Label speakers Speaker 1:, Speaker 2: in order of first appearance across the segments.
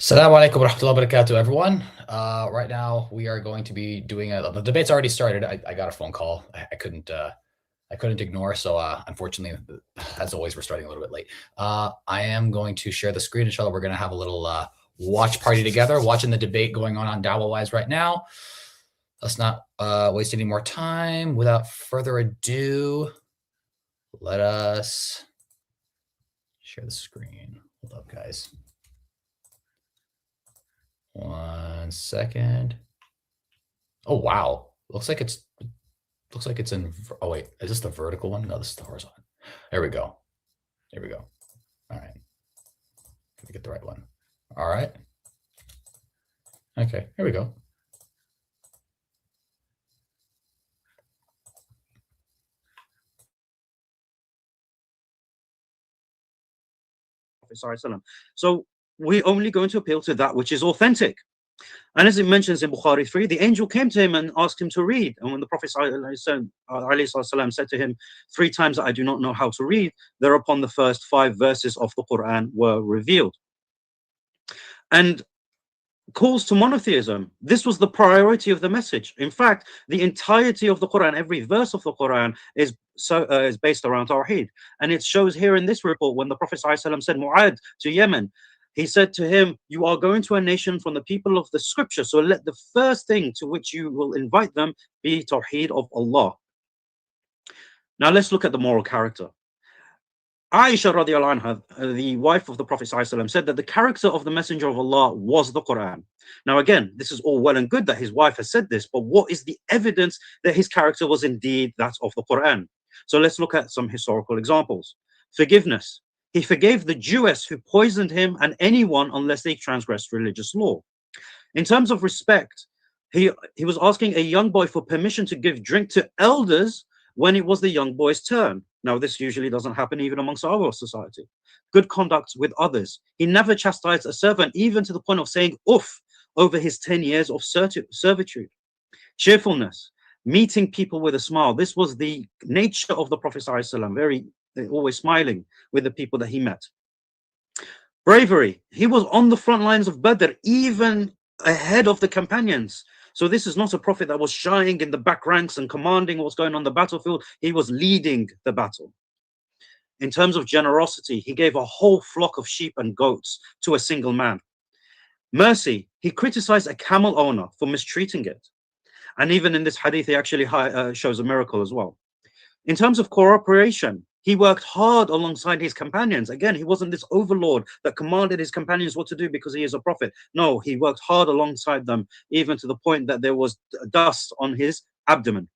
Speaker 1: Assalamu alaikum wa rahmatullahi wa barakatuh, everyone. Right now, we are going to be doing the debate's already started. I got a phone call. I couldn't ignore. So, unfortunately, as always, we're starting a little bit late. I am going to share the screen. Inshallah, we're going to have a little watch party together, watching the debate going on Dawah Wise right now. Let's not waste any more time. Without further ado, let us share the screen. Hold up, guys. 1 second. Oh wow, looks like it's in. Oh wait, is this the vertical one? No, this is the horizontal. There we go. There we go. All right, let me get the right one. All right. Okay, here we go.
Speaker 2: So we're only going to appeal to that which is authentic. And as it mentions in Bukhari 3, the angel came to him and asked him to read. And when the Prophet said to him 3 times that I do not know how to read, thereupon the first 5 verses of the Quran were revealed. And calls to monotheism, this was the priority of the message. In fact, the entirety of the Quran, every verse of the Quran is based around Tawheed. And it shows here in this report when the Prophet ﷺ said Mu'ad to Yemen, he said to him, you are going to a nation from the people of the scripture, so let the first thing to which you will invite them be Tawheed of Allah. Now let's look at the moral character. Aisha radiallahu anha, the wife of the Prophet ﷺ, said that the character of the Messenger of Allah was the Quran. Now again, this is all well and good that his wife has said this, but what is the evidence that his character was indeed that of the Quran? So let's look at some historical examples. Forgiveness. He forgave the Jewess who poisoned him and anyone unless they transgressed religious law. In terms of respect, he was asking a young boy for permission to give drink to elders when it was the young boy's turn. Now, this usually doesn't happen even amongst our society. Good conduct with others. He never chastised a servant, even to the point of saying "uff" over his 10 years of servitude. Cheerfulness, meeting people with a smile. This was the nature of the Prophet ﷺ, always smiling with the people that he met. Bravery. He was on the front lines of Badr, even ahead of the companions. So this is not a prophet that was shying in the back ranks and commanding what's going on the battlefield. He was leading the battle. In terms of generosity, he gave a whole flock of sheep and goats to a single man. Mercy. He criticized a camel owner for mistreating it. And even in this hadith, he actually shows a miracle as well. In terms of cooperation, he worked hard alongside his companions. Again, he wasn't this overlord that commanded his companions what to do because he is a prophet. No, he worked hard alongside them, even to the point that there was dust on his abdomen.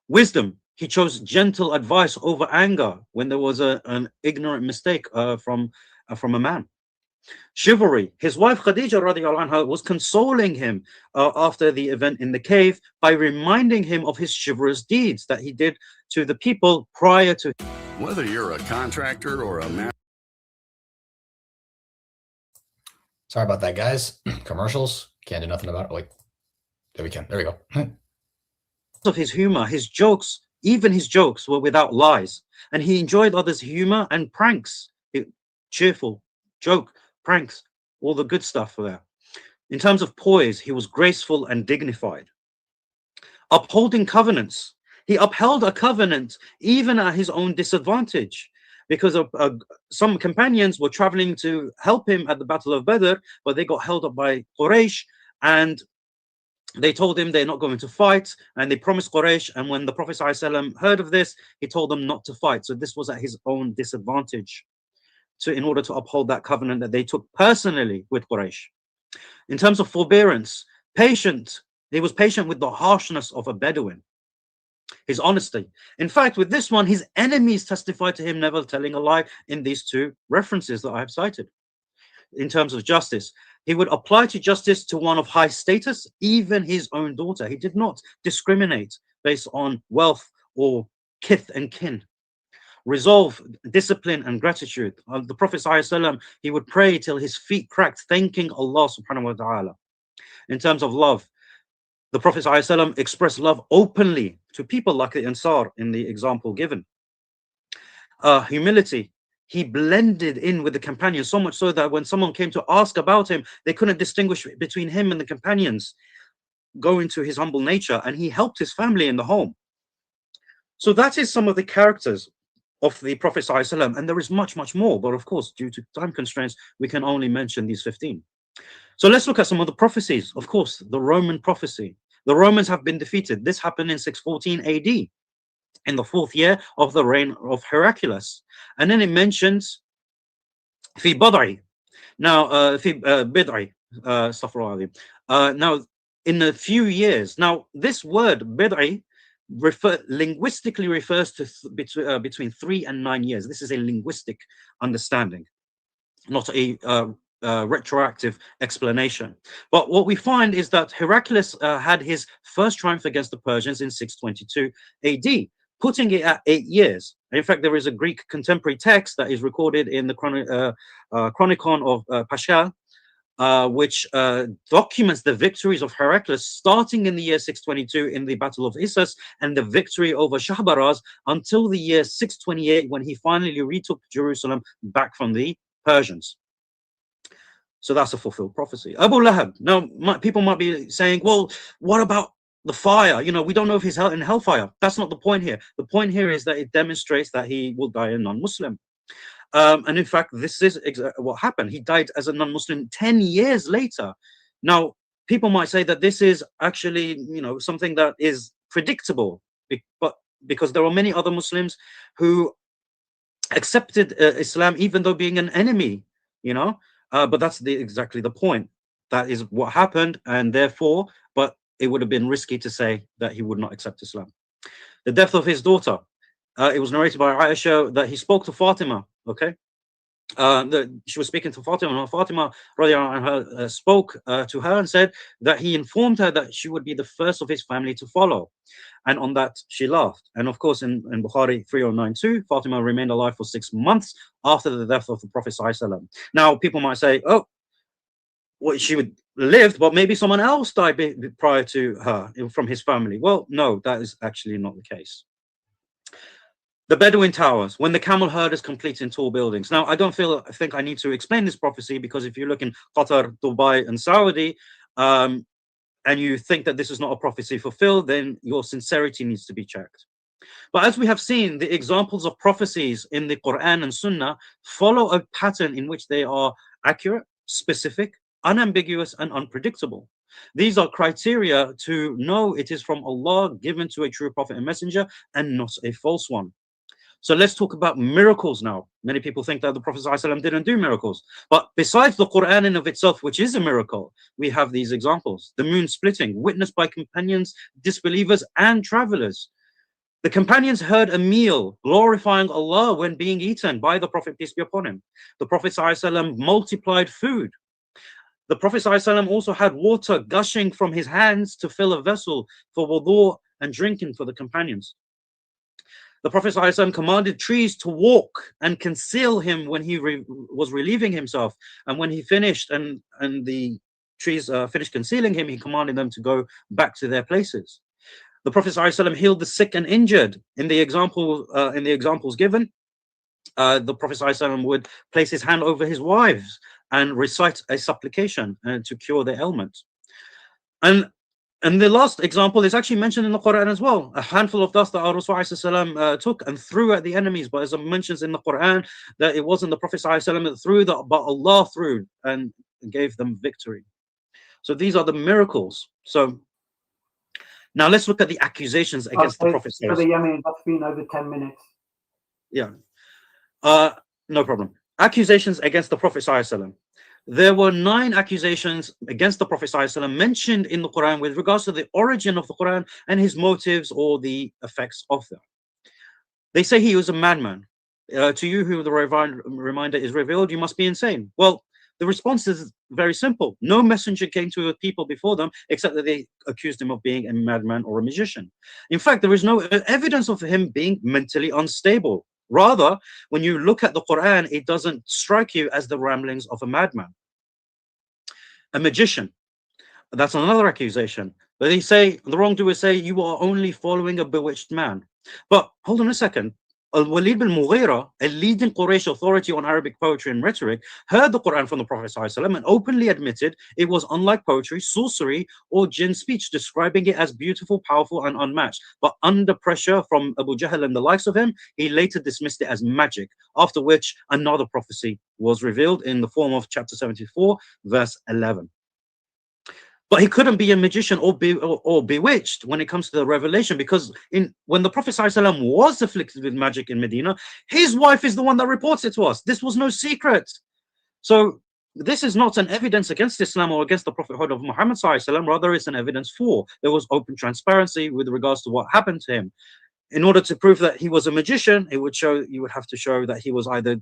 Speaker 2: Wisdom. He chose gentle advice over anger when there was an ignorant mistake from a man. Chivalry. His wife Khadija radiallahu anha was consoling him after the event in the cave by reminding him of his chivalrous deeds that he did to the people prior to.
Speaker 3: Whether you're a contractor or a man.
Speaker 1: Sorry about that, guys. Commercials. Can't do nothing about it. Wait, there we can. There we go.
Speaker 2: Of his humor, his jokes, even his jokes were without lies, and he enjoyed others' humor and pranks. Cheerful joke, pranks, all the good stuff there. In terms of poise, he was graceful and dignified. Upholding covenants. He upheld a covenant even at his own disadvantage, because some companions were traveling to help him at the Battle of Badr, but they got held up by Quraysh, and they told him they're not going to fight, and they promised Quraysh. And when the Prophet ﷺ heard of this, he told them not to fight. So this was at his own disadvantage, in order to uphold that covenant that they took personally with Quraysh. In terms of forbearance, patient. He was patient with the harshness of a Bedouin. His honesty. In fact, with this one, his enemies testified to him never telling a lie in these 2 references that I have cited. In terms of justice, he would apply to justice to one of high status, even his own daughter. He did not discriminate based on wealth or kith and kin. Resolve, discipline, and gratitude. The Prophet ﷺ, he would pray till his feet cracked, thanking Allah subhanahu wa ta'ala. In terms of love, the Prophet ﷺ expressed love openly to people like the Ansar in the example given. Humility. he blended in with the companions, so much so that when someone came to ask about him, they couldn't distinguish between him and the companions, going to his humble nature, and he helped his family in the home. So that is some of the characters of the Prophet ﷺ, and there is much, much more, but of course, due to time constraints, we can only mention these 15. So let's look at some of the prophecies. Of course, the Roman prophecy. The Romans have been defeated. This happened in 614 AD, in the 4th year of the reign of Heraclius. And then it mentions fi bad'i. Now, fi bid'i, now, in a few years. Now, this word bid'i linguistically refers to between 3 and 9 years. This is a linguistic understanding, not a retroactive explanation. But what we find is that Heraclius had his first triumph against the Persians in 622 AD, putting it at 8 years. In fact, there is a Greek contemporary text that is recorded in the Chronicon of Pasha, which documents the victories of Heraclius starting in the year 622 in the Battle of Issus, and the victory over Shahbaraz until the year 628, when he finally retook Jerusalem back from the Persians. So that's a fulfilled prophecy. Abu Lahab. Now, people might be saying, well, what about the fire? You know, we don't know if he's in hellfire. That's not the point here. The point here is that it demonstrates that he will die a non-Muslim. And in fact, this is what happened. He died as a non-Muslim 10 years later. Now, people might say that this is actually, you know, something that is predictable, but because there are many other Muslims who accepted Islam even though being an enemy, you know. But that's exactly the point. That is what happened, and therefore, but it would have been risky to say that he would not accept Islam. The death of his daughter. It was narrated by Aisha that he spoke to Fatima. Okay, she was speaking to Fatima, and Fatima spoke to her and said that he informed her that she would be the first of his family to follow, and on that she laughed. And of course, in Bukhari 3092, Fatima remained alive for 6 months after the death of the Prophet ﷺ. Now, people might say, oh, well, she would live, but maybe someone else died prior to her from his family. Well, no, that is actually not the case. The Bedouin towers, when the camel herd is complete in tall buildings. Now, I think I need to explain this prophecy, because if you look in Qatar, Dubai, and Saudi, and you think that this is not a prophecy fulfilled, then your sincerity needs to be checked. But as we have seen, the examples of prophecies in the Quran and Sunnah follow a pattern in which they are accurate, specific, unambiguous, and unpredictable. These are criteria to know it is from Allah, given to a true prophet and messenger, and not a false one. So let's talk about miracles now. Many people think that the Prophet ﷺ didn't do miracles. But besides the Quran in of itself, which is a miracle, we have these examples. The moon splitting, witnessed by companions, disbelievers, and travelers. The companions heard a meal glorifying Allah when being eaten by the Prophet, peace be upon him. The Prophet ﷺ multiplied food. The Prophet ﷺ also had water gushing from his hands to fill a vessel for wudu and drinking for the companions. The Prophet ﷺ commanded trees to walk and conceal him when he was relieving himself. And when he finished and the trees finished concealing him, he commanded them to go back to their places. The Prophet ﷺ healed the sick and injured. In the examples given, the Prophet ﷺ would place his hand over his wives and recite a supplication to cure their ailment. And the last example is actually mentioned in the Quran as well. A handful of dust that our Rasul ﷺ took and threw at the enemies. But as it mentions in the Quran, that it wasn't the Prophet ﷺ that threw that, but Allah threw and gave them victory. So these are the miracles. So now let's look at the accusations against the Prophet.
Speaker 4: For the Yemen, that's been over 10 minutes.
Speaker 2: Yeah. No problem. Accusations against the Prophet ﷺ. There were 9 accusations against the Prophet ﷺ mentioned in the Quran with regards to the origin of the Quran and his motives or the effects of them. They say he was a madman. To you who the reminder is revealed, you must be insane. Well, the response is very simple. No messenger came to the people before them except that they accused him of being a madman or a magician. In fact, there is no evidence of him being mentally unstable. Rather, when you look at the Quran, it doesn't strike you as the ramblings of a madman. A magician, that's another accusation. But they say, the wrongdoers say, you are only following a bewitched man. But hold on a second. Al-Walid bin Mughira, a leading Quraysh authority on Arabic poetry and rhetoric, heard the Quran from the Prophet ﷺ and openly admitted it was unlike poetry, sorcery, or jinn speech, describing it as beautiful, powerful, and unmatched. But under pressure from Abu Jahl and the likes of him, he later dismissed it as magic, after which another prophecy was revealed in the form of chapter 74, verse 11. But he couldn't be a magician or bewitched when it comes to the revelation, because when the Prophet ﷺ was afflicted with magic in Medina, his wife is the one that reports it to us. This was no secret. So this is not an evidence against Islam or against the prophethood of Muhammad ﷺ, rather it's an evidence for. There was open transparency with regards to what happened to him. In order to prove that he was a magician, you would have to show that he was either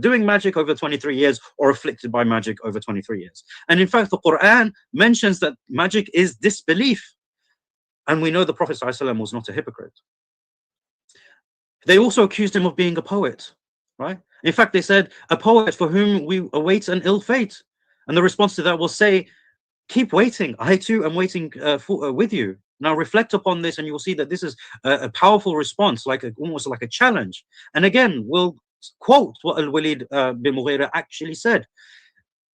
Speaker 2: doing magic over 23 years or afflicted by magic over 23 years. And in fact, the Quran mentions that magic is disbelief. And we know the Prophet ﷺ was not a hypocrite. They also accused him of being a poet, right? In fact, they said, a poet for whom we await an ill fate. And the response to that was say, keep waiting. I too am waiting with you. Now reflect upon this and you will see that this is a powerful response, almost like a challenge. And again, we'll quote what Al-Walid bin Mughira actually said.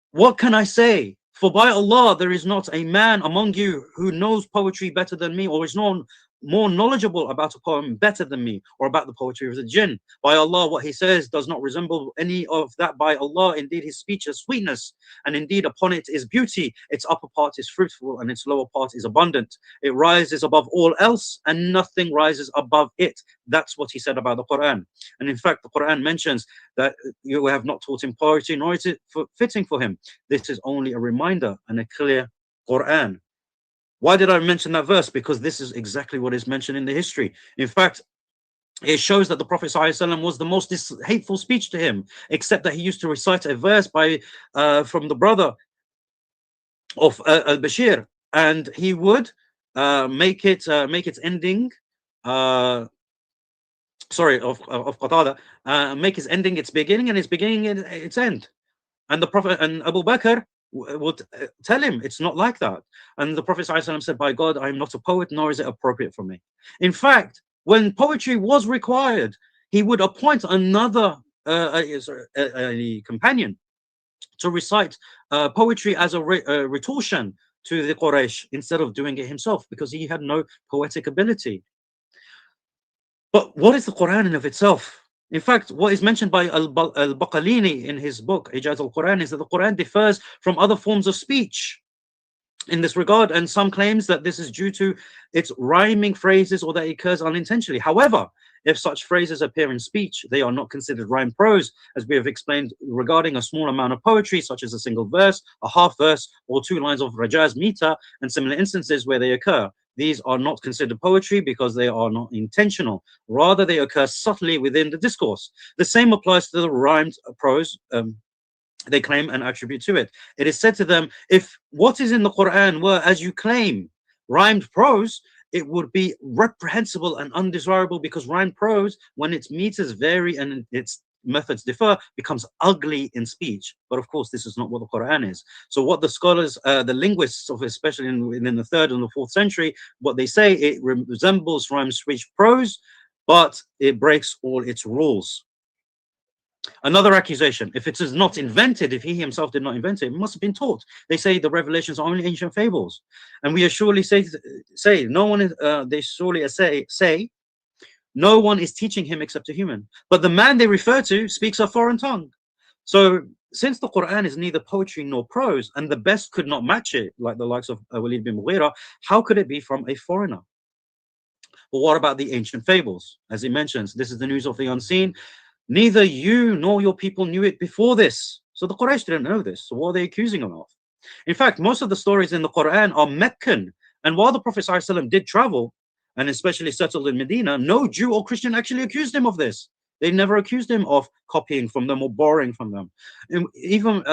Speaker 2: What can I say? For by Allah, there is not a man among you who knows poetry better than me, or is known more knowledgeable about a poem better than me, or about the poetry of the jinn. By Allah, what he says does not resemble any of that. By Allah, indeed his speech is sweetness, and indeed upon it is beauty. Its upper part is fruitful, and its lower part is abundant. It rises above all else, and nothing rises above it. That's what he said about the Quran. And in fact, the Quran mentions that you have not taught him poetry, nor is it fitting for him. This is only a reminder and a clear Quran. Why did I mention that verse? Because this is exactly what is mentioned in the history. In fact, it shows that the Prophet ﷺ was the most hateful speech to him, except that he used to recite a verse from the brother of Al-Bashir, and he would make its ending of Qatada, make its ending its beginning and its beginning its end. And the Prophet and Abu Bakr would tell him it's not like that. And the Prophet ﷺ said, by God, I am not a poet, nor is it appropriate for me. In fact, when poetry was required, he would appoint another a companion to recite poetry as a retortion to the Quraysh instead of doing it himself, because he had no poetic ability. But what is the Quran in of itself? In fact, what is mentioned by Al-Baqalini in his book, Ijaz al-Quran, is that the Quran differs from other forms of speech in this regard, and some claims that this is due to its rhyming phrases or that it occurs unintentionally. However, if such phrases appear in speech, they are not considered rhyme prose, as we have explained regarding a small amount of poetry, such as a single verse, a half verse, or 2 lines of rajaz meter, and similar instances where they occur. These are not considered poetry because they are not intentional. Rather, they occur subtly within the discourse. The same applies to the rhymed prose they claim and attribute to it. It is said to them, if what is in the Quran were, as you claim, rhymed prose, it would be reprehensible and undesirable, because rhymed prose, when its meters vary and its methods differ, becomes ugly in speech. But of course, this is not what the Quran is. So what the scholars, the linguists of, especially in the 3rd and the 4th century, what they say, it resembles rhyme speech prose, but it breaks all its rules. Another accusation, if it is not invented, if he himself did not invent it, it must have been taught. They say the revelations are only ancient fables. And we surely say no one is, they surely say no one is teaching him except a human. But the man they refer to speaks a foreign tongue. So since the Quran is neither poetry nor prose, and the best could not match it, like the likes of Walid bin Mughira, how could it be from a foreigner? But what about the ancient fables? As he mentions, this is the news of the unseen. Neither you nor your people knew it before this. So the Quraysh didn't know this. So what are they accusing him of? In fact, most of the stories in the Quran are Meccan. And while the Prophet ﷺ did travel, and especially settled in Medina, no Jew or Christian actually accused him of this. They never accused him of copying from them or borrowing from them. And even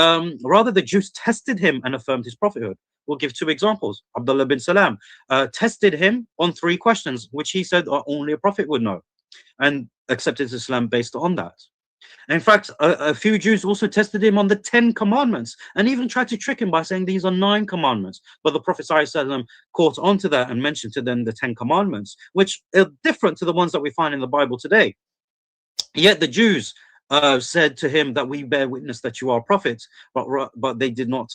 Speaker 2: rather, the Jews tested him and affirmed his prophethood. We'll give 2 examples. Abdullah bin Salam tested him on 3 questions, which he said only a prophet would know, and accepted Islam based on that. In fact, a few Jews also tested him on the 10 commandments and even tried to trick him by saying these are 9 commandments. But the Prophet ﷺ caught on to that and mentioned to them the 10 commandments, which are different to the ones that we find in the Bible today. Yet the Jews said to him that we bear witness that you are a prophet, but they did not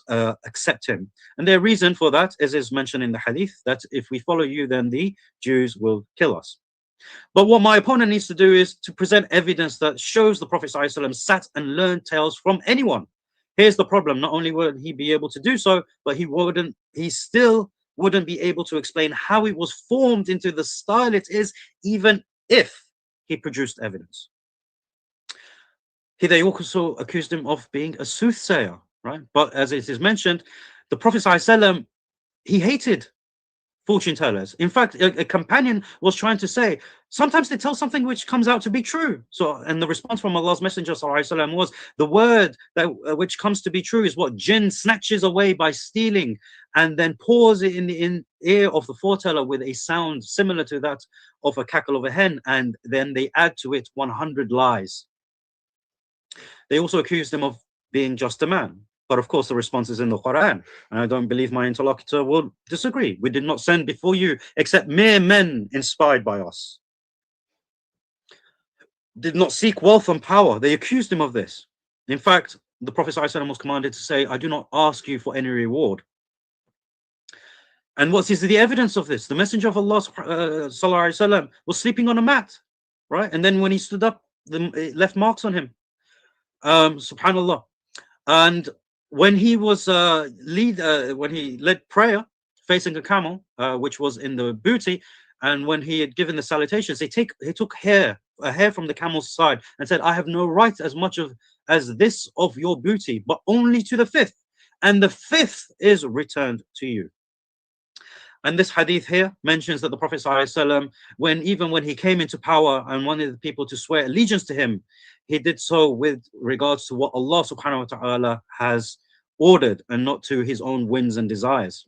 Speaker 2: accept him. And their reason for that is mentioned in the hadith, that if we follow you, then the Jews will kill us. But what my opponent needs to do is to present evidence that shows the Prophet ﷺ sat and learned tales from anyone. Here's the problem: not only would he be able to do so, but he still wouldn't be able to explain how it was formed into the style it is, even if he produced evidence. They also accused him of being a soothsayer, right? But as it is mentioned, the Prophet ﷺ, he hated fortune tellers. In fact, a companion was trying to say, sometimes they tell something which comes out to be true. So, and the response from Allah's Messenger ﷺ was, the word that which comes to be true is what jinn snatches away by stealing, and then pours it in the ear of the foreteller with a sound similar to that of a cackle of a hen, and then they add to it 100 lies. They also accused him of being just a man. But of course, the response is in the Quran. And I don't believe my interlocutor will disagree. We did not send before you except mere men inspired by us. Did not seek wealth and power. They accused him of this. In fact, the Prophet ﷺ was commanded to say, I do not ask you for any reward. And what is the evidence of this? The Messenger of Allah ﷺ was sleeping on a mat, right? And then when he stood up, it left marks on him. Subhanallah. And when he was when he led prayer facing a camel, which was in the booty, and when he had given the salutations, he took a hair from the camel's side and said, I have no right as much as this of your booty, but only to the fifth, and the fifth is returned to you. And this hadith here mentions that the Prophet ﷺ, even when he came into power and wanted the people to swear allegiance to him, he did so with regards to what Allah subhanahu wa ta'ala has ordered and not to his own whims and desires.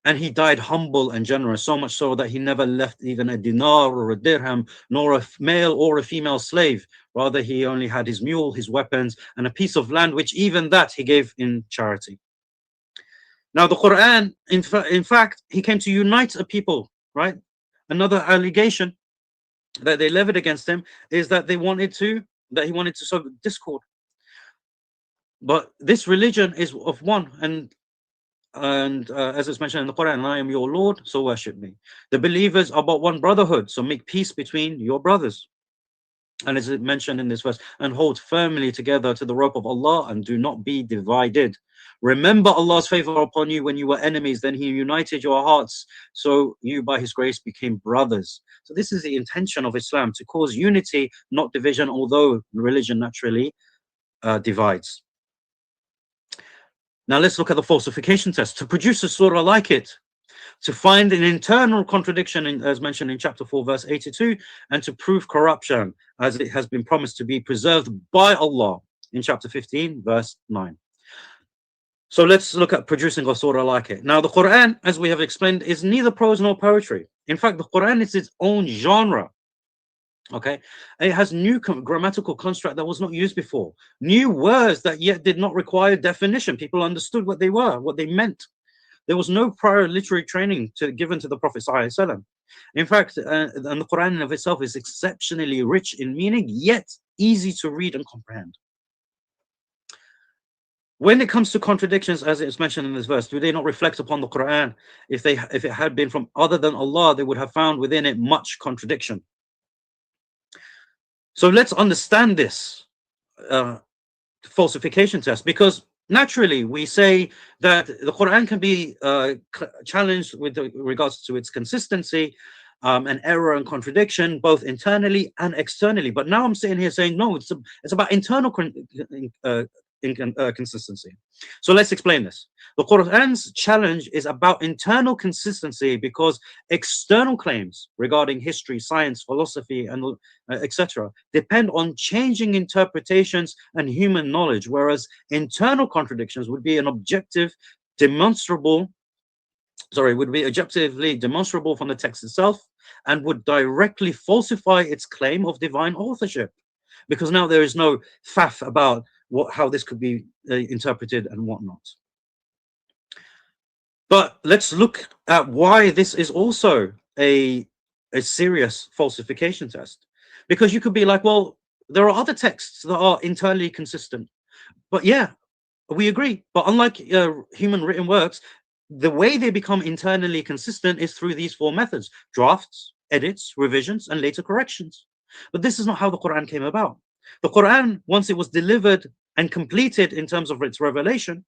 Speaker 2: And he died humble and generous, so much so that he never left even a dinar or a dirham, nor a male or a female slave. Rather, he only had his mule, his weapons, and a piece of land, which even that he gave in charity. Now, the Quran, in fact, he came to unite a people, right? Another allegation that they levied against him is that he wanted to sow discord. But this religion is of one, and as it's mentioned in the Quran, I am your Lord, so worship me. The believers are but one brotherhood, so make peace between your brothers. And as it mentioned in this verse, and hold firmly together to the rope of Allah, and do not be divided. Remember Allah's favor upon you when you were enemies, then he united your hearts, so you by his grace became brothers. So this is the intention of Islam, to cause unity, not division, although religion naturally divides. Now let's look at the falsification test. To produce a surah like it, to find an internal contradiction, as mentioned in chapter 4, verse 82, and to prove corruption, as it has been promised to be preserved by Allah in chapter 15, verse 9. So let's look at producing a surah like it. Now, the Quran, as we have explained, is neither prose nor poetry. In fact, the Quran is its own genre. Okay, it has new grammatical construct that was not used before, new words that yet did not require definition. People understood what they were, what they meant. There was no prior literary training given to the Prophet ﷺ. In fact, and the Quran of itself is exceptionally rich in meaning, yet easy to read and comprehend. When it comes to contradictions, as it's mentioned in this verse, do they not reflect upon the Quran? If it had been from other than Allah, they would have found within it much contradiction. So let's understand this falsification test, because naturally we say that the Quran can be challenged with regards to its consistency and error and contradiction, both internally and externally. But now I'm sitting here saying, no, it's about internal consistency. So let's explain this. The Quran's challenge is about internal consistency, because external claims regarding history, science, philosophy, and etc. depend on changing interpretations and human knowledge, whereas internal contradictions would be objectively demonstrable from the text itself, and would directly falsify its claim of divine authorship, because now there is no faff about how this could be interpreted and whatnot. But let's look at why this is also a serious falsification test. Because you could be like, well, there are other texts that are internally consistent. But yeah, we agree. But unlike human written works, the way they become internally consistent is through these four methods: drafts, edits, revisions, and later corrections. But this is not how the Quran came about. The Quran, once it was delivered and completed in terms of its revelation,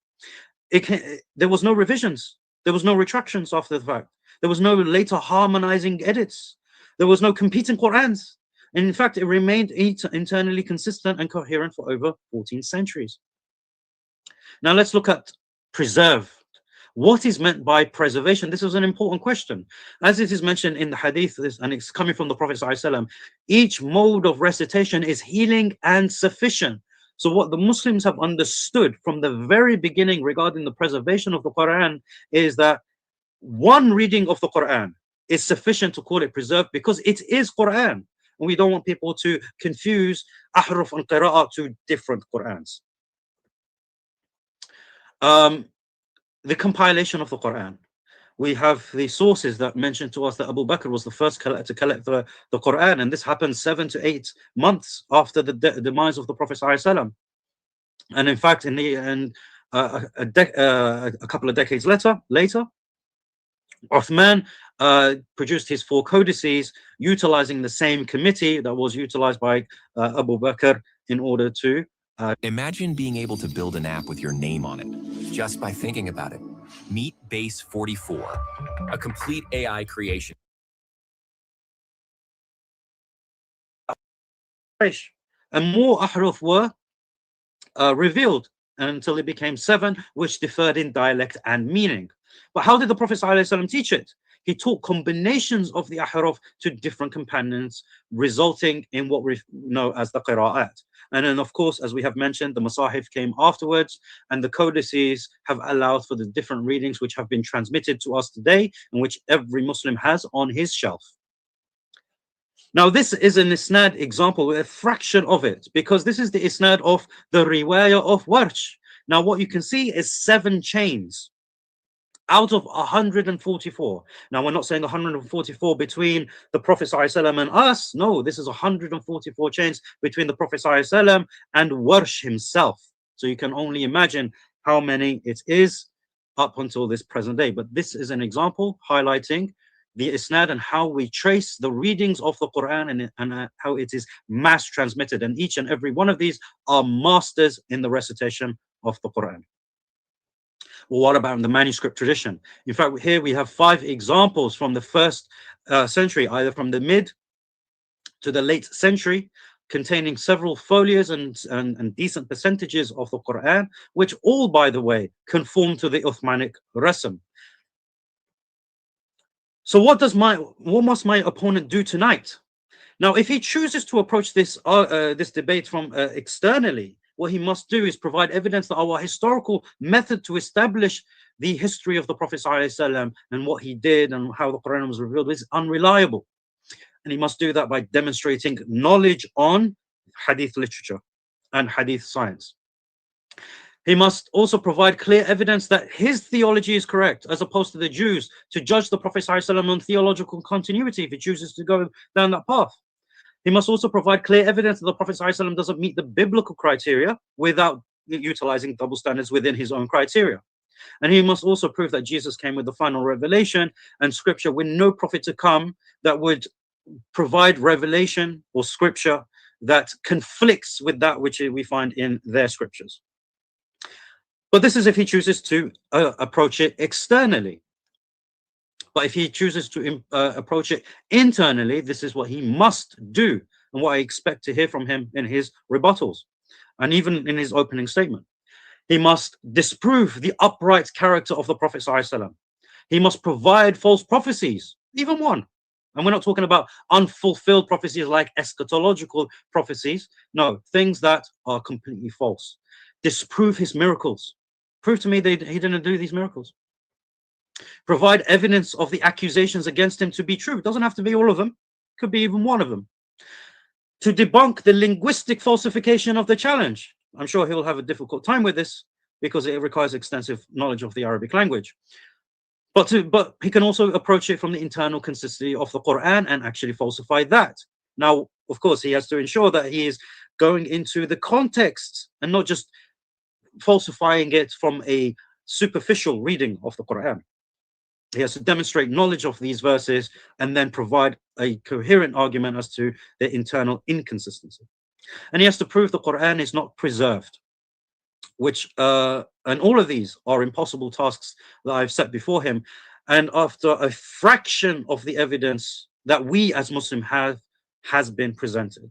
Speaker 2: there was no revisions, there was no retractions after the fact, there was no later harmonizing edits, there was no competing Qurans. And in fact, it remained internally consistent and coherent for over 14 centuries. Now let's look at preserved. What is meant by preservation? This is an important question. As it is mentioned in the hadith, and it's coming from the Prophet ﷺ, each mode of recitation is healing and sufficient. So what the Muslims have understood from the very beginning regarding the preservation of the Quran is that one reading of the Quran is sufficient to call it preserved, because it is Quran. And we don't want people to confuse ahruf and qira'ah to different Qurans. The compilation of the Quran. We have the sources that mention to us that Abu Bakr was the first to collect the Quran, and this happened 7 to 8 months after the demise of the Prophet ﷺ. And in fact, in the end, a couple of decades later, Uthman produced his 4 codices, utilizing the same committee that was utilized by Abu Bakr in order to
Speaker 5: Imagine being able to build an app with your name on it, just by thinking about it. Meet Base 44, a complete AI creation.
Speaker 2: And more ahruf were revealed until it became 7, which differed in dialect and meaning. But how did the Prophet ﷺ teach it? He taught combinations of the ahruf to different companions, resulting in what we know as the qira'at. And then, of course, as we have mentioned, the masahif came afterwards, and the codices have allowed for the different readings which have been transmitted to us today, and which every Muslim has on his shelf. Now, this is an isnad example, a fraction of it, because this is the isnad of the riwayah of Warsh. Now, what you can see is 7 chains out of 144. Now, we're not saying 144 between the Prophet ﷺ and us. No, this is 144 chains between the Prophet ﷺ and Warsh himself. So you can only imagine how many it is up until this present day. But this is an example highlighting the isnad and how we trace the readings of the Quran, and how it is mass transmitted. And each and every one of these are masters in the recitation of the Quran. Well, what about the manuscript tradition? In fact, here we have 5 examples from the first century, either from the mid to the late century, containing several folios and decent percentages of the Quran, which all, by the way, conform to the Uthmanic rasm. So what must my opponent do tonight? Now, if he chooses to approach this debate from externally, what he must do is provide evidence that our historical method to establish the history of the Prophet ﷺ and what he did and how the Quran was revealed is unreliable. And he must do that by demonstrating knowledge on hadith literature and hadith science. He must also provide clear evidence that his theology is correct, as opposed to the Jews, to judge the Prophet ﷺ on theological continuity if he chooses to go down that path. He must also provide clear evidence that the Prophet ﷺ doesn't meet the biblical criteria without utilizing double standards within his own criteria. And he must also prove that Jesus came with the final revelation and scripture, with no prophet to come that would provide revelation or scripture that conflicts with that which we find in their scriptures. But this is if he chooses to approach it externally. But if he chooses to approach it internally, this is what he must do, and what I expect to hear from him in his rebuttals, and even in his opening statement. He must disprove the upright character of the Prophet ﷺ. He must provide false prophecies, even one. And we're not talking about unfulfilled prophecies like eschatological prophecies. No, things that are completely false. Disprove his miracles. Prove to me that he didn't do these miracles. Provide evidence of the accusations against him to be true. It doesn't have to be all of them. It could be even one of them. To debunk the linguistic falsification of the challenge. I'm sure he'll have a difficult time with this because it requires extensive knowledge of the Arabic language. But he can also approach it from the internal consistency of the Quran and actually falsify that. Now, of course, he has to ensure that he is going into the context and not just falsifying it from a superficial reading of the Quran. He has to demonstrate knowledge of these verses and then provide a coherent argument as to their internal inconsistency. And he has to prove the Quran is not preserved, which, and all of these are impossible tasks that I've set before him. And after a fraction of the evidence that we as Muslims have has been presented.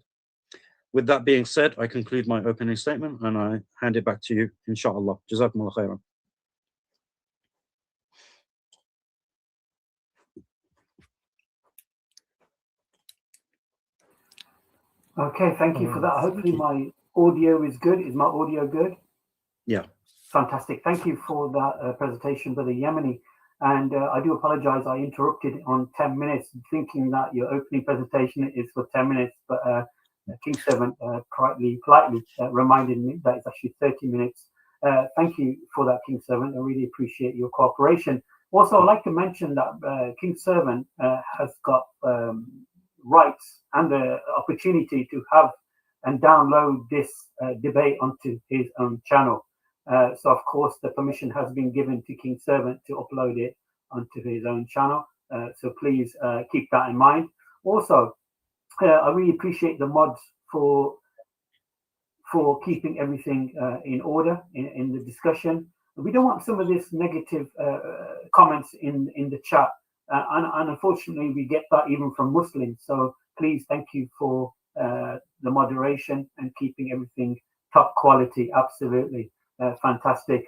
Speaker 2: With that being said, I conclude my opening statement and I hand it back to you, inshallah. Jazakumullah khairan.
Speaker 4: Okay, thank you for that. Hopefully my audio is good. Is my audio good?
Speaker 2: Yeah.
Speaker 4: Fantastic. Thank you for that presentation, Brother Yemeni. And I do apologize, I interrupted on 10 minutes, thinking that your opening presentation is for 10 minutes, but King Servant politely reminded me that it's actually 30 minutes. Thank you for that, King Servant. I really appreciate your cooperation. Also, I'd like to mention that King Servant has got rights and the opportunity to have and download this debate onto his own channel. So, of course, the permission has been given to King Servant to upload it onto his own channel. So please keep that in mind. Also, I really appreciate the mods for keeping everything in order in the discussion. We don't want some of this negative comments in the chat. And unfortunately, we get that even from Muslims. So please, thank you for the moderation and keeping everything top quality. Absolutely. Fantastic.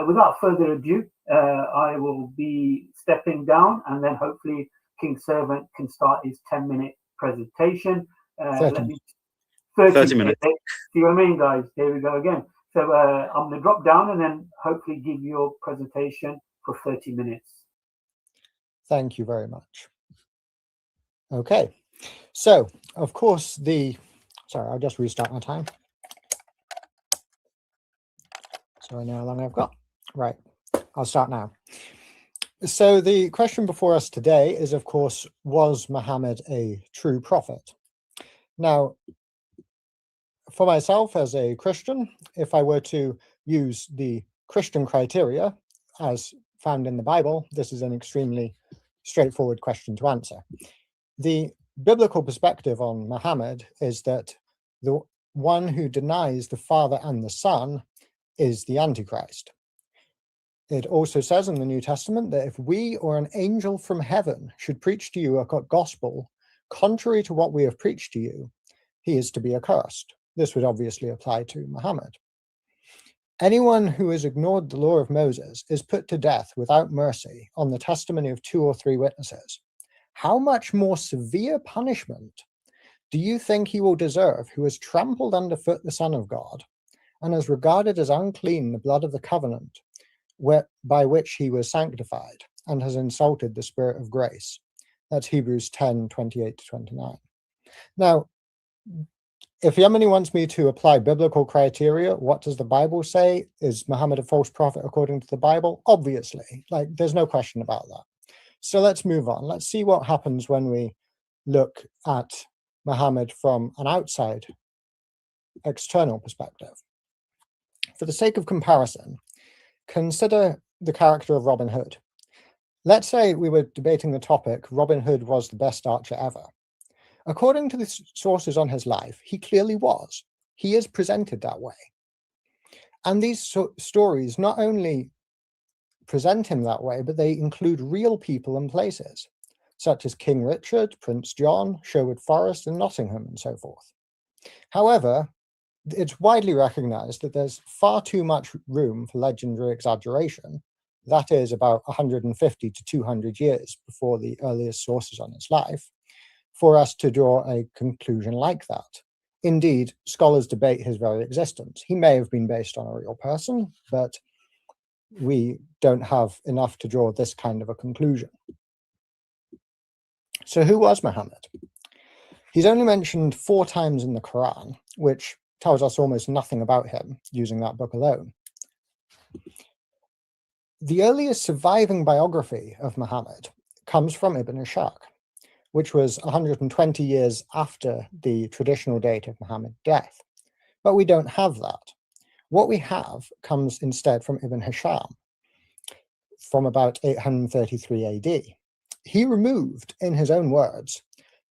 Speaker 4: Without further ado, I will be stepping down and then hopefully King Servant can start his 10-minute presentation.
Speaker 2: 30 minutes.
Speaker 4: See what I mean, guys? Here we go again. So I'm going to drop down and then hopefully give your presentation for 30 minutes.
Speaker 6: Thank you very much. Okay. So, of course, sorry, I'll just restart my time. So I know how long I've got. Right, I'll start now. So the question before us today is, of course, was Muhammad a true prophet? Now, for myself as a Christian, if I were to use the Christian criteria as found in the Bible, this is an extremely straightforward question to answer. The biblical perspective on Muhammad is that the one who denies the Father and the Son is the Antichrist. It also says in the New Testament that if we or an angel from heaven should preach to you a gospel contrary to what we have preached to you, he is to be accursed. This would obviously apply to Muhammad. Anyone who has ignored the law of Moses is put to death without mercy on the testimony of 2 or 3 witnesses. How much more severe punishment do you think he will deserve who has trampled underfoot the Son of God and has regarded as unclean the blood of the covenant by which he was sanctified and has insulted the Spirit of grace? That's Hebrews 10:28-29. Now, if Yemeni wants me to apply biblical criteria, what does the Bible say? Is Muhammad a false prophet according to the Bible? Obviously, there's no question about that. So let's move on. Let's see what happens when we look at Muhammad from an outside, external perspective. For the sake of comparison, consider the character of Robin Hood. Let's say we were debating the topic, Robin Hood was the best archer ever. According to the sources on his life, he clearly was. He is presented that way. And these stories not only present him that way, but they include real people and places, such as King Richard, Prince John, Sherwood Forest, and Nottingham, and so forth. However, it's widely recognized that there's far too much room for legendary exaggeration. That is about 150 to 200 years before the earliest sources on his life, for us to draw a conclusion like that. Indeed, scholars debate his very existence. He may have been based on a real person, but we don't have enough to draw this kind of a conclusion. So who was Muhammad? He's only mentioned 4 times in the Quran, which tells us almost nothing about him using that book alone. The earliest surviving biography of Muhammad comes from Ibn Ishaq, which was 120 years after the traditional date of Muhammad's death. But we don't have that. What we have comes instead from Ibn Hisham, from about 833 AD. He removed, in his own words,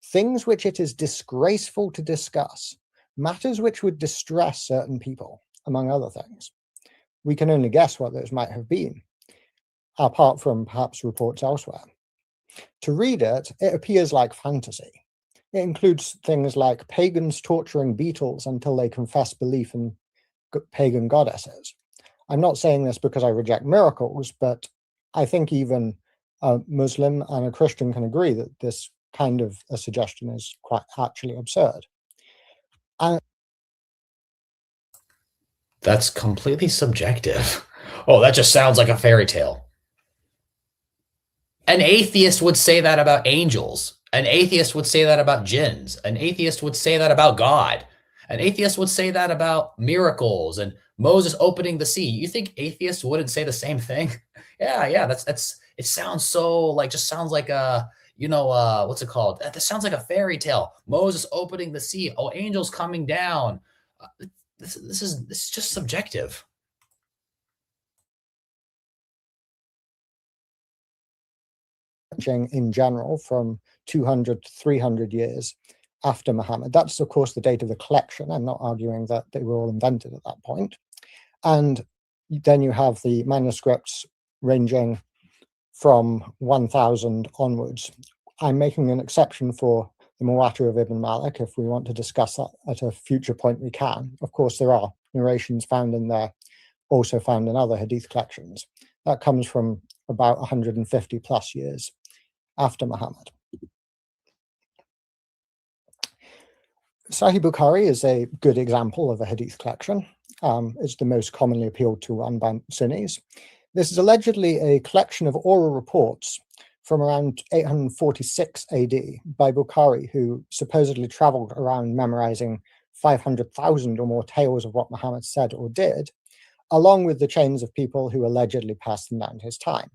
Speaker 6: things which it is disgraceful to discuss, matters which would distress certain people, among other things. We can only guess what those might have been, apart from perhaps reports elsewhere. To read it, it appears like fantasy. It includes things like pagans torturing beetles until they confess belief in pagan goddesses. I'm not saying this because I reject miracles, but I think even a Muslim and a Christian can agree that this kind of a suggestion is quite actually absurd. And
Speaker 1: That's completely subjective. Oh, that just sounds like a fairy tale. An atheist would say that about angels. An atheist would say that about jinns. An atheist would say that about God. An atheist would say that about miracles and Moses opening the sea. You think atheists wouldn't say the same thing? Yeah. That's. It sounds so like, just sounds like a, what's it called? That sounds like a fairy tale. Moses opening the sea. Oh, angels coming down. This is just subjective.
Speaker 6: In general, from 200 to 300 years after Muhammad. That's, of course, the date of the collection. I'm not arguing that they were all invented at that point. And then you have the manuscripts ranging from 1000 onwards. I'm making an exception for the Muwatta of Ibn Malik. If we want to discuss that at a future point, we can. Of course, there are narrations found in there, also found in other hadith collections. That comes from about 150 plus years after Muhammad. Sahih Bukhari is a good example of a hadith collection. It's the most commonly appealed to one by Sunnis. This is allegedly a collection of oral reports from around 846 AD by Bukhari, who supposedly traveled around memorizing 500,000 or more tales of what Muhammad said or did, along with the chains of people who allegedly passed them down his time.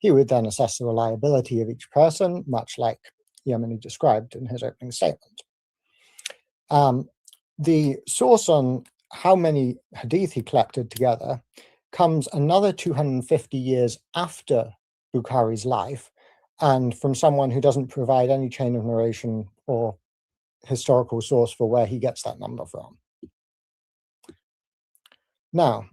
Speaker 6: He would then assess the reliability of each person, much like Yemeni described in his opening statement. The source on how many hadith he collected together comes another 250 years after Bukhari's life, and from someone who doesn't provide any chain of narration or historical source for where he gets that number from. Now,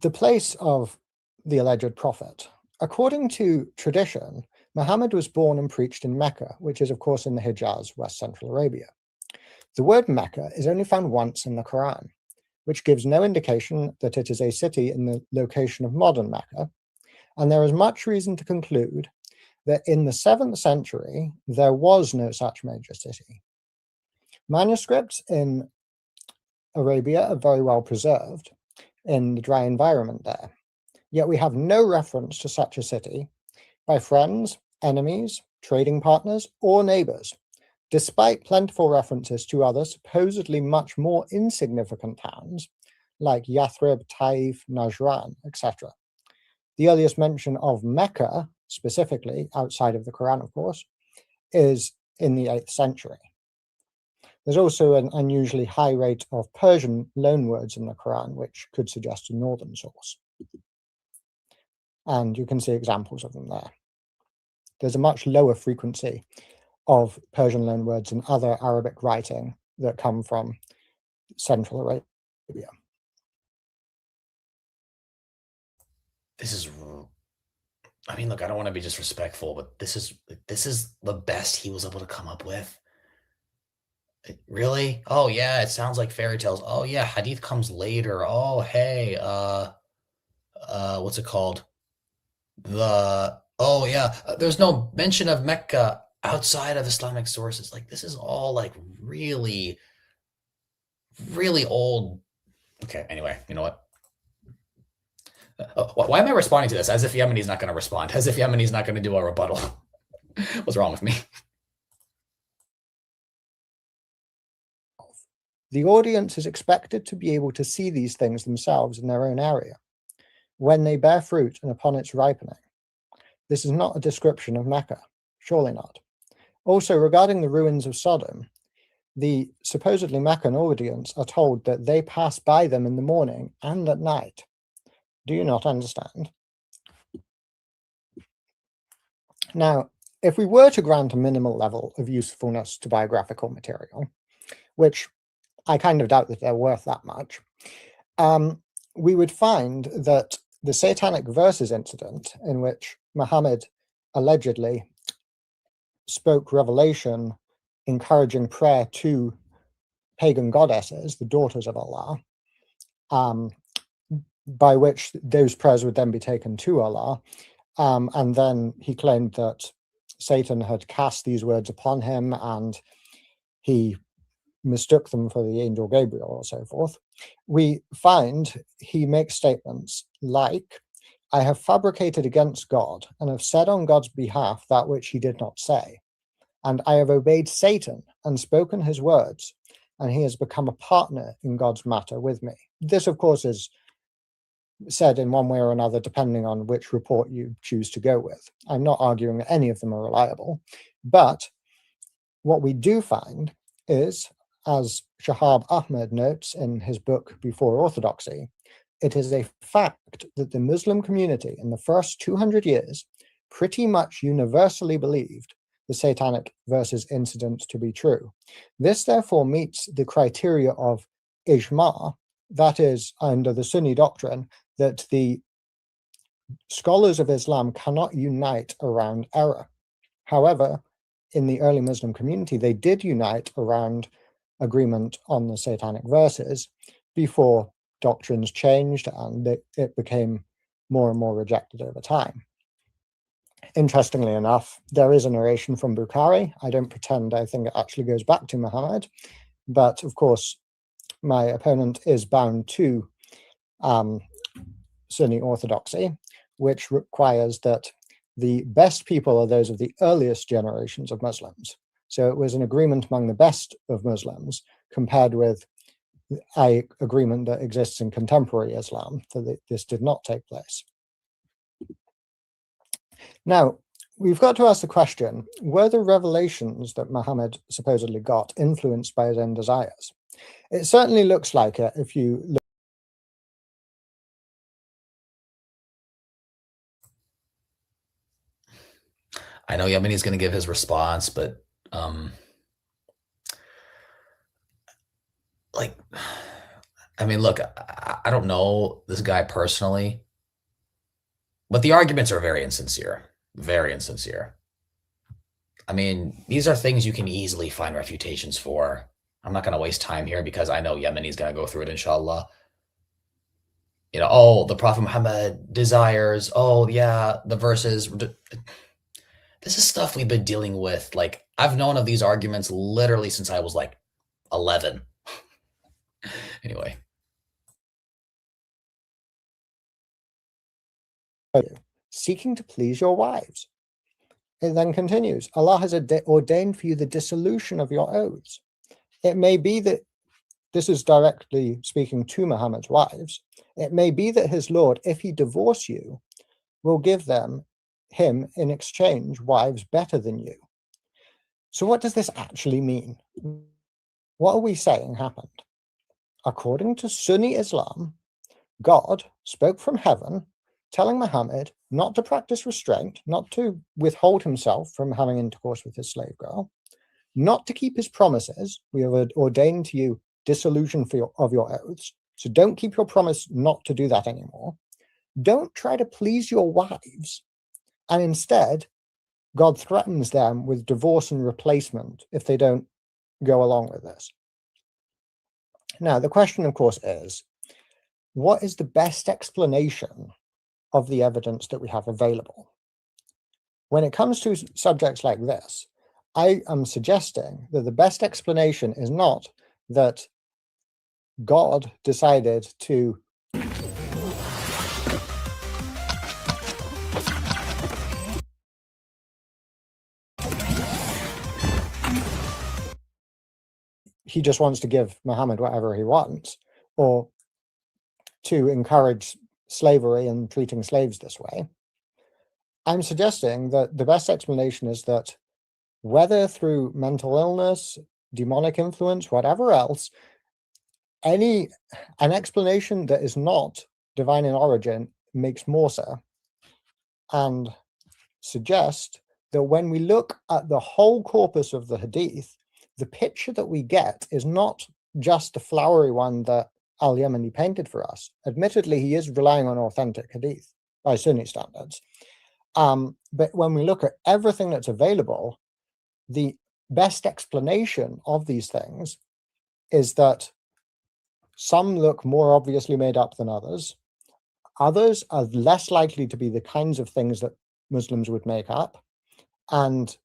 Speaker 6: the place of the alleged prophet. According to tradition, Muhammad was born and preached in Mecca, which is, of course, in the Hijaz, West Central Arabia. The word Mecca is only found once in the Quran, which gives no indication that it is a city in the location of modern Mecca, and there is much reason to conclude that in the 7th century, there was no such major city. Manuscripts in Arabia are very well preserved in the dry environment there, yet we have no reference to such a city by friends, enemies, trading partners, or neighbors, despite plentiful references to other supposedly much more insignificant towns like Yathrib, Taif, Najran, etc. The earliest mention of Mecca, specifically, outside of the Quran, of course, is in the 8th century. There's also an unusually high rate of Persian loanwords in the Quran, which could suggest a northern source. And you can see examples of them there. There's a much lower frequency of Persian loanwords and other Arabic writing that come from Central Arabia.
Speaker 1: I mean, look, I don't want to be disrespectful, but this is the best he was able to come up with. Really? Oh yeah, it sounds like fairy tales. Oh yeah, hadith comes later. Oh hey, what's it called? Oh yeah, there's no mention of Mecca outside of Islamic sources. Like, this is all like really, really old. Okay, anyway, you know what? Why am I responding to this? As if Yemeni's not going to respond. As if Yemeni's not going to do a rebuttal. What's wrong with me?
Speaker 6: The audience is expected to be able to see these things themselves in their own area, when they bear fruit and upon its ripening. This is not a description of Mecca, surely not. Also, regarding the ruins of Sodom, the supposedly Meccan audience are told that they pass by them in the morning and at night. Do you not understand? Now, if we were to grant a minimal level of usefulness to biographical material, which I kind of doubt that they're worth that much, we would find that the Satanic Verses incident, in which Muhammad allegedly spoke revelation encouraging prayer to pagan goddesses, the daughters of Allah, by which those prayers would then be taken to Allah, and then he claimed that Satan had cast these words upon him and he mistook them for the angel Gabriel or so forth. We find he makes statements like, I have fabricated against God and have said on God's behalf that which he did not say. And I have obeyed Satan and spoken his words, and he has become a partner in God's matter with me. This, of course, is said in one way or another, depending on which report you choose to go with. I'm not arguing that any of them are reliable, but what we do find is, as Shahab Ahmed notes in his book Before Orthodoxy, it is a fact that the Muslim community in the first 200 years pretty much universally believed the Satanic Verses incident to be true. This therefore meets the criteria of ijma, that is, under the Sunni doctrine, that the scholars of Islam cannot unite around error. However, in the early Muslim community, they did unite around agreement on the Satanic Verses before doctrines changed and it became more and more rejected over time. Interestingly enough, there is a narration from Bukhari. I don't pretend I think it actually goes back to Muhammad, but of course, my opponent is bound to Sunni orthodoxy, which requires that the best people are those of the earliest generations of Muslims. So it was an agreement among the best of Muslims compared with an agreement that exists in contemporary Islam, that this did not take place. Now, we've got to ask the question, were the revelations that Muhammad supposedly got influenced by his own desires? It certainly looks like it if you look.
Speaker 1: I know Yemeni's going to give his response, but like, I mean, look, I don't know this guy personally, but the arguments are very insincere, very insincere. I mean, these are things you can easily find refutations for. I'm not going to waste time here because I know Yemeni's going to go through it, inshallah. You know, oh, the Prophet Muhammad desires, oh, yeah, the verses. This is stuff we've been dealing with. Like, I've known of these arguments literally since I was like 11. Anyway.
Speaker 6: Seeking to please your wives. It then continues, Allah has ordained for you the dissolution of your oaths. It may be that, this is directly speaking to Muhammad's wives, it may be that his Lord, if he divorce you, will give him in exchange wives better than you. So what does this actually mean? What are we saying happened? According to Sunni Islam, God spoke from heaven, telling Muhammad not to practice restraint, not to withhold himself from having intercourse with his slave girl, not to keep his promises. We have ordained to you dissolution of your oaths, so don't keep your promise not to do that anymore. Don't try to please your wives, and instead, God threatens them with divorce and replacement if they don't go along with this. Now, the question, of course, is, what is the best explanation of the evidence that we have available? When it comes to subjects like this, I am suggesting that the best explanation is not that God decided to he just wants to give Muhammad whatever he wants, or to encourage slavery and treating slaves this way. I'm suggesting that the best explanation is that whether through mental illness, demonic influence, whatever else, an explanation that is not divine in origin makes more so, and suggest that when we look at the whole corpus of the hadith, the picture that we get is not just the flowery one that Al-Yamani painted for us. Admittedly, he is relying on authentic hadith by Sunni standards. But when we look at everything that's available, the best explanation of these things is that some look more obviously made up than others. Others are less likely to be the kinds of things that Muslims would make up. And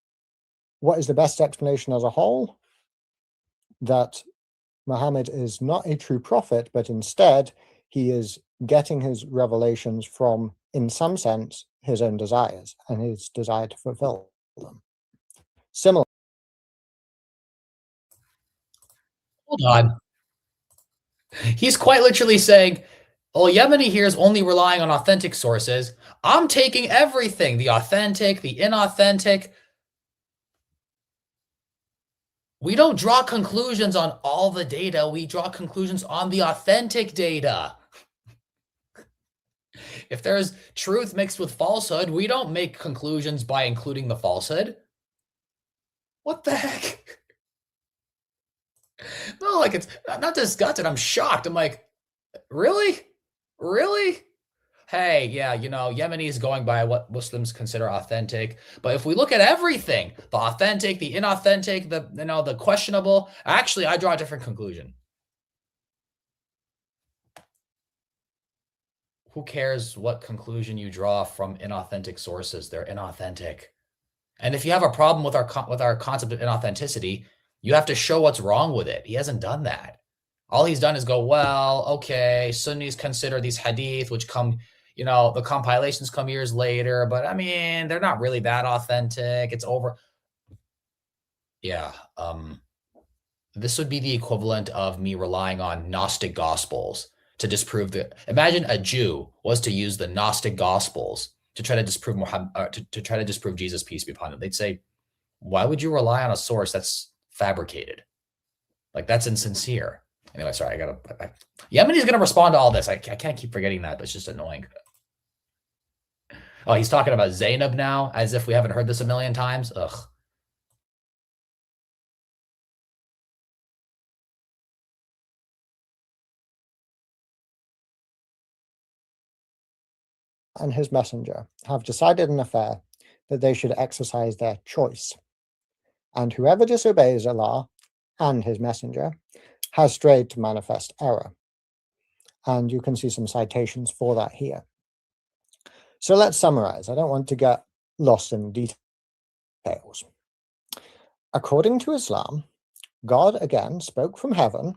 Speaker 6: what is the best explanation as a whole? That Muhammad is not a true prophet, but instead he is getting his revelations from, in some sense, his own desires and his desire to fulfill them. Similar.
Speaker 1: Hold on. He's quite literally saying, oh, Yemeni here is only relying on authentic sources. I'm taking everything, the authentic, the inauthentic. We don't draw conclusions on all the data. We draw conclusions on the authentic data. If there's truth mixed with falsehood, we don't make conclusions by including the falsehood. What the heck? No, like, it's not disgusted. I'm shocked. I'm like, really? Really? Hey, yeah, Yemeni is going by what Muslims consider authentic. But if we look at everything, the authentic, the inauthentic, the questionable, actually, I draw a different conclusion. Who cares what conclusion you draw from inauthentic sources? They're inauthentic. And if you have a problem with our concept of inauthenticity, you have to show what's wrong with it. He hasn't done that. All he's done is go, well, okay, Sunnis consider these hadith, which come, the compilations come years later, but I mean, they're not really that authentic. It's over. Yeah. This would be the equivalent of me relying on Gnostic Gospels to disprove imagine a Jew was to use the Gnostic Gospels to try to disprove Muhammad, to try to disprove Jesus, peace be upon him. They'd say, why would you rely on a source that's fabricated? Like, that's insincere. Anyway, sorry, Yemeni's going to respond to all this. I can't keep forgetting that, but it's just annoying. Oh, he's talking about Zainab now, as if we haven't heard this a million times. Ugh.
Speaker 6: And his messenger have decided an affair that they should exercise their choice. And whoever disobeys Allah and his messenger has strayed to manifest error. And you can see some citations for that here. So let's summarize. I don't want to get lost in details. According to Islam, God again spoke from heaven,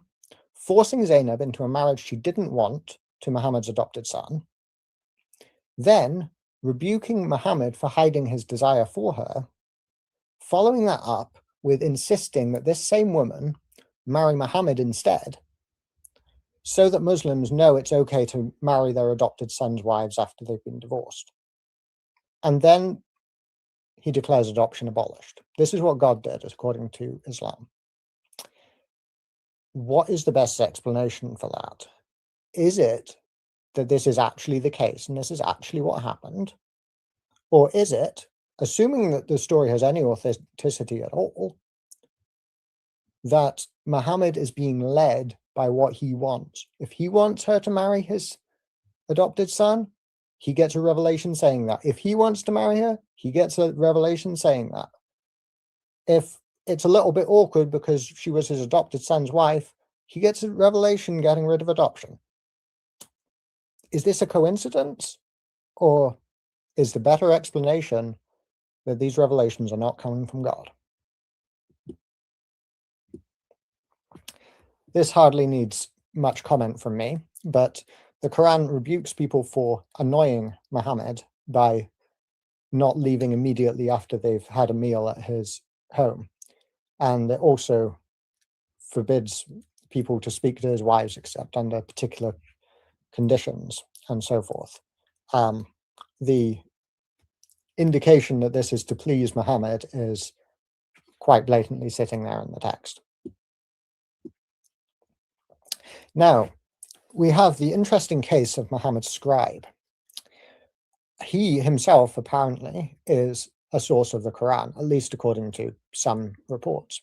Speaker 6: forcing Zainab into a marriage she didn't want to Muhammad's adopted son, then rebuking Muhammad for hiding his desire for her, following that up with insisting that this same woman marry Muhammad instead, so that Muslims know it's okay to marry their adopted sons' wives after they've been divorced. And then he declares adoption abolished. This is what God did, according to Islam. What is the best explanation for that? Is it that this is actually the case and this is actually what happened? Or is it, assuming that the story has any authenticity at all, that Muhammad is being led by what he wants? If he wants her to marry his adopted son, he gets a revelation saying that. If he wants to marry her, he gets a revelation saying that. If it's a little bit awkward because she was his adopted son's wife, he gets a revelation getting rid of adoption. Is this a coincidence? Or is the better explanation that these revelations are not coming from God? This hardly needs much comment from me, but the Quran rebukes people for annoying Muhammad by not leaving immediately after they've had a meal at his home. And it also forbids people to speak to his wives except under particular conditions and so forth. The indication that this is to please Muhammad is quite blatantly sitting there in the text. Now, we have the interesting case of Muhammad's scribe. He himself apparently is a source of the Quran, at least according to some reports.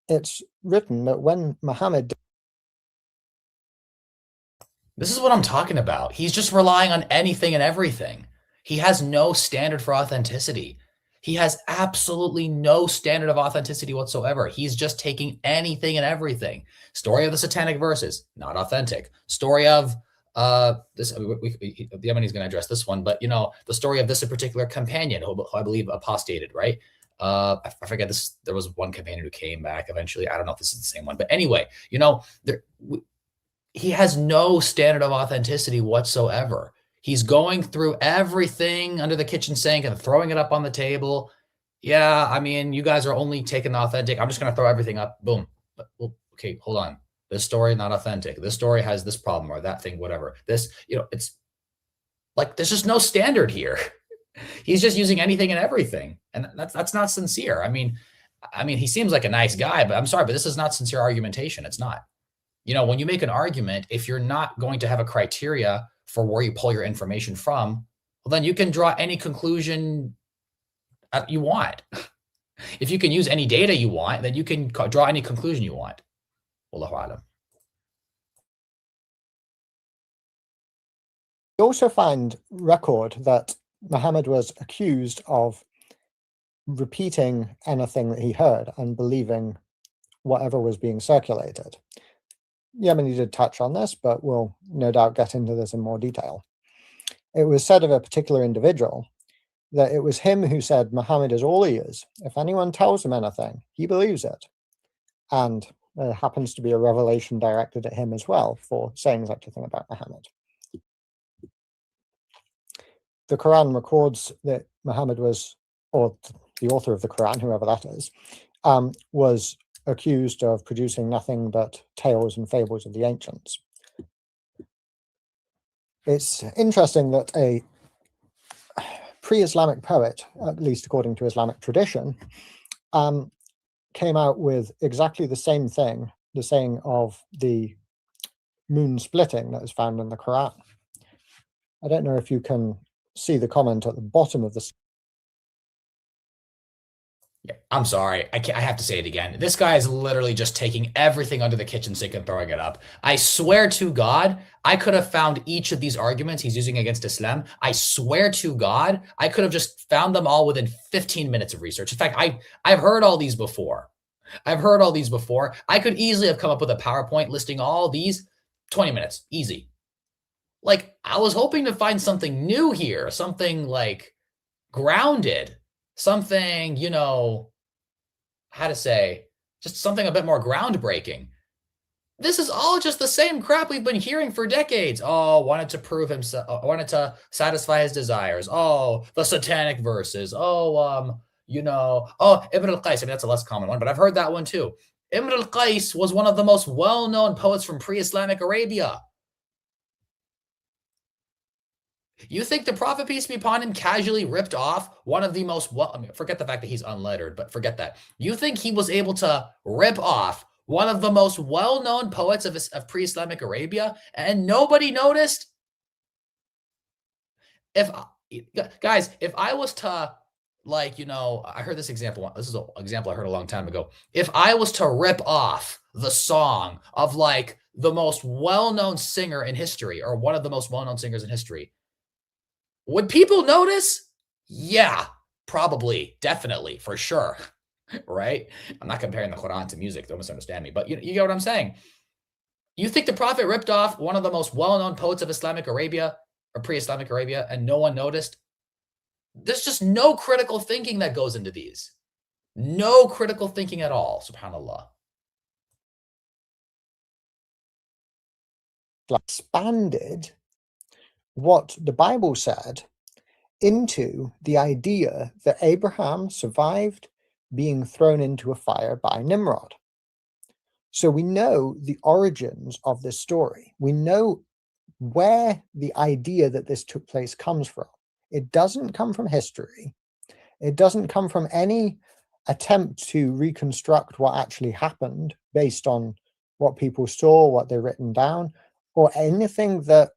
Speaker 6: It's written that when Muhammad...
Speaker 1: This is what I'm talking about. He's just relying on anything and everything. He has no standard for authenticity. He has absolutely no standard of authenticity whatsoever. He's just taking anything and everything. Story of the satanic verses, not authentic. Story of this, the Yemeni's going to address this one, but the story of this particular companion who I believe apostated, right? I forget this. There was one companion who came back eventually. I don't know if this is the same one, but anyway, he has no standard of authenticity whatsoever. He's going through everything under the kitchen sink and throwing it up on the table. Yeah, I mean, you guys are only taking the authentic. I'm just going to throw everything up. Boom. But, well, okay, hold on. This story, not authentic. This story has this problem or that thing, whatever. This, it's like there's just no standard here. He's just using anything and everything. And that's not sincere. I mean, he seems like a nice guy, but I'm sorry, but this is not sincere argumentation. It's not. When you make an argument, if you're not going to have a criteria for where you pull your information from, well, then you can draw any conclusion you want. If you can use any data you want, then you can draw any conclusion you want. Wallahu alam.
Speaker 6: We also find record that Muhammad was accused of repeating anything that he heard and believing whatever was being circulated. Yemeni did touch on this, but we'll no doubt get into this in more detail. It was said of a particular individual that it was him who said Muhammad is all he is. If anyone tells him anything, he believes it. And there happens to be a revelation directed at him as well for saying such a thing about Muhammad. The Quran records that Muhammad was, or the author of the Quran, whoever that is, was accused of producing nothing but tales and fables of the ancients. It's interesting that a pre-Islamic poet, at least according to Islamic tradition, came out with exactly the same thing, the saying of the moon splitting that is found in the Quran. I don't know if you can see the comment at the bottom of the...
Speaker 1: Yeah, I'm sorry. I have to say it again. This guy is literally just taking everything under the kitchen sink and throwing it up. I swear to God, I could have found each of these arguments he's using against Islam. I swear to God, I could have just found them all within 15 minutes of research. In fact, I've heard all these before. I could easily have come up with a PowerPoint listing all these 20 minutes. Easy. Like, I was hoping to find something new here, something like grounded. Something, how to say, just something a bit more groundbreaking. This is all just the same crap we've been hearing for decades. Oh, wanted to prove himself, wanted to satisfy his desires. Oh, the satanic verses. Oh, Ibn al-Qais. I mean, that's a less common one, but I've heard that one too. Ibn al-Qais was one of the most well-known poets from pre-Islamic Arabia. You think the Prophet, peace be upon him, casually ripped off one of the most, forget the fact that he's unlettered, but forget that. You think he was able to rip off one of the most well-known poets of pre-Islamic Arabia and nobody noticed? If I was to, I heard this example. This is an example I heard a long time ago. If I was to rip off the song of the most well-known singer in history or one of the most well-known singers in history, would people notice? Yeah, probably, definitely, for sure, right? I'm not comparing the Quran to music, don't misunderstand me, but you get what I'm saying. You think the Prophet ripped off one of the most well-known poets of Islamic Arabia or pre-Islamic Arabia and no one noticed? There's just no critical thinking that goes into these. No critical thinking at all, subhanAllah.
Speaker 6: Expanded what the Bible said into the idea that Abraham survived being thrown into a fire by Nimrod. So we know the origins of this story. We know where the idea that this took place comes from. It doesn't come from history. It doesn't come from any attempt to reconstruct what actually happened based on what people saw, what they've written down, or anything that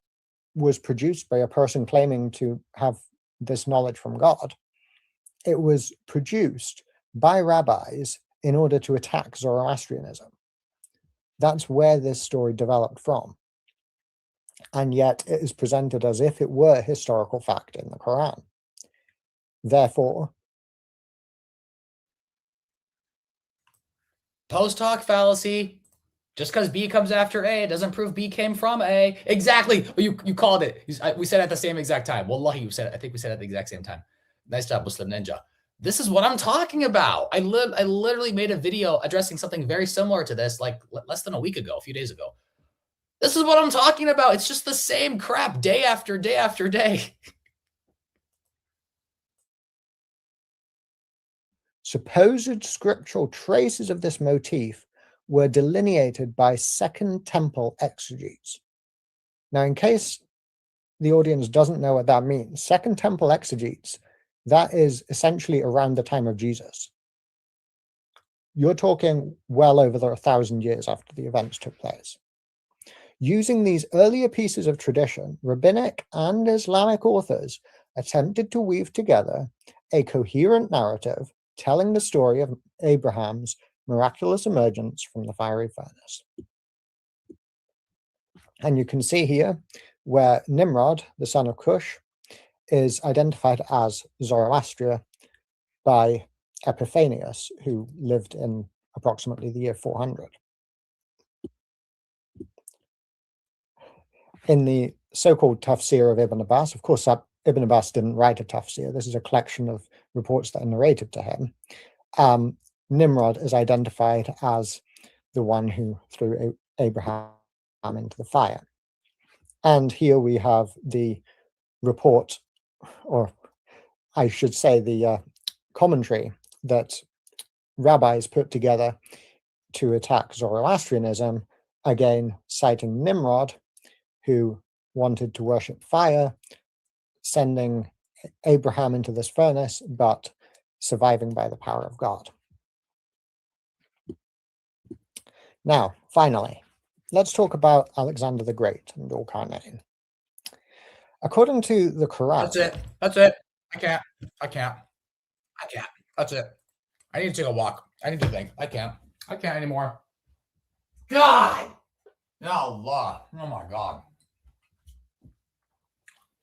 Speaker 6: was produced by a person claiming to have this knowledge from God. It was produced by rabbis in order to attack Zoroastrianism. That's where this story developed from. And yet it is presented as if it were historical fact in the Quran. Therefore,
Speaker 1: Post hoc fallacy. Just because B comes after A, it doesn't prove B came from A. Exactly. You called it. We said it at the same exact time. Wallahi, you said it. I think we said it at the exact same time. Nice job, Muslim Ninja. This is what I'm talking about. I literally made a video addressing something very similar to this like less than a week ago, a few days ago. This is what I'm talking about. It's just the same crap day after day after day.
Speaker 6: supposed scriptural traces of this motif were delineated by Second Temple exegetes. Now, in case the audience doesn't know what that means, Second Temple exegetes, that is essentially around the time of Jesus. You're talking well over 1,000 years after the events took place. Using these earlier pieces of tradition, rabbinic and Islamic authors attempted to weave together a coherent narrative telling the story of Abraham's miraculous emergence from the fiery furnace. And you can see here where Nimrod, the son of Cush, is identified as Zoroaster by Epiphanius, who lived in approximately the year 400. In the so-called Tafsir of Ibn Abbas, of course, Ibn Abbas didn't write a Tafsir. This is a collection of reports that are narrated to him. Nimrod is identified as the one who threw Abraham into the fire. And here we have the report, or I should say the commentary that rabbis put together to attack Zoroastrianism, again citing Nimrod, who wanted to worship fire, sending Abraham into this furnace, but surviving by the power of God. Now, finally, let's talk about Alexander the Great and Dhul-Qarnayn. According to the Quran...
Speaker 1: That's it. I can't. That's it. I need to take a walk. I need to think. I can't anymore. God! Ya Allah. Oh my God.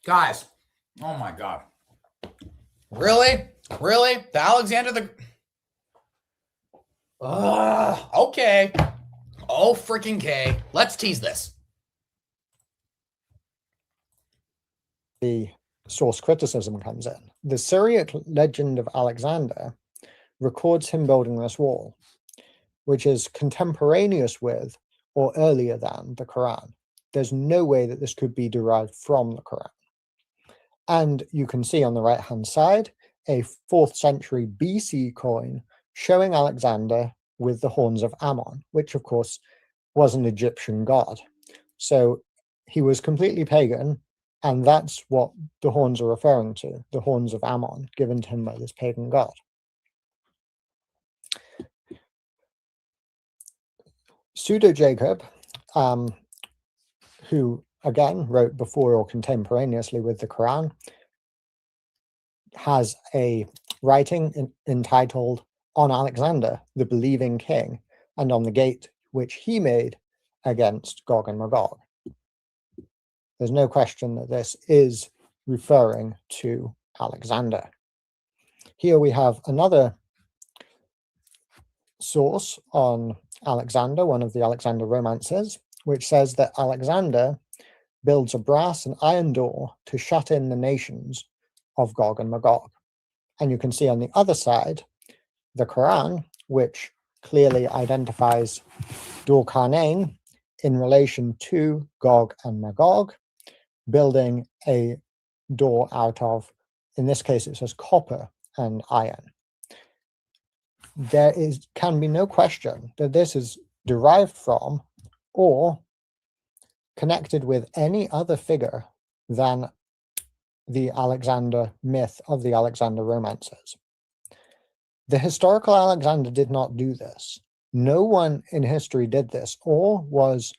Speaker 1: Guys. Oh my God. Really? The Alexander the... Okay. Oh freaking K. Let's tease this.
Speaker 6: The source criticism comes in. The Syriac legend of Alexander records him building this wall, which is contemporaneous with or earlier than the Quran. There's no way that this could be derived from the Quran. And you can see on the right-hand side a 4th century BC coin showing Alexander with the horns of Ammon, which of course was an Egyptian god. So he was completely pagan, and that's what the horns are referring to, the horns of Ammon given to him by this pagan god. Pseudo-Jacob, who again wrote before or contemporaneously with the Quran, has a writing entitled On Alexander, the Believing King, and on the gate which he made against Gog and Magog. There's no question that this is referring to Alexander. Here we have another source on Alexander, one of the Alexander romances, which says that Alexander builds a brass and iron door to shut in the nations of Gog and Magog. And you can see on the other side, the Quran, which clearly identifies Dhul-Qarnayn in relation to Gog and Magog, building a door out of, in this case, it says copper and iron. There can be no question that this is derived from or connected with any other figure than the Alexander myth of the Alexander romances. The historical Alexander did not do this. No one in history did this or was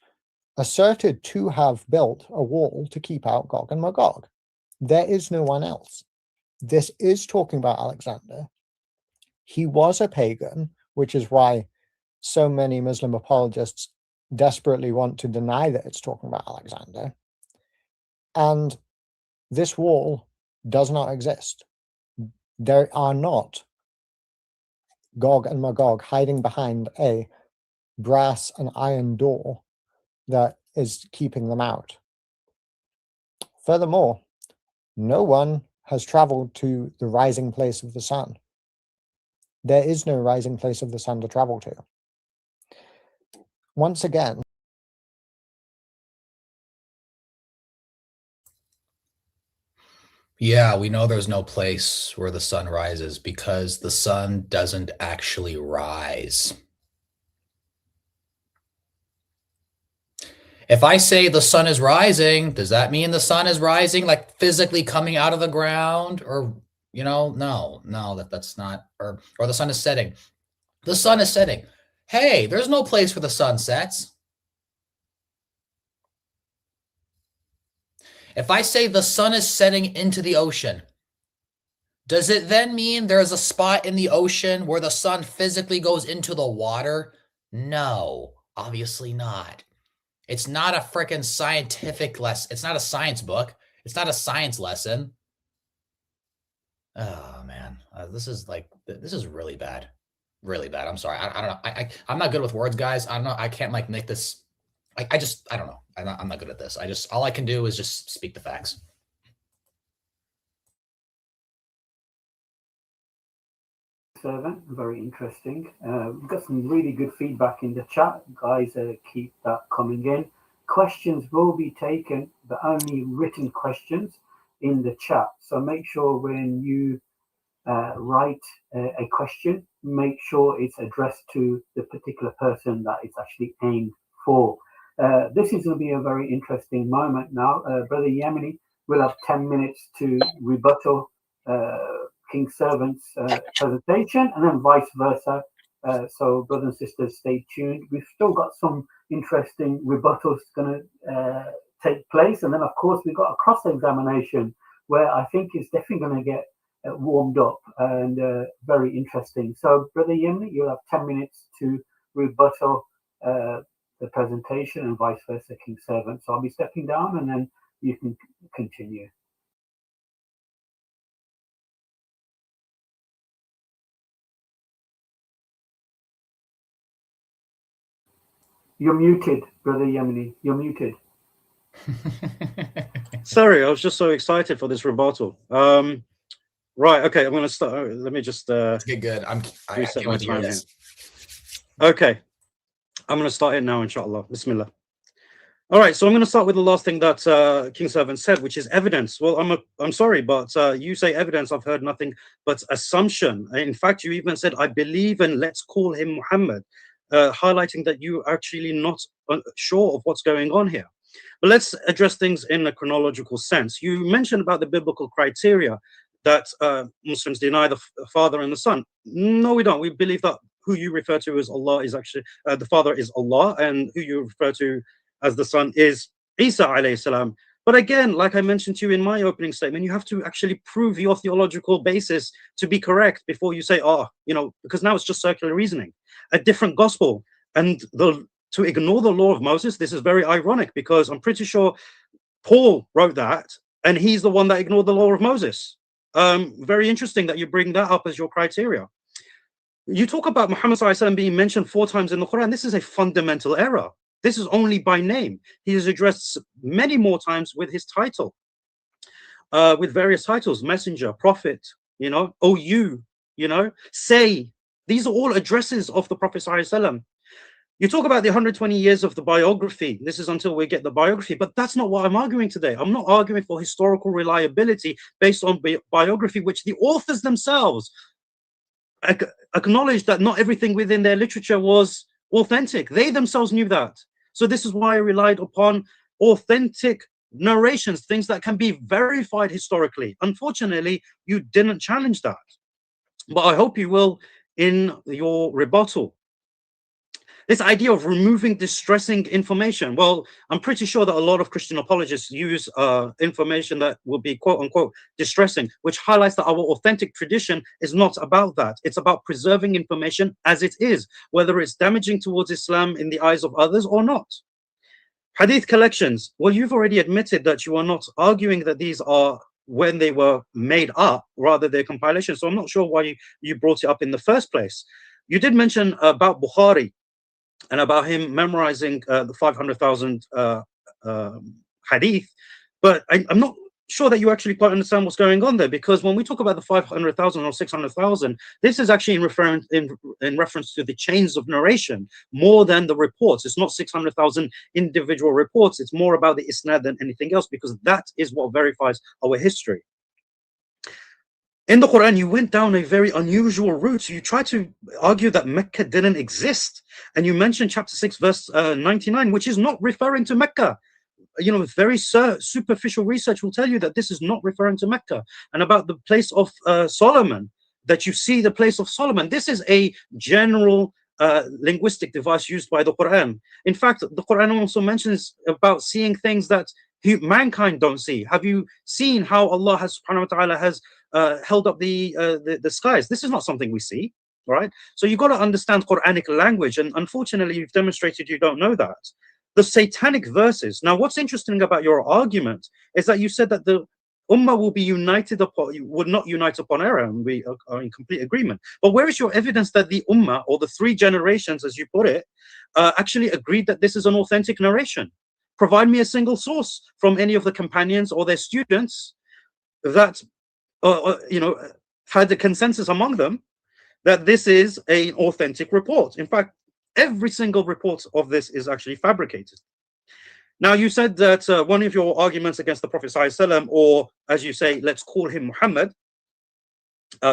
Speaker 6: asserted to have built a wall to keep out Gog and Magog. There is no one else. This is talking about Alexander. He was a pagan, which is why so many Muslim apologists desperately want to deny that it's talking about Alexander. And this wall does not exist. There are not Gog and Magog hiding behind a brass and iron door that is keeping them out. Furthermore, no one has traveled to the rising place of the sun. There is no rising place of the sun to travel to. Once again,
Speaker 1: Yeah, we know there's no place where the sun rises because the sun doesn't actually rise. If I say the sun is rising, does that mean the sun is rising, like physically coming out of the ground? Or, no, that's not, or the sun is setting. The sun is setting. Hey, there's no place where the sun sets. If I say the sun is setting into the ocean, does it then mean there's a spot in the ocean where the sun physically goes into the water? No, obviously not. It's not a freaking scientific lesson. It's not a science book. It's not a science lesson. Oh, man. This is really bad. Really bad. I'm sorry. I don't know. I'm not good with words, guys. I don't know. I can't make this. I don't know. I'm not good at this. All I can do is just speak the facts.
Speaker 4: Servant, very interesting. We've got some really good feedback in the chat. Guys, keep that coming in. Questions will be taken, but only written questions in the chat. So make sure when you write a question, make sure it's addressed to the particular person that it's actually aimed for. This is going to be a very interesting moment now. Brother Yemeni will have 10 minutes to rebuttal King's Servant's presentation, and then vice versa. So brothers and sisters, stay tuned. We've still got some interesting rebuttals going to take place. And then, of course, we've got a cross-examination where I think it's definitely going to get warmed up and very interesting. So, Brother Yemeni, you'll have 10 minutes to rebuttal the presentation and vice versa, King's Servant. So I'll be stepping down and then you can continue. You're muted, Brother Yemeni. You're muted.
Speaker 2: Sorry, I was just so excited for this rebuttal. Right, okay, I'm going to start. Let me just
Speaker 1: get good. I can't wait to hear this.
Speaker 2: Okay, I'm going to start it now, inshallah. Bismillah. All right, so I'm going to start with the last thing that King Servant said, which is evidence. Well, I'm sorry, but you say evidence. I've heard nothing but assumption. In fact, you even said, I believe and let's call him Muhammad, highlighting that you are actually not sure of what's going on here. But let's address things in a chronological sense. You mentioned about the biblical criteria that Muslims deny the Father and the Son. No, we don't. We believe that who you refer to as Allah is actually, the Father is Allah, and who you refer to as the Son is Isa alayhi salam. But again, like I mentioned to you in my opening statement, you have to actually prove your theological basis to be correct before you say, because now it's just circular reasoning. A different gospel. And to ignore the law of Moses, this is very ironic because I'm pretty sure Paul wrote that and he's the one that ignored the law of Moses. Very interesting that you bring that up as your criteria. You talk about Muhammad ﷺ being mentioned 4 times in the Quran. This is a fundamental error. This is only by name. He is addressed many more times with his title, with various titles, messenger, prophet, OU, say. These are all addresses of the Prophet ﷺ. You talk about the 120 years of the biography. This is until we get the biography, but that's not what I'm arguing today. I'm not arguing for historical reliability based on biography, which the authors themselves acknowledged that not everything within their literature was authentic. They themselves knew that. So this is why I relied upon authentic narrations, things that can be verified historically. Unfortunately, you didn't challenge that. But I hope you will in your rebuttal. This idea of removing distressing information. Well, I'm pretty sure that a lot of Christian apologists use information that will be quote unquote distressing, which highlights that our authentic tradition is not about that. It's about preserving information as it is, whether it's damaging towards Islam in the eyes of others or not. Hadith collections. Well, you've already admitted that you are not arguing that these are when they were made up, rather they're compilations. So I'm not sure why you brought it up in the first place. You did mention about Bukhari and about him memorizing the 500,000 hadith, but I'm not sure that you actually quite understand what's going on there, because when we talk about the 500,000 or 600,000, this is actually in reference to the chains of narration more than the reports. It's not 600,000 individual reports. It's more about the isnad than anything else, because that is what verifies our history. In the Quran, you went down a very unusual route. You tried to argue that Mecca didn't exist. And you mentioned chapter 6, verse 99, which is not referring to Mecca. You know, very superficial research will tell you that this is not referring to Mecca. And about the place of Solomon, that you see the place of Solomon. This is a general linguistic device used by the Quran. In fact, the Quran also mentions about seeing things that mankind don't see. Have you seen how Allah has, subhanahu wa ta'ala, has held up the skies? This is not something we see, right? So you've got to understand Quranic language, and unfortunately you've demonstrated you don't know that. The satanic verses. Now, what's interesting about your argument is that you said that the Ummah will be united upon, would not unite upon error, and we are in complete agreement. But where is your evidence that the Ummah, or the 3 generations, as you put it, actually agreed that this is an authentic narration? Provide me a single source from any of the companions or their students that had the consensus among them that this is an authentic report. In fact, every single report of this is actually fabricated. Now, you said that one of your arguments against the Prophet ﷺ, or as you say, let's call him Muhammad,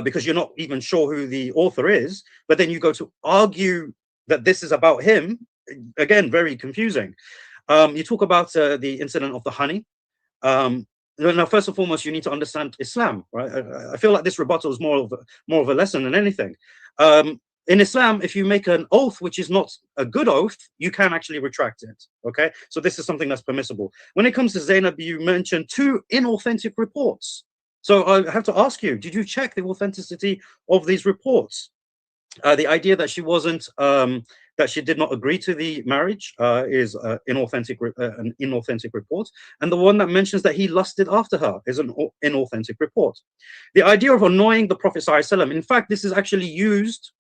Speaker 2: because you're not even sure who the author is, but then you go to argue that this is about him. Again, very confusing. You talk about the incident of the honey. Now, first and foremost, you need to understand Islam, right? I feel like this rebuttal is more of a lesson than anything. In Islam, if you make an oath which is not a good oath, you can actually retract it. Okay, so this is something that's permissible. When it comes to Zainab, you mentioned 2 inauthentic reports. So I have to ask you: did you check the authenticity of these reports? The idea that she wasn't, that she did not agree to the marriage is an inauthentic report, and the one that mentions that he lusted after her is an inauthentic report. The idea of annoying the Prophet ﷺ, in fact, this is actually used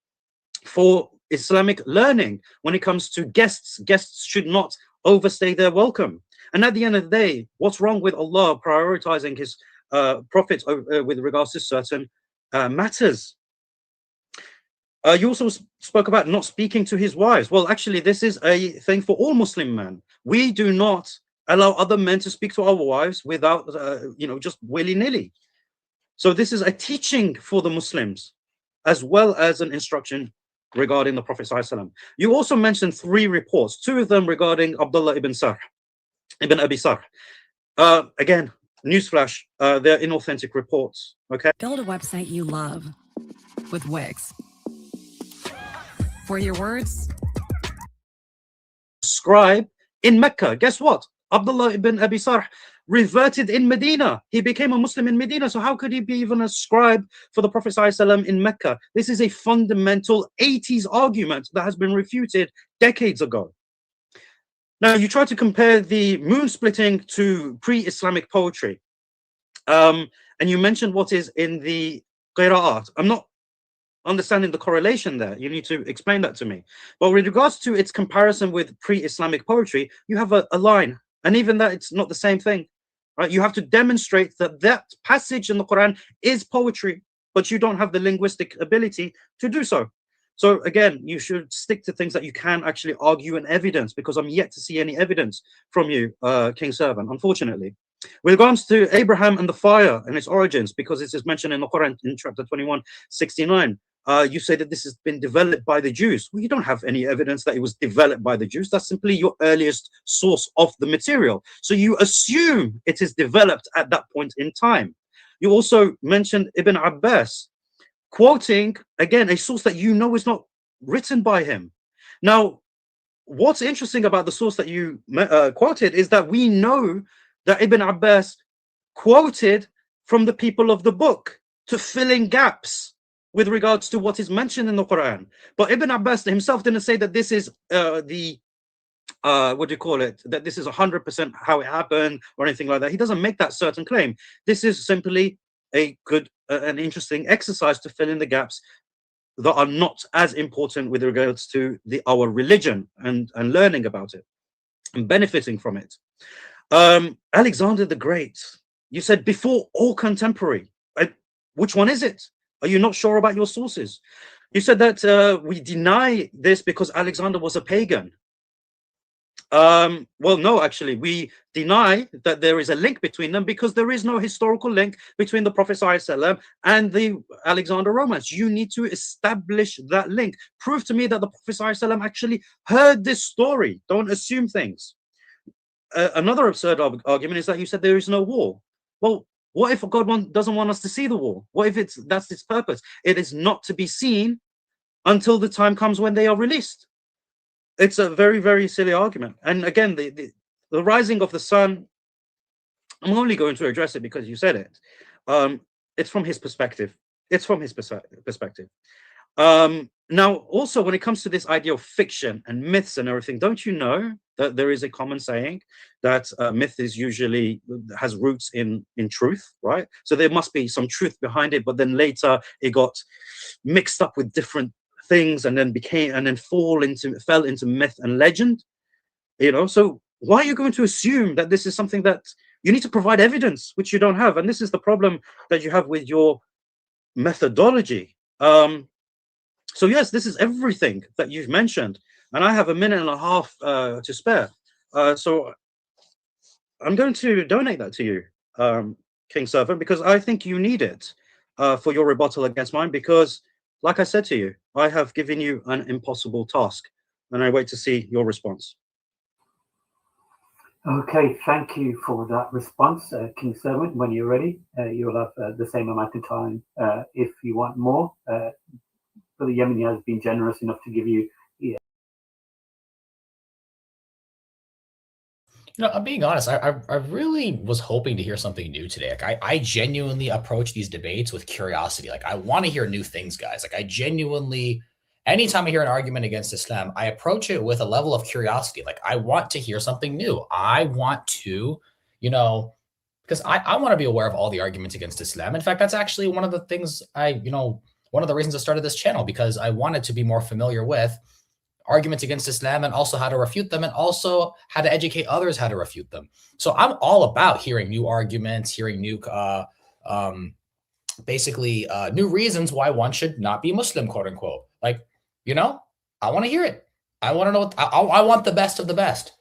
Speaker 2: for Islamic learning when it comes to guests. Guests should not overstay their welcome. And at the end of the day, what's wrong with Allah prioritizing his prophets with regards to certain matters? You also spoke about not speaking to his wives. Well, actually, this is a thing for all Muslim men. We do not allow other men to speak to our wives without, just willy-nilly. So this is a teaching for the Muslims, as well as an instruction regarding the Prophet ﷺ. You also mentioned 3 reports, 2 of them regarding Abdullah ibn Abi Sarh. Again, newsflash, they're inauthentic reports. Okay.
Speaker 7: Build a website you love with Wix, where your words
Speaker 2: scribe in Mecca. Guess what? Abdullah ibn Abi Sarh reverted in Medina. He became a Muslim in Medina. So how could he be even a scribe for the Prophet ﷺ in Mecca? This is a fundamental 80s argument that has been refuted decades ago. Now, you try to compare the moon splitting to pre-Islamic poetry. And you mentioned what is in the Qira'at. I'm not understanding the correlation there. You need to explain that to me. But with regards to its comparison with pre-Islamic poetry, you have a line. And even that, it's not the same thing. Right? You have to demonstrate that that passage in the Quran is poetry, but you don't have the linguistic ability to do so. So again, you should stick to things that you can actually argue in evidence, because I'm yet to see any evidence from you, King Servant, unfortunately. With regards to Abraham and the fire and its origins, because this is mentioned in the Quran in chapter 21:69, you say that this has been developed by the Jews. Well, you don't have any evidence that it was developed by the Jews. That's simply your earliest source of the material. So you assume it is developed at that point in time. You also mentioned Ibn Abbas quoting, again, a source that you know is not written by him. Now, what's interesting about the source that you quoted is that we know that Ibn Abbas quoted from the people of the book to fill in gaps with regards to what is mentioned in the Quran. But Ibn Abbas himself didn't say that this is what do you call it, that this is 100% how it happened or anything like that. He doesn't make that certain claim. This is simply a good an interesting exercise to fill in the gaps that are not as important with regards to our religion and learning about it and benefiting from it. Alexander the Great, you said before or contemporary. Which one is it? Are you not sure about your sources? You said that we deny this because Alexander was a pagan. Well, no, actually, we deny that there is a link between them because there is no historical link between the Prophet ﷺ and the Alexander romance. You need to establish that link. Prove to me that the Prophet ﷺ actually heard this story. Don't assume things. Another absurd argument is that you said there is no war. Well, what if God doesn't want us to see the war? What if that's its purpose? It is not to be seen until the time comes when they are released. It's a very, very silly argument. And again, the rising of the sun, I'm only going to address it because you said it. It's from his perspective. It's from his perspective. Now, also, when it comes to this idea of fiction and myths and everything, don't you know that there is a common saying that myth is usually has roots in truth, right? So there must be some truth behind it, but then later it got mixed up with different things and then fell into myth and legend. You know, so why are you going to assume that this is something that you need to provide evidence, which you don't have? And this is the problem that you have with your methodology. So yes, this is everything that you've mentioned, and I have 1.5 minutes to spare. So I'm going to donate that to you, King Servant, because I think you need it for your rebuttal against mine, because like I said to you, I have given you an impossible task, and I wait to see your response.
Speaker 4: Okay, thank you for that response, King Servant. When you're ready, you'll have the same amount of time if you want more. Brother Yemeni has been generous enough to give you.
Speaker 1: You know, I'm being honest. I really was hoping to hear something new today. Like I genuinely approach these debates with curiosity. Like I want to hear new things, guys. Like I genuinely, anytime I hear an argument against Islam, I approach it with a level of curiosity. Like I want to hear something new. I want to, you know, because I want to be aware of all the arguments against Islam. In fact, that's actually one of the things one of the reasons I started this channel, because I wanted to be more familiar with arguments against Islam and also how to refute them and also how to educate others how to refute them. So I'm all about hearing new arguments, hearing new, new reasons why one should not be Muslim, quote unquote. Like, you know, I want to hear it. I want to know I want the best of the best.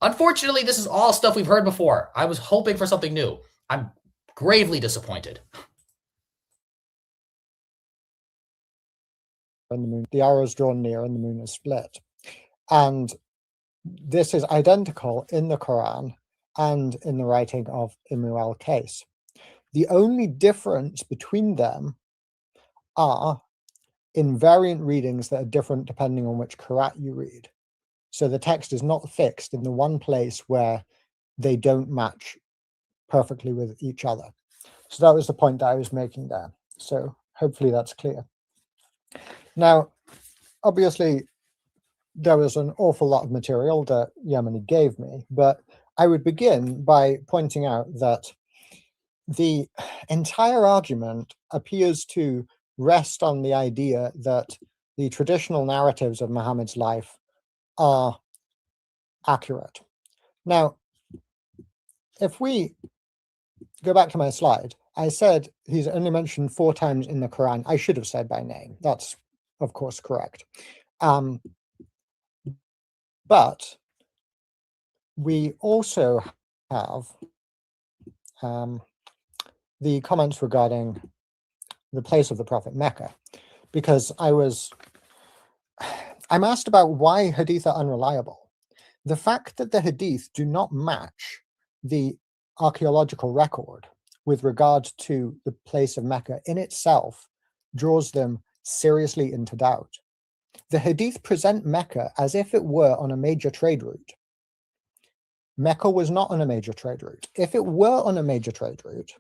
Speaker 1: Unfortunately, this is all stuff we've heard before. I was hoping for something new. I'm gravely disappointed.
Speaker 6: And the moon, the arrow is drawn near and the moon is split. And this is identical in the Quran and in the writing of Imru al-Qais. The only difference between them are in variant readings that are different depending on which Qur'an you read. So the text is not fixed in the one place where they don't match perfectly with each other. So that was the point that I was making there. So hopefully that's clear. Now, obviously, there was an awful lot of material that Yemeni gave me, but I would begin by pointing out that the entire argument appears to rest on the idea that the traditional narratives of Muhammad's life are accurate. Now, if we go back to my slide, I said he's only mentioned 4 times in the Quran. I should have said by name. That's, of course, correct. But we also have the comments regarding the place of the Prophet Mecca, because I'm asked about why hadith are unreliable. The fact that the hadith do not match the archaeological record with regard to the place of Mecca in itself draws them seriously into doubt. The Hadith present Mecca as if it were on a major trade route. Mecca was not on a major trade route. If it were on a major trade route,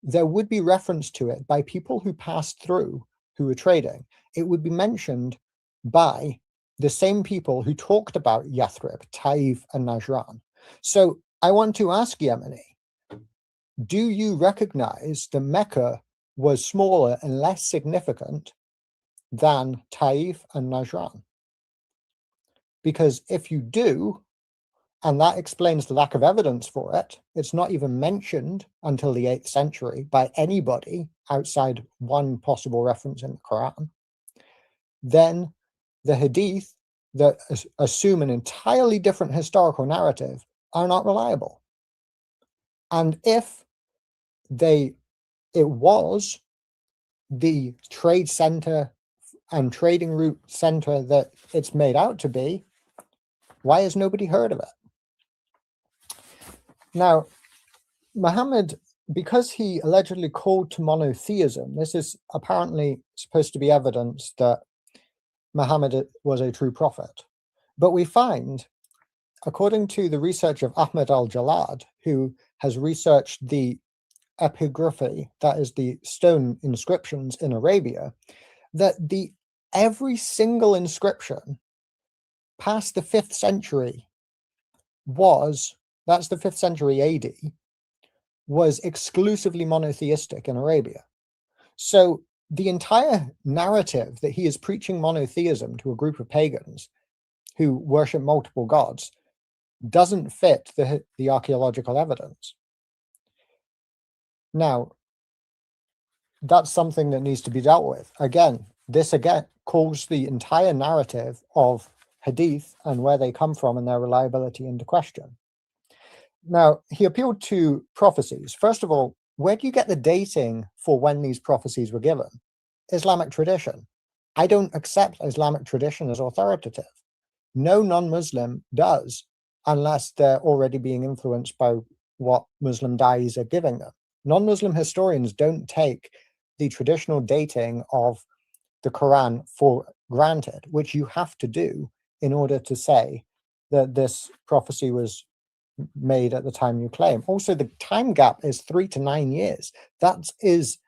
Speaker 6: there would be reference to it by people who passed through who were trading. It would be mentioned by the same people who talked about Yathrib, Taif, and Najran. So I want to ask Yemeni, do you recognize that Mecca was smaller and less significant than Taif and Najran? Because if you do, and that explains the lack of evidence for it, it's not even mentioned until the 8th century by anybody outside one possible reference in the Quran, then the Hadith that assume an entirely different historical narrative are not reliable. And if it was the trade center and trading route center that it's made out to be, why has nobody heard of it? Now, Muhammad, because he allegedly called to monotheism, this is apparently supposed to be evidence that Muhammad was a true prophet. But we find, according to the research of Ahmed al-Jalad, who has researched the epigraphy, that is the stone inscriptions in Arabia, that every single inscription past the 5th century that's the 5th century AD, was exclusively monotheistic in Arabia. So the entire narrative that he is preaching monotheism to a group of pagans who worship multiple gods doesn't fit the archaeological evidence. Now, that's something that needs to be dealt with. This calls the entire narrative of Hadith and where they come from and their reliability into question. Now, he appealed to prophecies. First of all, where do you get the dating for when these prophecies were given? Islamic tradition. I don't accept Islamic tradition as authoritative. No non-Muslim does, unless they're already being influenced by what Muslim da'is are giving them. Non-Muslim historians don't take the traditional dating of the Quran for granted, which you have to do in order to say that this prophecy was made at the time you claim. Also, the time gap is 3 to 9 years. That is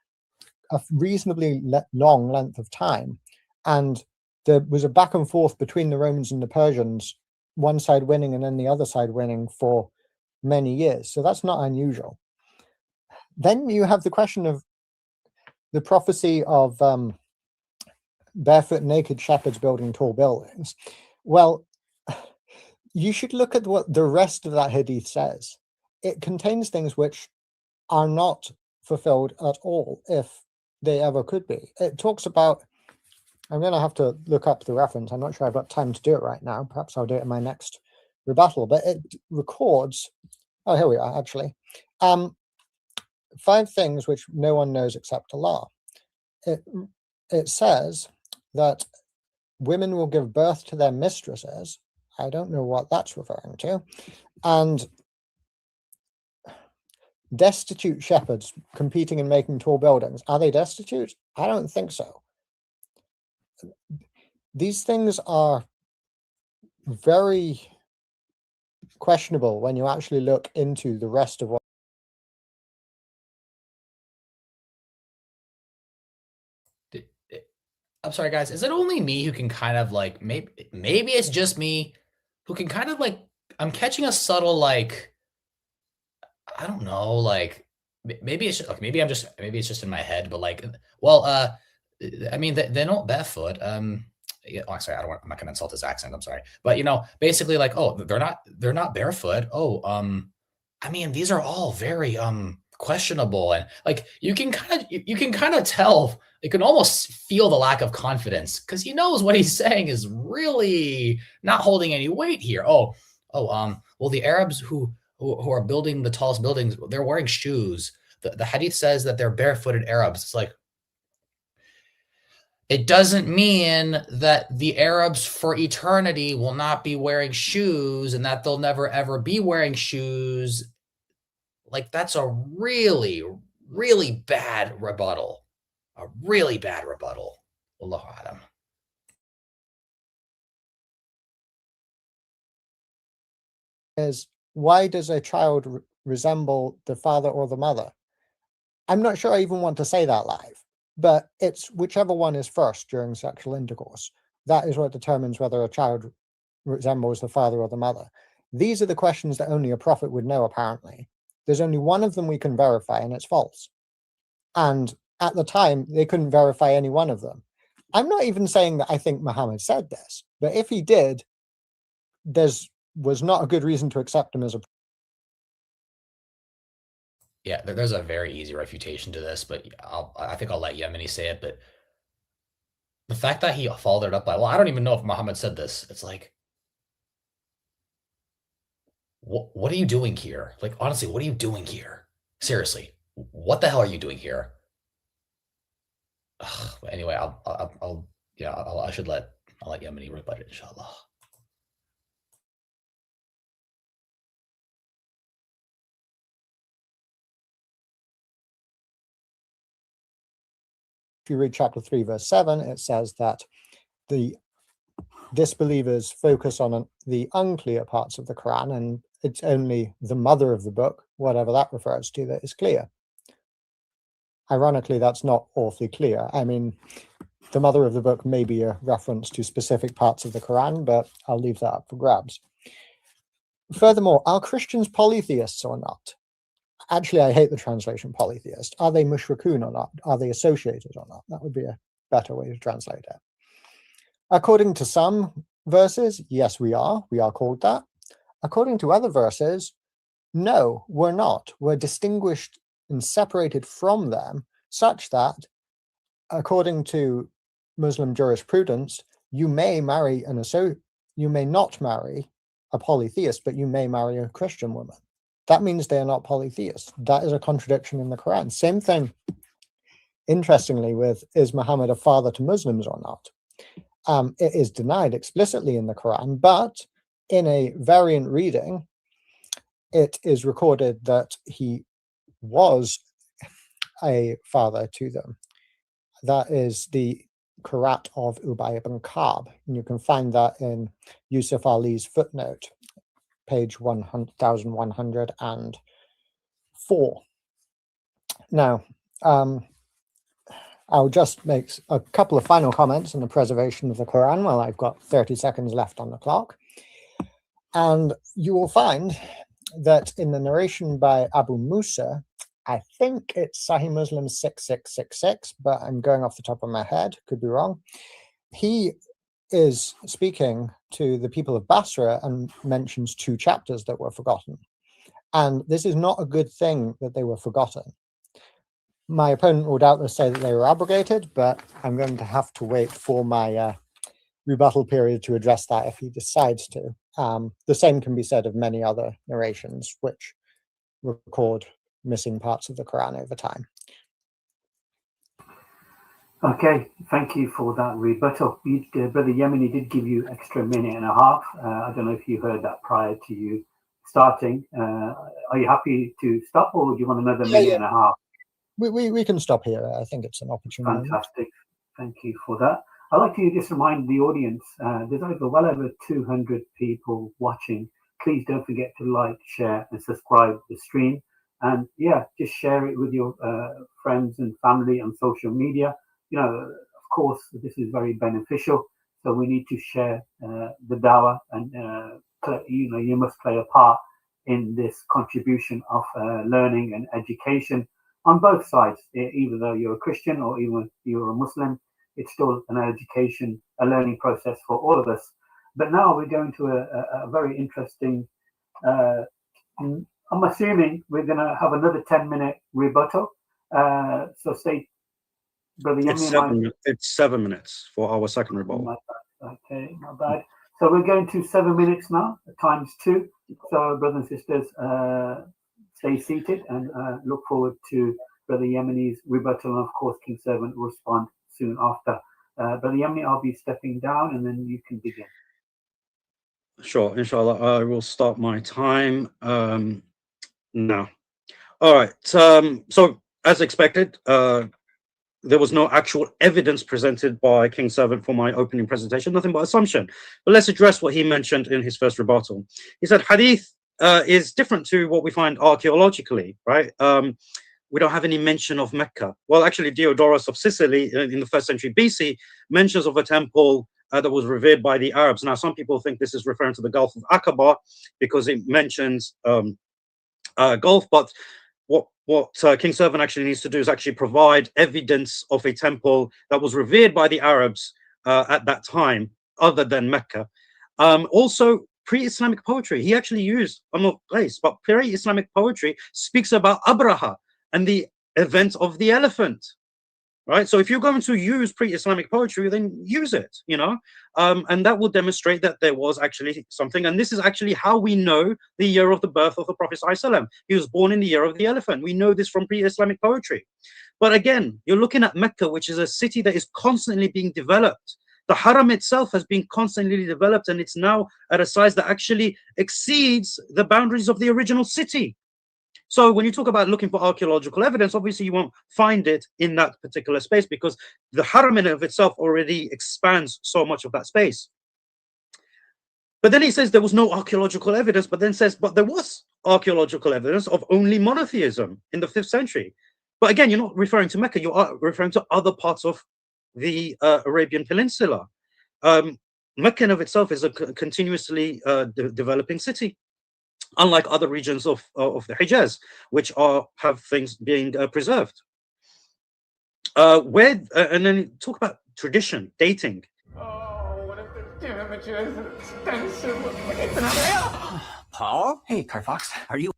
Speaker 6: a reasonably long length of time. And there was a back and forth between the Romans and the Persians, one side winning and then the other side winning for many years. So that's not unusual. Then you have the question of the prophecy of barefoot naked shepherds building tall buildings. Well, you should look at what the rest of that hadith says. It contains things which are not fulfilled at all, if they ever could be. It talks about, I'm going to have to look up the reference. I'm not sure I've got time to do it right now. Perhaps I'll do it in my next rebuttal. But it records, oh, here we are, actually. 5 things which no one knows except Allah. It says that women will give birth to their mistresses. I don't know what that's referring to. And destitute shepherds competing in making tall buildings. Are they destitute? I don't think so. These things are very questionable when you actually look into the rest of what.
Speaker 1: I'm sorry, guys. Is it only me who can kind of like, maybe it's just me who can kind of like, I'm catching a subtle like, I don't know, like maybe it's just, maybe it's just in my head, but like, well, I mean, they don't barefoot. Yeah, oh, sorry, I'm not gonna insult his accent. I'm sorry, but basically, like, oh, they're not barefoot. Oh, I mean, these are all very questionable, and like you can kind of tell. You can almost feel the lack of confidence because he knows what he's saying is really not holding any weight here. Well, the Arabs who are building the tallest buildings, they're wearing shoes. The hadith says that they're barefooted Arabs. It's like, it doesn't mean that the Arabs for eternity will not be wearing shoes and that they'll never ever be wearing shoes. Like, that's a really, really bad rebuttal. a really bad rebuttal. Allahu alam.
Speaker 6: Is why does a child resemble the father or the mother? I'm not sure I even want to say that live, but it's whichever one is first during sexual intercourse. That is what determines whether a child resembles the father or the mother. These are the questions that only a prophet would know, apparently. There's only one of them we can verify, and it's false. And at the time, they couldn't verify any one of them. I'm not even saying that I think Muhammad said this, but if he did, was not a good reason to accept him as a.
Speaker 1: Yeah, there's a very easy refutation to this, but I think I'll let Yemeni say it. But the fact that he followed it up by, well, I don't even know if Muhammad said this. It's like, what are you doing here? Like, honestly, what are you doing here? Seriously, what the hell are you doing here? But anyway, I'll let Yemeni rebut it, inshallah.
Speaker 6: If you read chapter 3, verse 7, it says that the disbelievers focus on the unclear parts of the Quran, and it's only the mother of the book, whatever that refers to, that is clear. Ironically, that's not awfully clear. I mean, the mother of the book may be a reference to specific parts of the Quran, but I'll leave that up for grabs. Furthermore, are Christians polytheists or not? Actually, I hate the translation polytheist. Are they mushrikun or not? Are they associated or not? That would be a better way to translate it. According to some verses, yes, we are. We are called that. According to other verses, no, we're not. We're distinguished and separated from them such that, according to Muslim jurisprudence, you may not marry a polytheist, but you may marry a Christian woman. That means they are not polytheists. That is a contradiction in the Quran. Same thing, interestingly, with is Muhammad a father to Muslims or not? It is denied explicitly in the Quran, but in a variant reading, it is recorded that he was a father to them. That is the Qur'at of Ubay ibn Ka'b, and you can find that in Yusuf Ali's footnote, page 1104. Now, I'll just make a couple of final comments on the preservation of the Quran while I've got 30 seconds left on the clock. And you will find that in the narration by Abu Musa, I think it's Sahih Muslim 6666, but I'm going off the top of my head, could be wrong. He is speaking to the people of Basra and mentions 2 chapters that were forgotten. And this is not a good thing that they were forgotten. My opponent will doubtless say that they were abrogated, but I'm going to have to wait for my rebuttal period to address that if he decides to. The same can be said of many other narrations which record missing parts of the Quran over time.
Speaker 4: Okay, thank you for that rebuttal. Brother Yemeni did give you extra minute and a half. I don't know if you heard that prior to you starting. Are you happy to stop, or do you want another minute and a half?
Speaker 6: We can stop here. I think it's an opportunity.
Speaker 4: Fantastic. Thank you for that. I'd like to just remind the audience, there's well over 200 people watching. Please don't forget to like, share, and subscribe the stream. And yeah, just share it with your friends and family on social media. You know, of course, this is very beneficial. So we need to share the Dawah, and you must play a part in this contribution of learning and education on both sides. Either though you're a Christian or even you're a Muslim, it's still an education, a learning process for all of us. But now we're going to a very interesting. I'm assuming we're going to have another 10-minute rebuttal. So stay. Brother Yemi,
Speaker 2: it's 7 minutes for our second rebuttal.
Speaker 4: Okay, not bad. So we're going to 7 minutes now, times 2. So brothers and sisters, stay seated and look forward to Brother Yemeni's rebuttal. And of course, King Servant will respond soon after. Brother Yemeni, I'll be stepping down and then you can begin.
Speaker 2: Sure, inshallah, I will start my time now. All right, so as expected, there was no actual evidence presented by King Servant for my opening presentation, nothing but assumption. But let's address what he mentioned in his first rebuttal. He said hadith is different to what we find archaeologically, right? We don't have any mention of Mecca. Well, actually, Diodorus of Sicily in the 1st century BC mentions of a temple that was revered by the Arabs. Now, some people think this is referring to the Gulf of Aqaba because it mentions Gulf, but what King Servant actually needs to do is actually provide evidence of a temple that was revered by the Arabs at that time, other than Mecca. Also, pre-Islamic poetry, he actually used, I'm not place, but pre-Islamic poetry speaks about Abraha and the event of the elephant, right? So if you're going to use pre-Islamic poetry, then use it, you know, and that will demonstrate that there was actually something. And this is actually how we know the year of the birth of the Prophet ﷺ. He was born in the year of the elephant. We know this from pre-Islamic poetry. But again, you're looking at Mecca, which is a city that is constantly being developed. The Haram itself has been constantly developed, and it's now at a size that actually exceeds the boundaries of the original city. So when you talk about looking for archaeological evidence, obviously you won't find it in that particular space because the Haram in of itself already expands so much of that space. But then he says there was no archaeological evidence, but then says, but there was archaeological evidence of only monotheism in the 5th century. But again, you're not referring to Mecca, you are referring to other parts of the Arabian Peninsula. Mecca in of itself is a continuously developing city, unlike other regions of the Hijaz, which have things being preserved. And then talk about tradition, dating.
Speaker 8: Oh, what if the damage is extensive?
Speaker 5: Paul? Hey, Carfox, are you?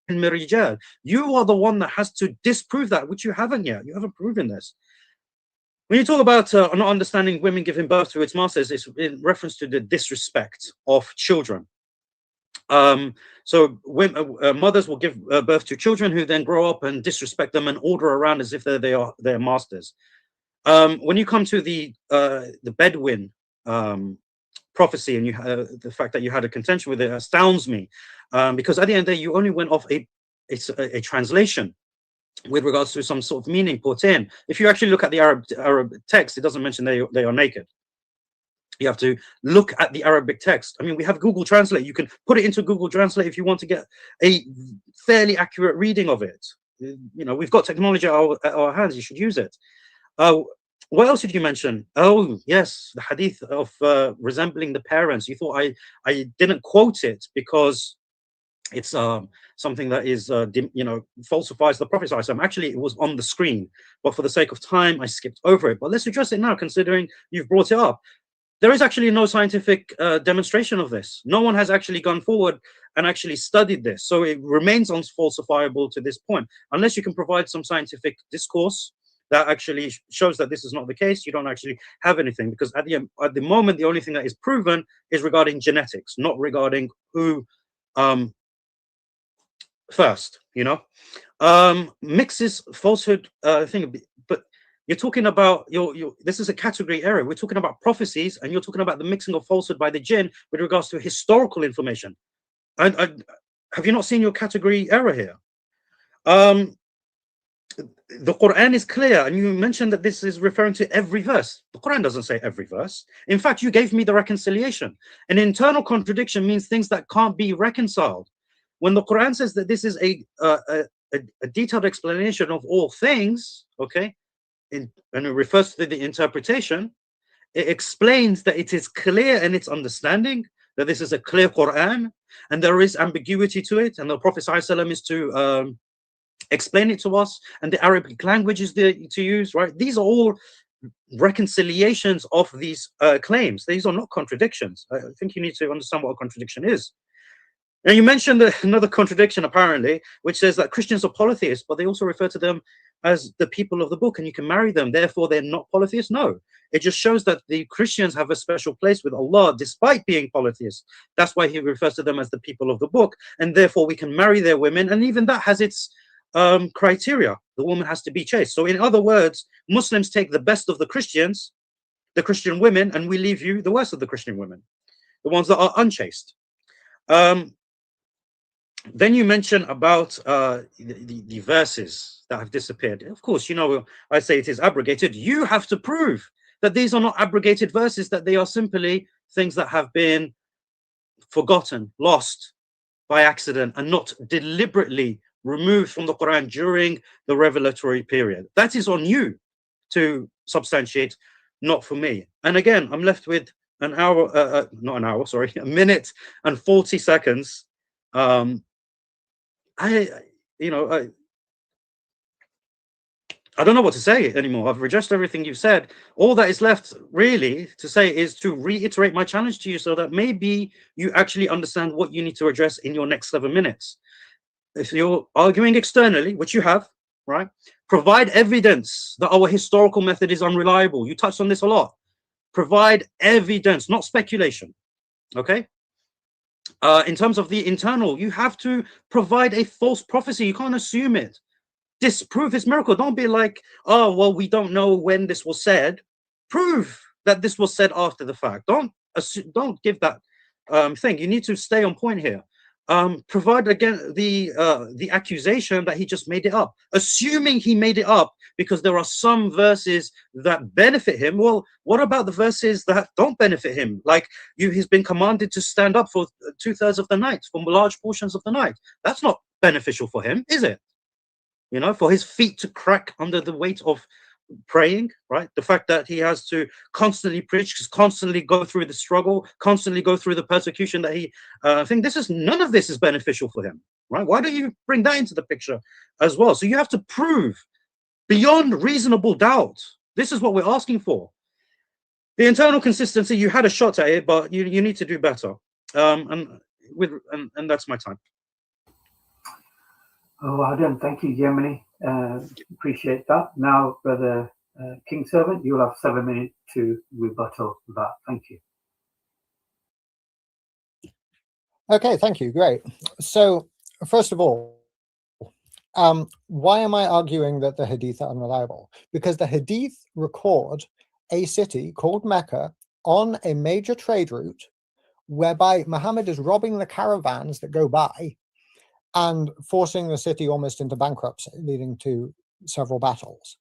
Speaker 2: You are the one that has to disprove that, which you haven't yet. You haven't proven this. When you talk about not understanding women giving birth to its masters, it's in reference to the disrespect of children. So women, mothers will give birth to children who then grow up and disrespect them and order around as if they are their masters. When you come to the Bedouin prophecy, and the fact that you had a contention with it astounds me, because at the end of the day, you only went off a translation with regards to some sort of meaning put in. If you actually look at the Arab text, it doesn't mention they are naked. You have to look at the Arabic text. I mean, we have Google Translate. You can put it into Google Translate if you want to get a fairly accurate reading of it. You know, we've got technology at our hands. You should use it. What else did you mention? Oh, yes, the hadith of resembling the parents. You thought I didn't quote it because it's something that is, falsifies the Prophet ﷺ. Actually, it was on the screen, but for the sake of time, I skipped over it. But let's address it now, considering you've brought it up. There is actually no scientific demonstration of this. No one has actually gone forward and actually studied this. So it remains unfalsifiable to this point. Unless you can provide some scientific discourse that actually shows that this is not the case, you don't actually have anything. Because at the moment, the only thing that is proven is regarding genetics, not regarding who first, you know. Mixes falsehood thing, but you're talking about this is a category area. We're talking about prophecies, and you're talking about the mixing of falsehood by the jinn with regards to historical information. And have you not seen your category error here? The Quran is clear, and you mentioned that this is referring to every verse. The Quran doesn't say every verse. In fact, you gave me the reconciliation. An internal contradiction means things that can't be reconciled. When the Quran says that this is a detailed explanation of all things, okay, and it refers to the interpretation, it explains that it is clear in its understanding that this is a clear Quran, and there is ambiguity to it, and the Prophet ﷺ is to explain it to us, and the Arabic language is there to use, right? These are all reconciliations of these claims. These are not contradictions. I think you need to understand what a contradiction is. And you mentioned another contradiction, apparently, which says that Christians are polytheists, but they also refer to them as the people of the book, and you can marry them. Therefore, they're not polytheists. No, it just shows that the Christians have a special place with Allah, despite being polytheists. That's why he refers to them as the people of the book, and therefore we can marry their women. And even that has its criteria. The woman has to be chaste. So in other words, Muslims take the best of the Christians, the Christian women, and we leave you the worst of the Christian women, the ones that are unchaste. Then you mention about the verses that have disappeared. Of course, you know, I say it is abrogated. You have to prove that these are not abrogated verses, that they are simply things that have been forgotten, lost by accident, and not deliberately removed from the Quran during the revelatory period. That is on you to substantiate, not for me. And again, I'm left with an hour, not an hour, sorry, a minute and 40 seconds. You know, I don't know what to say anymore. I've registered everything you've said. All that is left really to say is to reiterate my challenge to you so that maybe you actually understand what you need to address in your next 7 minutes. If you're arguing externally, which you have, right, provide evidence that our historical method is unreliable. You touched on this a lot. Provide evidence, not speculation, okay? In terms of the internal, you have to provide a false prophecy. You can't assume it. Disprove his miracle. Don't be like, oh, well, we don't know when this was said. Prove that this was said after the fact. Don't give that thing. You need to stay on point here. Provide again the accusation that he just made it up, assuming he made it up because there are some verses that benefit him. Well, what about the verses that don't benefit him? Like he's been commanded to stand up for 2/3 of the night, for large portions of the night. That's not beneficial for him, is it? You know, for his feet to crack under the weight of praying, right? The fact that he has to constantly preach, constantly go through the struggle, constantly go through the persecution that he think none of this is beneficial for him, right? Why don't you bring that into the picture as well? So you have to prove beyond reasonable doubt. This is what we're asking for. The internal consistency, you had a shot at it, but you need to do better. And that's my time.
Speaker 4: Oh, well done. Thank you, Yemeni. Appreciate that. Now, Brother King Servant, you'll have 7 minutes to rebuttal that. Thank you.
Speaker 6: Okay, thank you. Great. So, first of all, why am I arguing that the Hadith are unreliable? Because the Hadith record a city called Mecca on a major trade route whereby Muhammad is robbing the caravans that go by and forcing the city almost into bankruptcy, leading to several battles.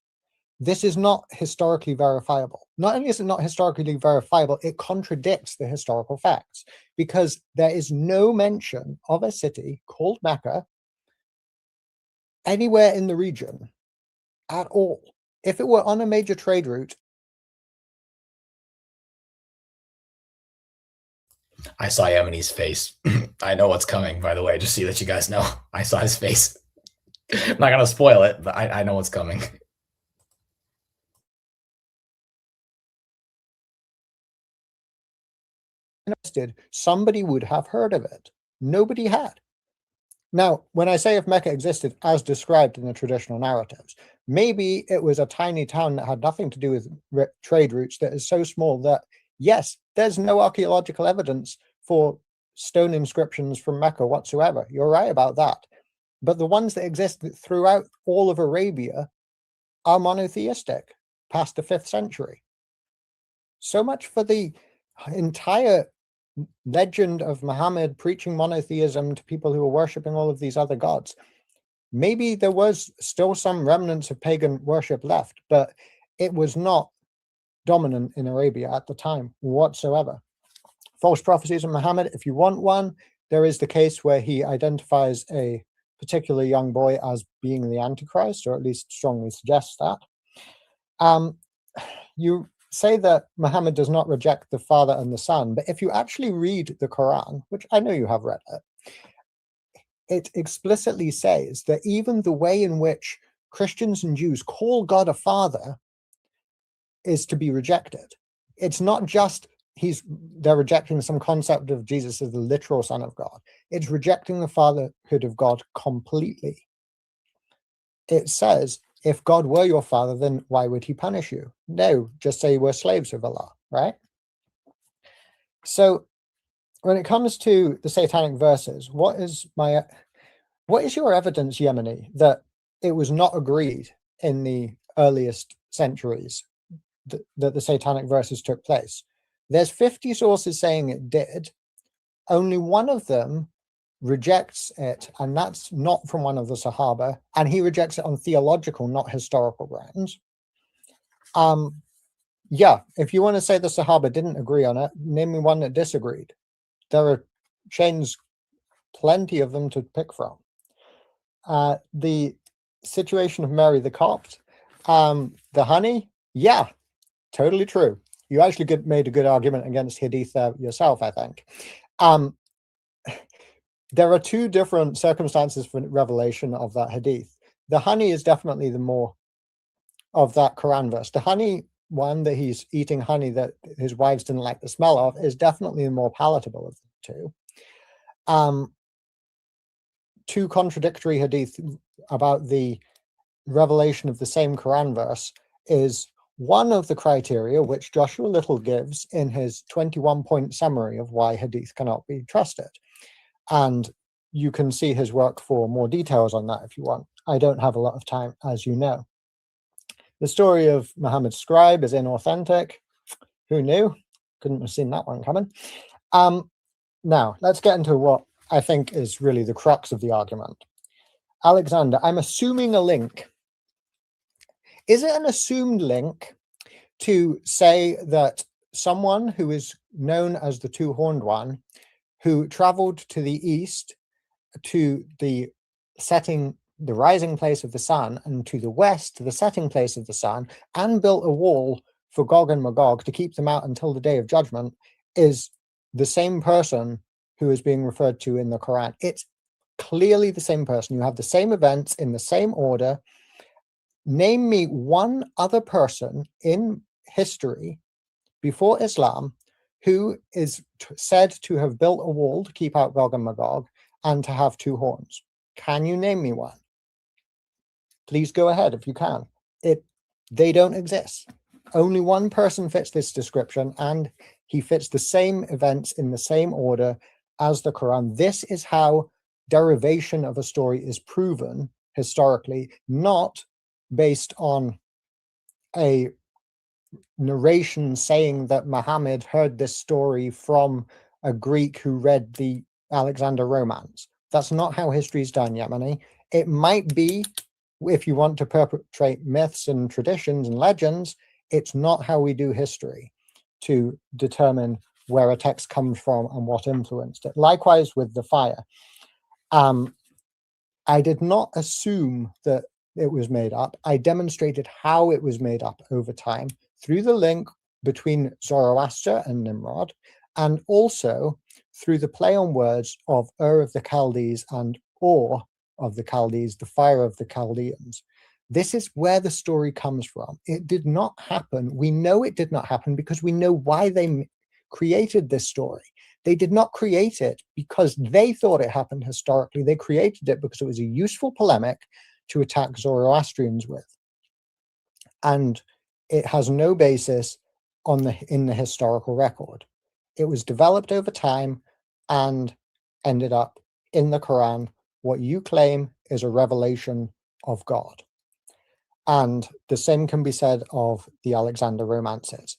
Speaker 6: This is not historically verifiable. Not only is it not historically verifiable, it contradicts the historical facts because there is no mention of a city called Mecca anywhere in the region at all. If it were on a major trade route,
Speaker 1: I saw Yemeni's face. I know what's coming, by the way, just so that you guys know. I saw his face. I'm not going to spoil it, but I know what's coming.
Speaker 6: somebody would have heard of it. Nobody had. Now, when I say if Mecca existed as described in the traditional narratives, maybe it was a tiny town that had nothing to do with trade routes that is so small that, yes, there's no archaeological evidence for stone inscriptions from Mecca whatsoever. You're right about that. But the ones that exist throughout all of Arabia are monotheistic past the 5th century. So much for the entire legend of Muhammad preaching monotheism to people who were worshipping all of these other gods. Maybe there was still some remnants of pagan worship left, but it was not dominant in Arabia at the time whatsoever. False prophecies of Muhammad, if you want one, there is the case where he identifies a particular young boy as being the Antichrist, or at least strongly suggests that. You say that Muhammad does not reject the Father and the Son, but if you actually read the Quran, which I know you have read it, it explicitly says that even the way in which Christians and Jews call God a father is to be rejected. It's not just they're rejecting some concept of Jesus as the literal Son of God. It's rejecting the fatherhood of God completely. It says, if God were your father, then why would he punish you? No, just say we're slaves of Allah, right? So when it comes to the satanic verses, what is your evidence, Yemeni, that it was not agreed in the earliest centuries that the satanic verses took place? There's 50 sources saying it did. Only one of them rejects it, and that's not from one of the Sahaba, and he rejects it on theological, not historical grounds. Yeah, if you want to say the Sahaba didn't agree on it, name me one that disagreed. There are chains, plenty of them to pick from. The situation of Mary the Copt, the honey, yeah, totally true. You actually made a good argument against Hadith yourself, I think. There are two different circumstances for revelation of that Hadith. The honey is definitely the more of that Quran verse. The honey one, that he's eating honey that his wives didn't like the smell of, is definitely the more palatable of the two. Two contradictory hadith about the revelation of the same Quran verse is one of the criteria which Joshua Little gives in his 21-point summary of why hadith cannot be trusted. And you can see his work for more details on that if you want. I don't have a lot of time, as you know. The story of Muhammad's scribe is inauthentic. Who knew? Couldn't have seen that one coming. Now, let's get into what I think is really the crux of the argument. Alexander, I'm assuming a link. Is it an assumed link to say that someone who is known as the two-horned one, who traveled to the east to the rising place of the sun, and to the west to the setting place of the sun, and built a wall for Gog and Magog to keep them out until the day of judgment, is the same person who is being referred to in the Quran? It's clearly the same person. You have the same events in the same order. Name me one other person in history before Islam who is said to have built a wall to keep out Gog and Magog and to have two horns. Can you name me one? Please go ahead if you can. They don't exist. Only one person fits this description, and he fits the same events in the same order as the Quran. This is how derivation of a story is proven historically, not based on a narration saying that Muhammad heard this story from a Greek who read the Alexander Romance. That's not how history is done, Yemeni. It might be, if you want to perpetrate myths and traditions and legends, it's not how we do history to determine where a text comes from and what influenced it. Likewise with the fire. I did not assume that it was made up. I demonstrated how it was made up over time through the link between Zoroaster and Nimrod, and also through the play on words of of the Chaldees and Ur of the Chaldees, the fire of the Chaldeans. This is where the story comes from. It did not happen. We know it did not happen because we know why they created this story. They did not create it because they thought it happened historically. They created it because it was a useful polemic to attack Zoroastrians with. And it has no basis in the historical record. It was developed over time and ended up in the Quran. What you claim is a revelation of God. And the same can be said of the Alexander romances.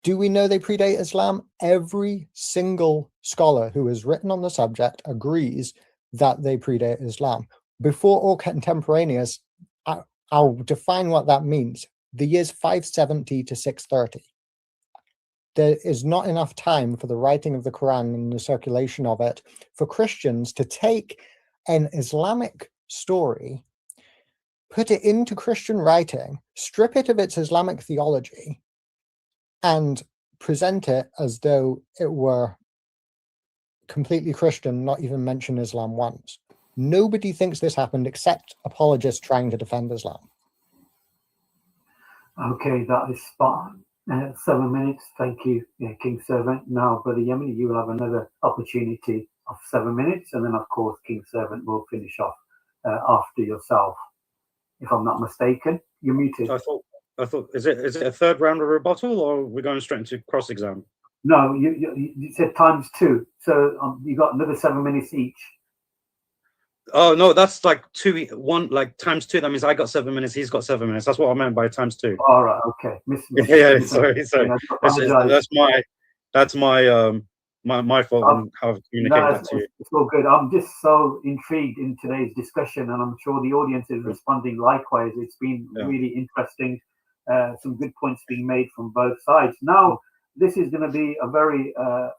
Speaker 6: Do we know they predate Islam? Every single scholar who has written on the subject agrees that they predate Islam. Before or contemporaneous, I'll define what that means. The years 570 to 630. There is not enough time for the writing of the Quran and the circulation of it for Christians to take an Islamic story, put it into Christian writing, strip it of its Islamic theology, and present it as though it were completely Christian, not even mention Islam once. Nobody thinks this happened except apologists trying to defend Islam.
Speaker 4: Okay, that is spot on. 7 minutes. Thank you, King Servant. Now, Brother Yemeni, you will have another opportunity of 7 minutes, and then, of course, King Servant will finish off after yourself. If I'm not mistaken, you're muted.
Speaker 2: I thought, is it a third round of rebuttal, or we're going straight into cross-exam?
Speaker 4: No, you said times two, so you got another 7 minutes each.
Speaker 2: Oh no, that's like times two. That means I got 7 minutes, he's got 7 minutes. That's what I meant by times two.
Speaker 4: All right, okay.
Speaker 2: Yeah, sorry. That's my my fault on how I've communicated
Speaker 4: No,
Speaker 2: that to you.
Speaker 4: it's all good. I'm just so intrigued in today's discussion, and I'm sure the audience is responding likewise. It's been really interesting. Some good points being made from both sides. Now, this is going to be a very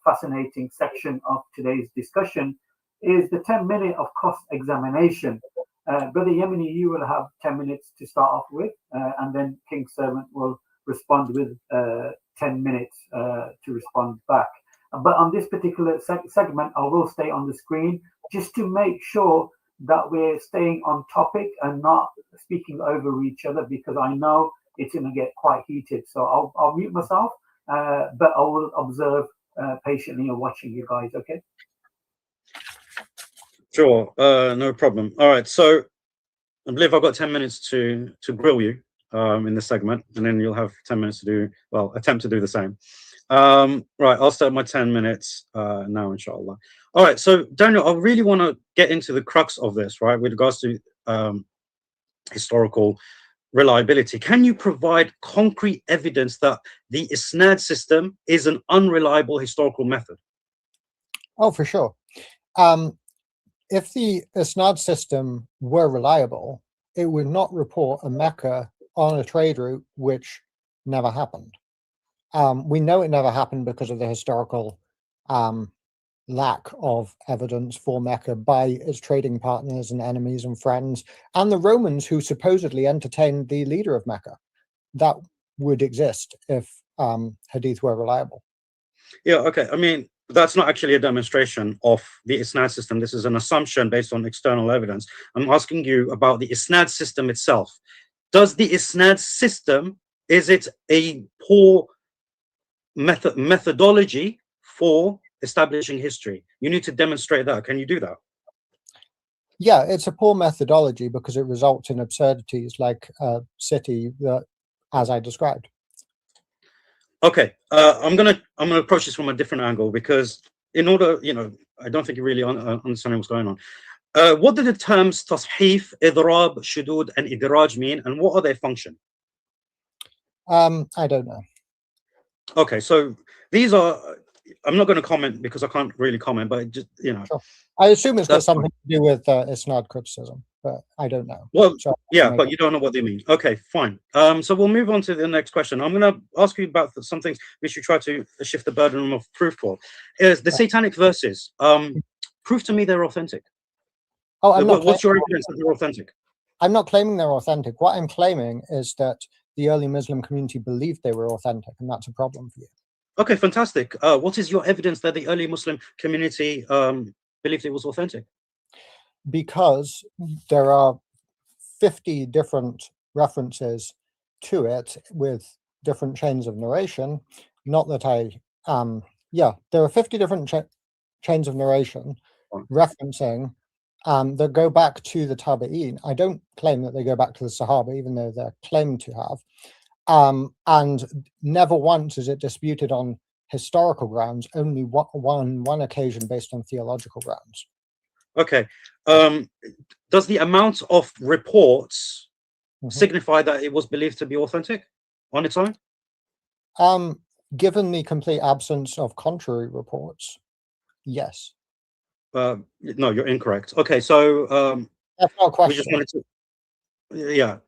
Speaker 4: fascinating section of today's discussion, is the 10-minute of cross-examination. Brother Yemeni, you will have 10 minutes to start off with, and then King's Servant will respond with 10 minutes to respond back. But on this particular segment, I will stay on the screen just to make sure that we're staying on topic and not speaking over each other, because I know it's going to get quite heated. So I'll mute myself, but I will observe patiently and watching you guys, okay?
Speaker 2: Sure, no problem. All right, so I believe I've got 10 minutes to grill you in this segment, and then you'll have 10 minutes to do, well, attempt to do the same. Right, I'll start my 10 minutes now, inshallah. All right, so Daniel, I really want to get into the crux of this, right, with regards to historical reliability. Can you provide concrete evidence that the isnad system is an unreliable historical method?
Speaker 6: Oh, for sure. If the isnad system were reliable, it would not report a Mecca on a trade route which never happened. We know it never happened because of the historical lack of evidence for Mecca by its trading partners and enemies and friends, and the Romans who supposedly entertained the leader of Mecca. That would exist if hadith were reliable.
Speaker 2: Yeah, okay. I mean, that's not actually a demonstration of the isnad system. This is an assumption based on external evidence. I'm asking you about the isnad system itself. Does the isnad system, is it a poor methodology for establishing history? You need to demonstrate that. Can you do that?
Speaker 6: Yeah, it's a poor methodology because it results in absurdities like a city that, as I described.
Speaker 2: Okay, I'm gonna approach this from a different angle, because in order, I don't think you really understand what's going on. What do the terms tashif, idrab, shudud, and idraj mean, and what are their function?
Speaker 6: I don't know.
Speaker 2: Okay, so these are, I'm not going to comment because I can't really comment, but just,
Speaker 6: Sure. I assume it's got
Speaker 2: That's
Speaker 6: something
Speaker 2: fine.
Speaker 6: to do with isnad criticism, but I don't know.
Speaker 2: Well,
Speaker 6: So
Speaker 2: yeah, but you don't know what they mean. Okay, fine. So we'll move on to the next question. I'm going to ask you about some things which you try to shift the burden of proof for. Is the satanic verses. Prove to me they're authentic.
Speaker 6: Oh, I'm not
Speaker 2: What's your evidence that they're authentic?
Speaker 6: I'm not claiming they're authentic. What I'm claiming is that the early Muslim community believed they were authentic, and that's a problem for you.
Speaker 2: Okay, fantastic. What is your evidence that the early Muslim community believed it was authentic?
Speaker 6: Because there are 50 different references to it with different chains of narration. Not that there are 50 different chains of narration referencing that go back to the Tabi'in. I don't claim that they go back to the Sahaba, even though they're claimed to have. And never once is it disputed on historical grounds, only one occasion based on theological grounds.
Speaker 2: Okay. Does the amount of reports signify that it was believed to be authentic on its own?
Speaker 6: Given the complete absence of contrary reports, yes.
Speaker 2: No, you're incorrect. Okay, so
Speaker 6: that's not a question.
Speaker 2: We just wanted to, yeah.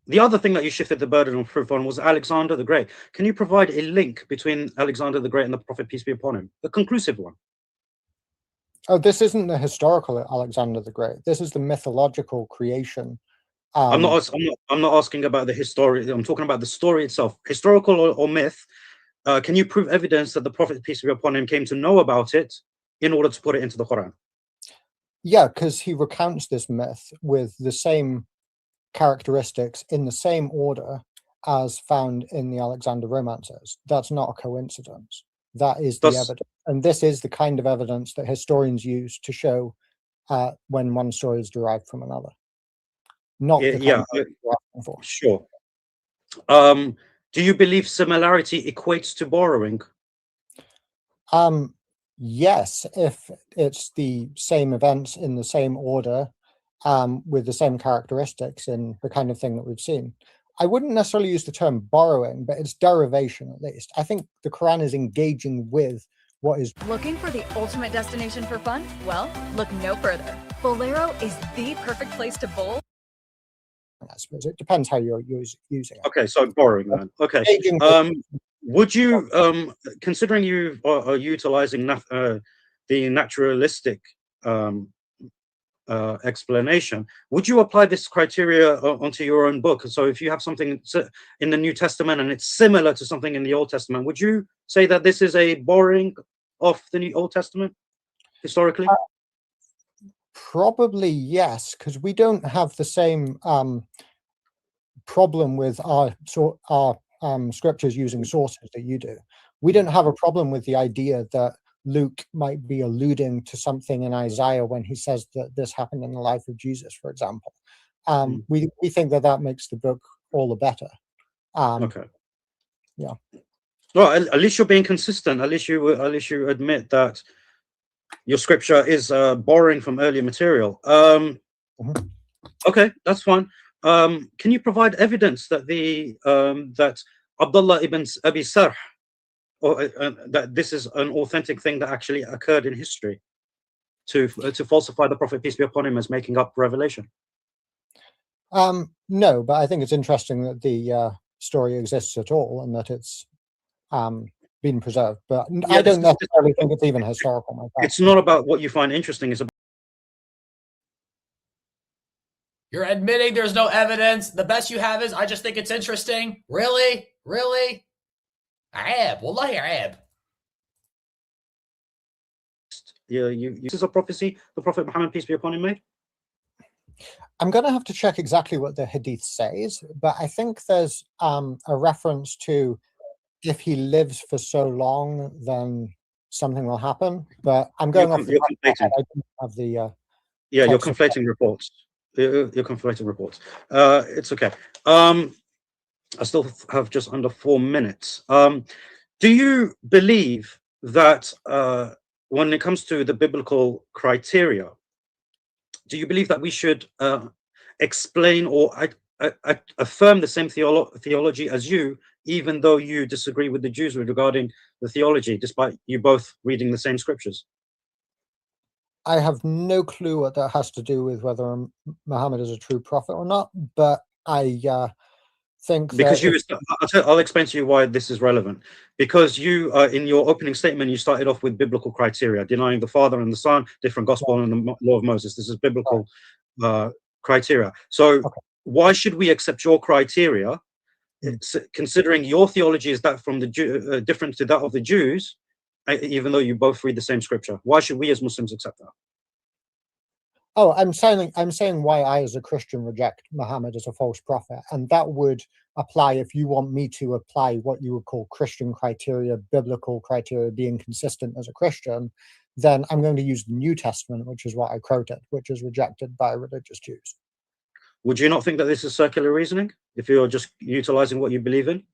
Speaker 2: The other thing that you shifted the burden of proof on was Alexander the Great. Can you provide a link between Alexander the Great and the Prophet, peace be upon him? A conclusive one.
Speaker 6: Oh, this isn't the historical Alexander the Great. This is the mythological creation.
Speaker 2: I'm not asking about the history. I'm talking about the story itself, historical or myth. Can you prove evidence that the Prophet, peace be upon him, came to know about it in order to put it into the Quran?
Speaker 6: Yeah, because he recounts this myth with the same characteristics in the same order as found in the Alexander romances. That's not a coincidence. That is the evidence. And this is the kind of evidence that historians use to show when one story is derived from another. Not the kind of you're asking for.
Speaker 2: Sure. Do you believe similarity equates to borrowing?
Speaker 6: Yes, if it's the same events in the same order, with the same characteristics and the kind of thing that we've seen. I wouldn't necessarily use the term borrowing, but it's derivation at least. I think the Quran is engaging with what is.
Speaker 9: Looking for the ultimate destination for fun? Well, look no further. Bolero is the perfect place to bowl.
Speaker 6: I suppose it depends how you're using it.
Speaker 2: Okay, so borrowing then. Okay.
Speaker 6: Engaging with-
Speaker 2: Would you, considering you are utilizing the naturalistic explanation, would you apply this criteria onto your own book? So if you have something in the New Testament and it's similar to something in the Old Testament, would you say that this is a borrowing of the Old Testament historically?
Speaker 6: Probably yes, because we don't have the same problem with our scriptures using sources that you do. We don't have a problem with the idea that Luke might be alluding to something in Isaiah when he says that this happened in the life of Jesus, for example. We think that makes the book all the better.
Speaker 2: Okay.
Speaker 6: Yeah.
Speaker 2: Well, at least you're being consistent. At least you admit that your scripture is borrowing from earlier material. Okay, that's fine. Can you provide evidence that that Abdullah ibn Abi Sarh, or that this is an authentic thing that actually occurred in history, to falsify the Prophet, peace be upon him, as making up revelation?
Speaker 6: No, but I think it's interesting that the story exists at all and that it's been preserved. But I don't necessarily think it's even historical myself.
Speaker 2: It's not about what you find interesting. It's about.
Speaker 1: You're admitting there's no evidence. The best you have is, I just think it's interesting. Really? Really? Arab. Wallahi Arab.
Speaker 2: Yeah, this is a prophecy the Prophet Muhammad, peace be upon him, made?
Speaker 6: I'm going to have to check exactly what the hadith says, but I think there's a reference to if he lives for so long, then something will happen. But I'm going off the I don't have the
Speaker 2: you're conflating reports. You're conflating reports. It's okay. I still have just under 4 minutes. Do you believe that when it comes to the biblical criteria, do you believe that we should explain or affirm the same theology as you, even though you disagree with the Jews regarding the theology, despite you both reading the same scriptures?
Speaker 6: I have no clue what that has to do with whether Muhammad is a true prophet or not, but I think
Speaker 2: because I'll explain to you why this is relevant. Because you, in your opening statement, you started off with biblical criteria, denying the Father and the Son, different gospel, and the law of Moses. This is biblical criteria. So why should we accept your criteria, considering your theology is that from the different to that of the Jews, even though you both read the same scripture? Why should we as Muslims accept that?
Speaker 6: Oh, I'm saying why I as a Christian reject Muhammad as a false prophet, and that would apply if you want me to apply what you would call Christian criteria, biblical criteria, being consistent as a Christian. Then I'm going to use the New Testament, which is what I quoted, which is rejected by religious Jews.
Speaker 2: Would you not think that this is circular reasoning if you're just utilizing what you believe in?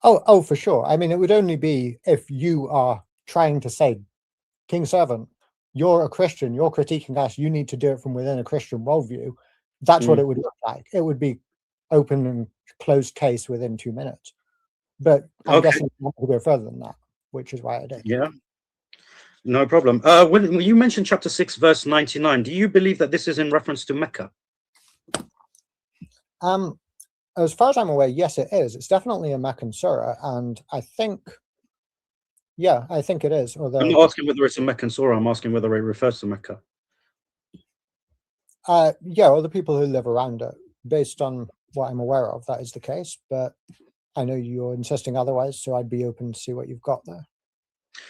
Speaker 6: Oh, for sure. I mean, it would only be if you are trying to say, King Servant, you're a Christian, you're critiquing us, you need to do it from within a Christian worldview. That's what it would look like. It would be open and closed case within 2 minutes. But I'm guessing you want to go further than that, which is why I did.
Speaker 2: Yeah, no problem. When you mentioned chapter 6, verse 99, do you believe that this is in reference to Mecca?
Speaker 6: As far as I'm aware, yes, it is. It's definitely a Meccan surah, and I think it is. Although
Speaker 2: I'm not asking whether it's a Meccan surah, I'm asking whether it refers to Mecca.
Speaker 6: Yeah, or the people who live around it. Based on what I'm aware of, that is the case, but I know you're insisting otherwise, so I'd be open to see what you've got there.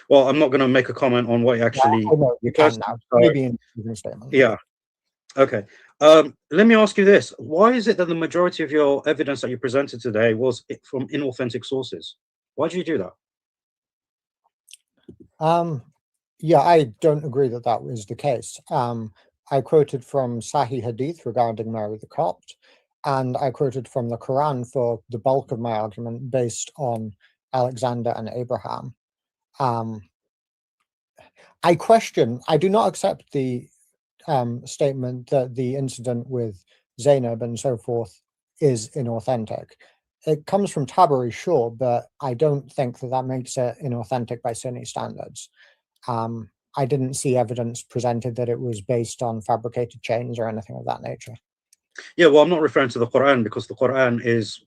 Speaker 2: Well, I'm not going to make a comment on what you actually...
Speaker 6: I know you can now. Maybe in a statement.
Speaker 2: Yeah. Okay. Let me ask you this. Why is it that the majority of your evidence that you presented today was from inauthentic sources? Why did you do that?
Speaker 6: Yeah, I don't agree that that was the case. I quoted from Sahih Hadith regarding Mary the Copt, and I quoted from the Quran for the bulk of my argument based on Alexander and Abraham. I do not accept the statement that the incident with Zainab and so forth is inauthentic. It comes from Tabari, sure, but I don't think that that makes it inauthentic by Sunni standards. I didn't see evidence presented that it was based on fabricated chains or anything of that nature.
Speaker 2: Yeah, well, I'm not referring to the Quran because the Quran is,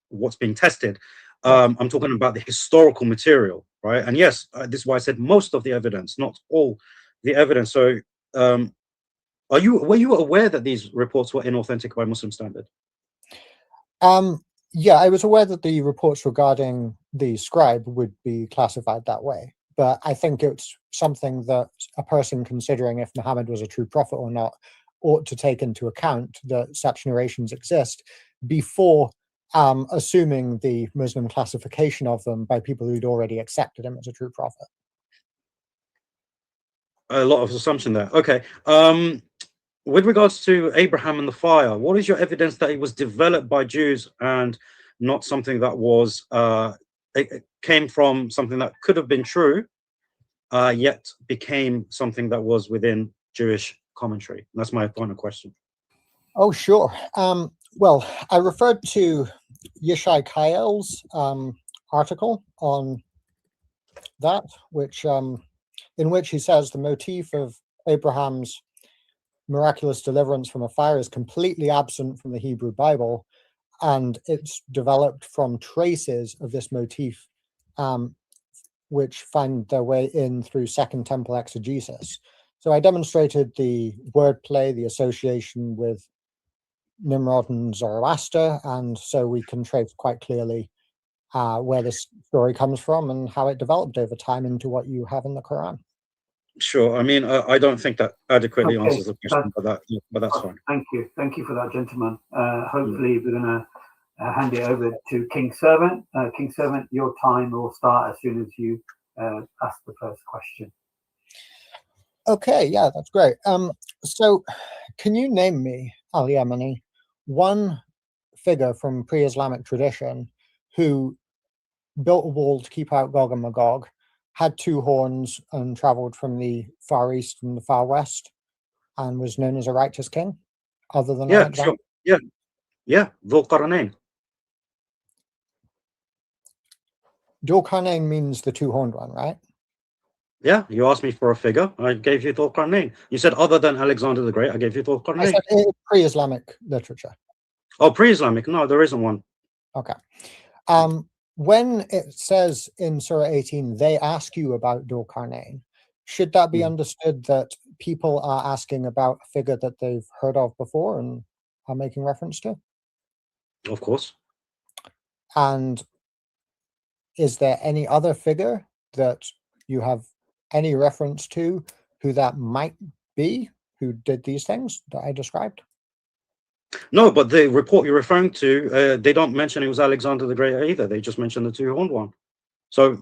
Speaker 2: what's being tested. I'm talking about the historical material, right? And yes, this is why I said most of the evidence, not all the evidence. So, were you aware that these reports were inauthentic by Muslim standard?
Speaker 6: Yeah, I was aware that the reports regarding the scribe would be classified that way, but I think it's something that a person considering if Muhammad was a true prophet or not ought to take into account that such narrations exist before assuming the Muslim classification of them by people who'd already accepted him as a true prophet.
Speaker 2: A lot of assumption there. Okay. With regards to Abraham and the fire, what is your evidence that it was developed by Jews and not something that was it came from something that could have been true, yet became something that was within Jewish commentary? That's my final question.
Speaker 6: Oh, sure. Well, I referred to Yishai Kael's article on that, which in which he says the motif of Abraham's miraculous deliverance from a fire is completely absent from the Hebrew Bible, and it's developed from traces of this motif, which find their way in through Second Temple exegesis. So I demonstrated the wordplay, the association with Nimrod and Zoroaster, and so we can trace quite clearly where this story comes from and how it developed over time into what you have in the Quran.
Speaker 2: Sure. I mean, I don't think that adequately answers the question, but that's fine.
Speaker 4: Thank you for that, gentlemen. Hopefully, we're going to hand it over to King Servant. King Servant, your time will start as soon as you ask the first question.
Speaker 6: Okay, yeah, that's great. So, can you name me, Al Yemeni, one figure from pre-Islamic tradition who built a wall to keep out Gog and Magog, had two horns, and traveled from the Far East and the Far West, and was known as a righteous king, other than Alexander?
Speaker 2: Sure. Yeah, Dhul Qarnayn.
Speaker 6: Dhul Qarnayn means the two-horned one, right?
Speaker 2: Yeah, you asked me for a figure. I gave you Dhul Qarnayn. You said other than Alexander the Great, I gave you Dhul Qarnayn.
Speaker 6: I said pre-Islamic literature.
Speaker 2: Oh, pre-Islamic? No, there isn't one.
Speaker 6: Okay. When it says in Surah 18, they ask you about Dhul Qarnayn, should that be understood that people are asking about a figure that they've heard of before and are making reference to?
Speaker 2: Of course.
Speaker 6: And is there any other figure that you have any reference to who that might be, who did these things that I described?
Speaker 2: No, but the report you're referring to, they don't mention it was Alexander the Great either. They just mention the two-horned one. So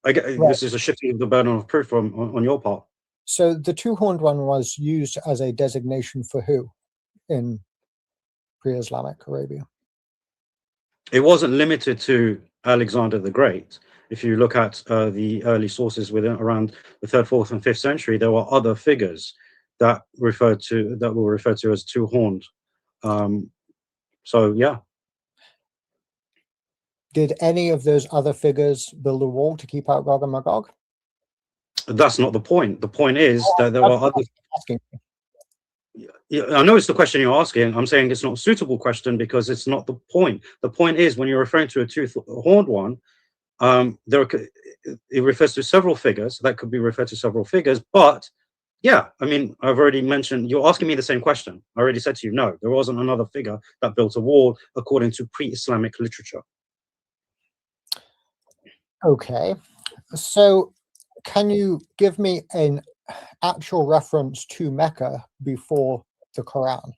Speaker 2: I get this is a shifting of the burden of proof on your part.
Speaker 6: So the two-horned one was used as a designation for who in pre-Islamic Arabia?
Speaker 2: It wasn't limited to Alexander the Great. If you look at the early sources within around the 3rd, 4th, and 5th century, there were other figures that were referred to as two-horned. So yeah. Did
Speaker 6: any of those other figures build a wall to keep out Gog and Magog?
Speaker 2: That's not the point. The point is that there were other. Yeah, I know it's the question you're asking. I'm saying it's not a suitable question because it's not the point. The point is when you're referring to a two-horned one, it refers to several figures. That could be referred to several figures, but yeah, I mean, I've already mentioned, you're asking me the same question. I already said to you, no, there wasn't another figure that built a wall according to pre-Islamic literature.
Speaker 6: Okay, so can you give me an actual reference to Mecca before the Quran?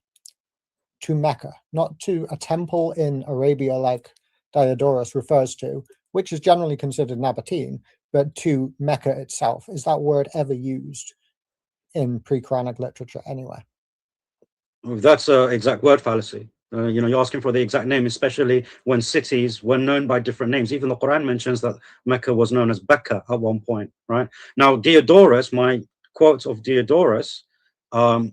Speaker 6: To Mecca, not to a temple in Arabia like Diodorus refers to, which is generally considered Nabatean, but to Mecca itself. Is that word ever used in pre-Quranic literature anyway?
Speaker 2: That's an exact word fallacy. You're asking for the exact name, especially when cities were known by different names. Even the Quran mentions that Mecca was known as Becca at one point, right? Now, Diodorus, my quotes of Diodorus are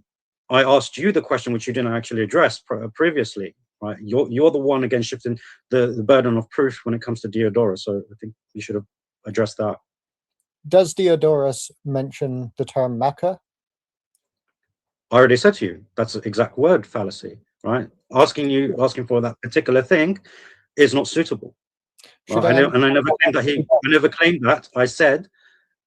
Speaker 2: I asked you the question which you didn't actually address previously, right? You're the one again shifting the burden of proof when it comes to Diodorus. So I think you should have addressed that.
Speaker 6: Does Diodorus mention the term Mecca?
Speaker 2: I already said to you, that's the exact word fallacy, right? Asking for that particular thing is not suitable. Right? I never claimed that. I said,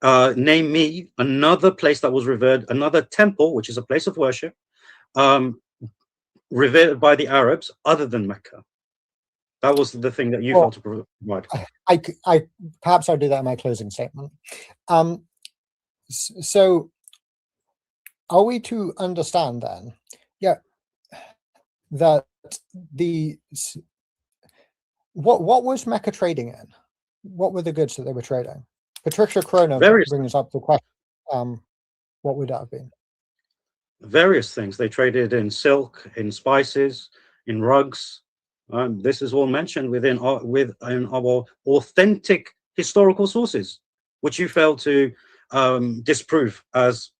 Speaker 2: name me another place that was revered, another temple, which is a place of worship, revered by the Arabs other than Mecca. That was the thing that you felt to provide.
Speaker 6: I perhaps I'll do that in my closing statement. So are we to understand then, that what was Mecca trading in? What were the goods that they were trading? Patricia Kroner brings up the question, what would that have been?
Speaker 2: Various things. They traded in silk, in spices, in rugs. This is all mentioned within our authentic historical sources, which you failed to disprove as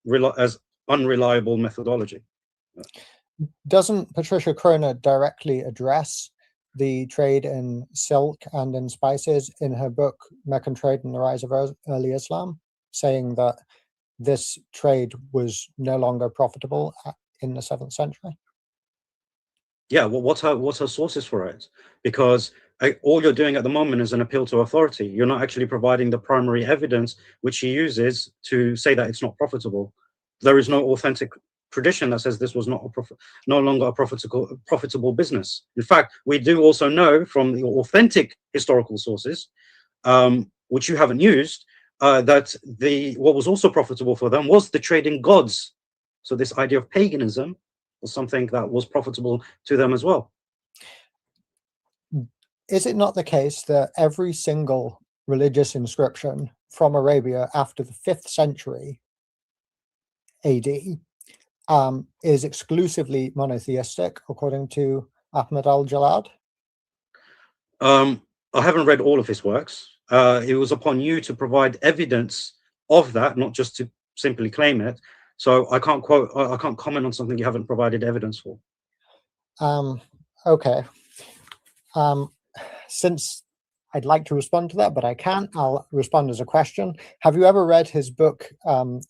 Speaker 2: unreliable methodology.
Speaker 6: Doesn't Patricia Kroner directly address the trade in silk and in spices in her book Meccan Trade and the Rise of Early Islam, saying that this trade was no longer profitable in the 7th century?
Speaker 2: Yeah, well, what's her sources for it? Because all you're doing at the moment is an appeal to authority. You're not actually providing the primary evidence which she uses to say that it's not profitable. There is no authentic tradition that says this was no longer a profitable business. In fact, we do also know from the authentic historical sources, which you haven't used, that what was also profitable for them was the trade in gods. So this idea of paganism was something that was profitable to them as well.
Speaker 6: Is it not the case that every single religious inscription from Arabia after the 5th century AD is exclusively monotheistic, according to Ahmad al-Jalad?
Speaker 2: I haven't read all of his works. It was upon you to provide evidence of that, not just to simply claim it. So I can't comment on something you haven't provided evidence for.
Speaker 6: Okay. Since I'd like to respond to that, but I can't, I'll respond as a question. Have you ever read his book,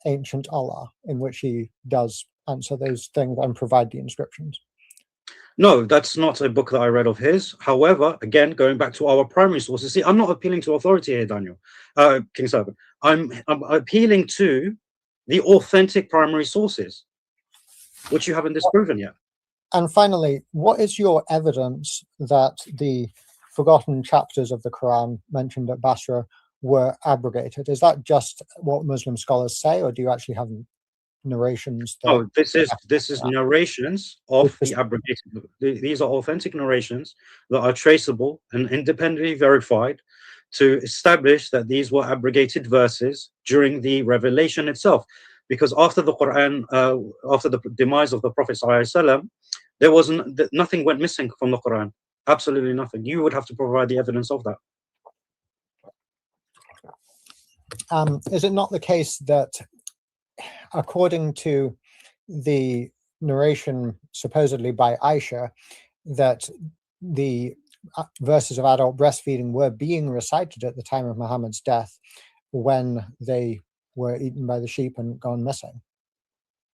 Speaker 6: Ancient Allah, in which he does answer those things and provide the inscriptions?
Speaker 2: No, that's not a book that I read of his. However, again, going back to our primary sources, see, I'm not appealing to authority here, Daniel, King Servant. I'm appealing to the authentic primary sources, which you haven't disproven yet.
Speaker 6: And finally, what is your evidence that the forgotten chapters of the Quran mentioned at Basra were abrogated? Is that just what Muslim scholars say, or do you actually have narrations?
Speaker 2: Oh, this is narrations of the abrogated. These are authentic narrations that are traceable and independently verified to establish that these were abrogated verses during the revelation itself. Because after the Quran, after the demise of the Prophet ﷺ, there wasn't, nothing went missing from the Quran. Absolutely nothing. You would have to provide the evidence of that.
Speaker 6: Is it not the case that, according to the narration supposedly by Aisha, that the verses of adult breastfeeding were being recited at the time of Muhammad's death when they were eaten by the sheep and gone missing?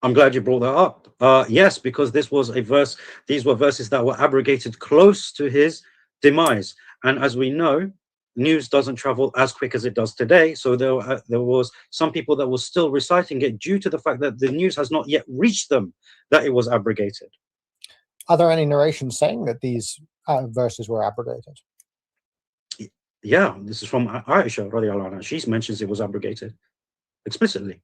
Speaker 2: I'm glad you brought that up. Yes, because this was a verse. These were verses that were abrogated close to his demise, and as we know, news doesn't travel as quick as it does today. So there was some people that were still reciting it due to the fact that the news has not yet reached them that it was abrogated.
Speaker 6: Are there any narrations saying that these verses were abrogated?
Speaker 2: Yeah, this is from Aisha radiallahu anha. She mentions it was abrogated explicitly.